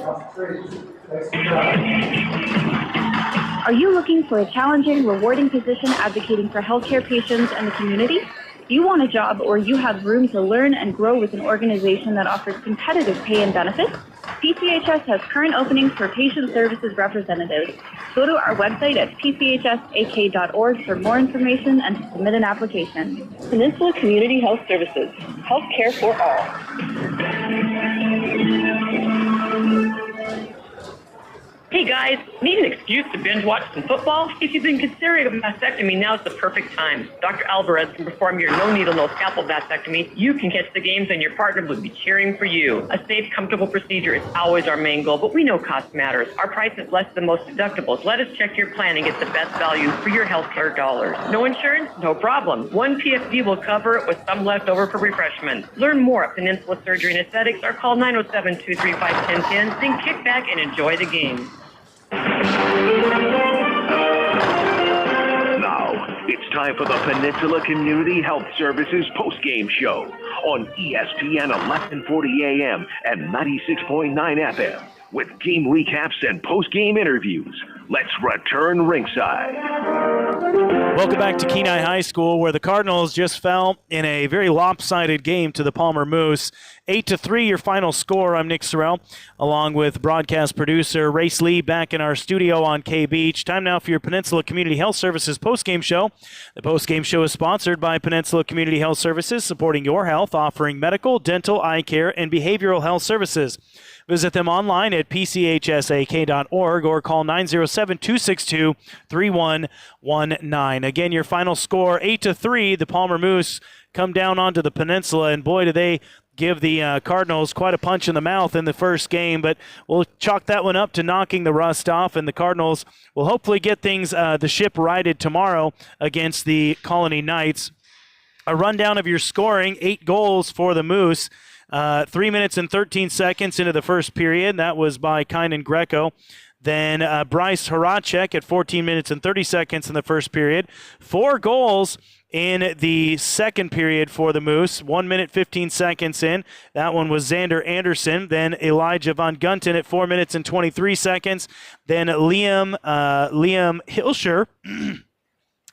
Are you looking for a challenging, rewarding position advocating for healthcare patients and the community? Do you want a job or you have room to learn and grow with an organization that offers competitive pay and benefits? PCHS has current openings for patient services representatives. Go to our website at pchsak.org for more information and to submit an application. Peninsula Community Health Services. Healthcare for all. Hey guys, need an excuse to binge watch some football? If you've been considering a mastectomy, now's the perfect time. Dr. Alvarez can perform your no-needle, no-scalpel mastectomy. You can catch the games and your partner will be cheering for you. A safe, comfortable procedure is always our main goal, but we know cost matters. Our price is less than most deductibles. Let us check your plan and get the best value for your healthcare dollars. No insurance? No problem. One PFD will cover it with some left over for refreshment. Learn more at Peninsula Surgery and Aesthetics or call 907-235-1010. Then kick back and enjoy the game. Now, it's time for the Peninsula Community Health Services postgame show on ESPN 1140 AM and 96.9 FM with game recaps and postgame interviews. Let's return ringside. Welcome back to Kenai High School, where the Cardinals just fell in a very lopsided game to the Palmer Moose. 8-3, your final score. I'm Nick Sorrell, along with broadcast producer Race Lee, back in our studio on K-Beach. Time now for your Peninsula Community Health Services postgame show. The postgame show is sponsored by Peninsula Community Health Services, supporting your health, offering medical, dental, eye care, and behavioral health services. Visit them online at pchsak.org or call 907-262-3119. Again, your final score, 8-3. The Palmer Moose come down onto the Peninsula, and boy, do they give the Cardinals quite a punch in the mouth in the first game, but we'll chalk that one up to knocking the rust off, and the Cardinals will hopefully get things, the ship righted tomorrow against the Colony Knights. A rundown of your scoring, 8 goals for the Moose. 3 minutes and 13 seconds into the first period. That was by Kynan Greco. Then Bryce Horacek at 14 minutes and 30 seconds in the first period. 4 goals in the second period for the Moose. 1 minute, 15 seconds in. That one was Xander Anderson. Then Elijah Von Gunten at 4 minutes and 23 seconds. Then Liam Hilscher.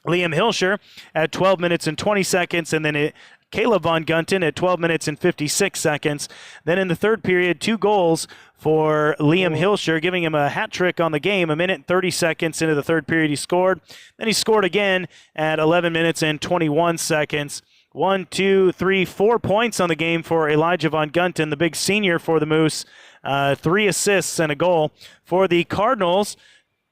Liam Hilscher at 12 minutes and 20 seconds. And then Caleb Von Gunten at 12 minutes and 56 seconds. Then in the third period, 2 goals for Liam Hilscher, giving him a hat trick on the game. 1 minute and 30 seconds into the third period, he scored. Then he scored again at 11 minutes and 21 seconds. 1, 2, 3, 4 points on the game for Elijah Von Gunten, the big senior for the Moose. 3 assists and a goal. For the Cardinals,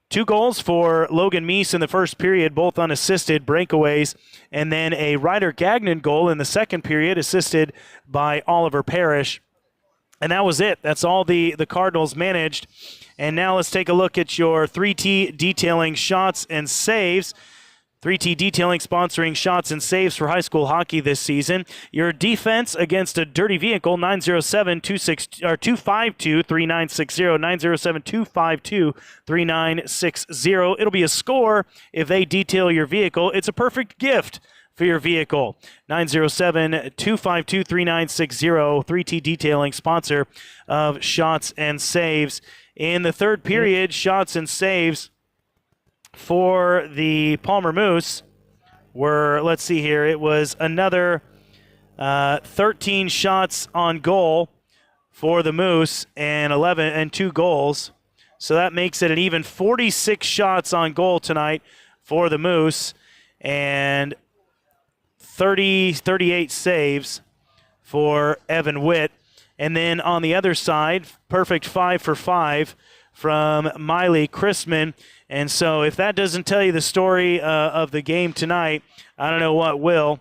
2 goals for Logan Meese in the first period, both unassisted breakaways, and then a Ryder Gagnon goal in the second period, assisted by Oliver Parrish. And that was it. That's all the Cardinals managed. And now let's take a look at your 3T Detailing shots and saves. 3T Detailing sponsoring shots and saves for high school hockey this season. Your defense against a dirty vehicle, 907-252-3960, 907-252-3960. It'll be a score if they detail your vehicle. It's a perfect gift for your vehicle. 907-252-3960, 3T Detailing, sponsor of shots and saves. In the third period, shots and saves for the Palmer Moose were, let's see here, it was another 13 shots on goal for the Moose and 2 goals. So that makes it an even 46 shots on goal tonight for the Moose and 38 saves for Evan Witt. And then on the other side, perfect 5 for 5 from Miley Chrisman. And so if that doesn't tell you the story of the game tonight, I don't know what will.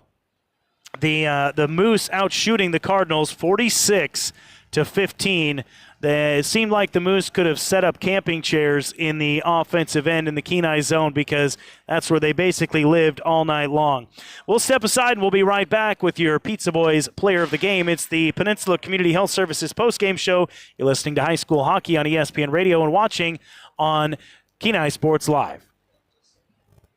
The Moose out shooting the Cardinals 46-15. It seemed like the Moose could have set up camping chairs in the offensive end in the Kenai zone because that's where they basically lived all night long. We'll step aside and we'll be right back with your Pizza Boys player of the game. It's the Peninsula Community Health Services postgame show. You're listening to high school hockey on ESPN Radio and watching on Kenai Sports Live.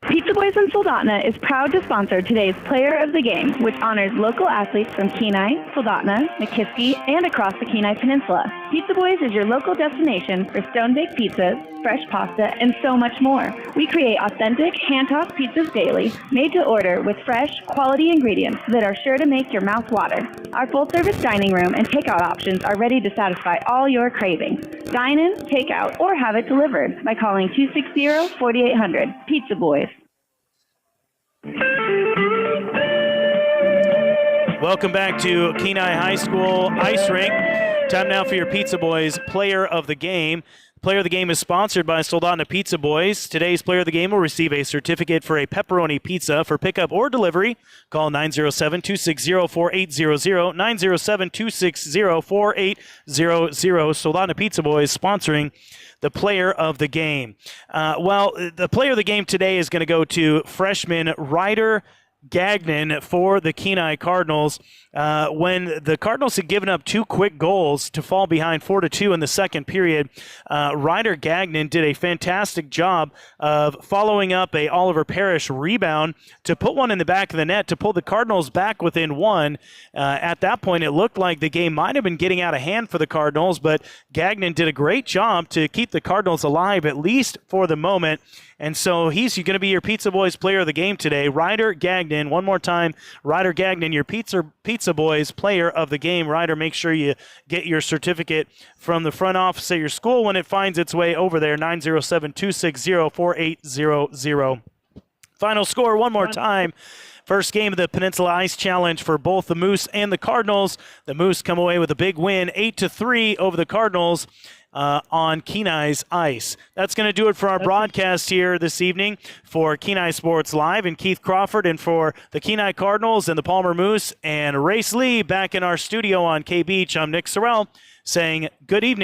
Pizza Boys in Soldotna is proud to sponsor today's Player of the Game, which honors local athletes from Kenai, Soldotna, McKiskey, and across the Kenai Peninsula. Pizza Boys is your local destination for stone-baked pizzas, fresh pasta, and so much more. We create authentic, hand-tossed pizzas daily, made to order with fresh, quality ingredients that are sure to make your mouth water. Our full-service dining room and takeout options are ready to satisfy all your cravings. Dine in, take out, or have it delivered by calling 260-4800. Pizza Boys. Welcome back to Kenai High School Ice Rink. Time now for your Pizza Boys player of the game. Player of the Game is sponsored by Soldotna Pizza Boys. Today's player of the game will receive a certificate for a pepperoni pizza. For pickup or delivery, call 907-260-4800, 907-260-4800. Soldotna Pizza Boys sponsoring the player of the game. The player of the game today is going to go to freshman Ryder Gagnon for the KENAI Cardinals. When the Cardinals had given up 2 quick goals to fall behind 4-2 in the second period, Ryder Gagnon did a fantastic job of following up a Oliver Parrish rebound to put one in the back of the net to pull the Cardinals back within 1. At that point, it looked like the game might have been getting out of hand for the Cardinals, but Gagnon did a great job to keep the Cardinals alive, at least for the moment. And so he's going to be your Pizza Boys player of the game today. Ryder Gagnon, one more time, Ryder Gagnon, your Pizza Boys player of the game. Ryder, make sure you get your certificate from the front office at your school when it finds its way over there, 907-260-4800. Final score one more time. First game of the Peninsula Ice Challenge for both the Moose and the Cardinals. The Moose come away with a big win, 8-3 over the Cardinals on KENAI's ice. That's going to do it for our broadcast here this evening for KENAI Sports Live and Keith Crawford, and for the KENAI Cardinals and the Palmer Moose and Race Lee back in our studio on K Beach. I'm Nick Sorrell saying good evening.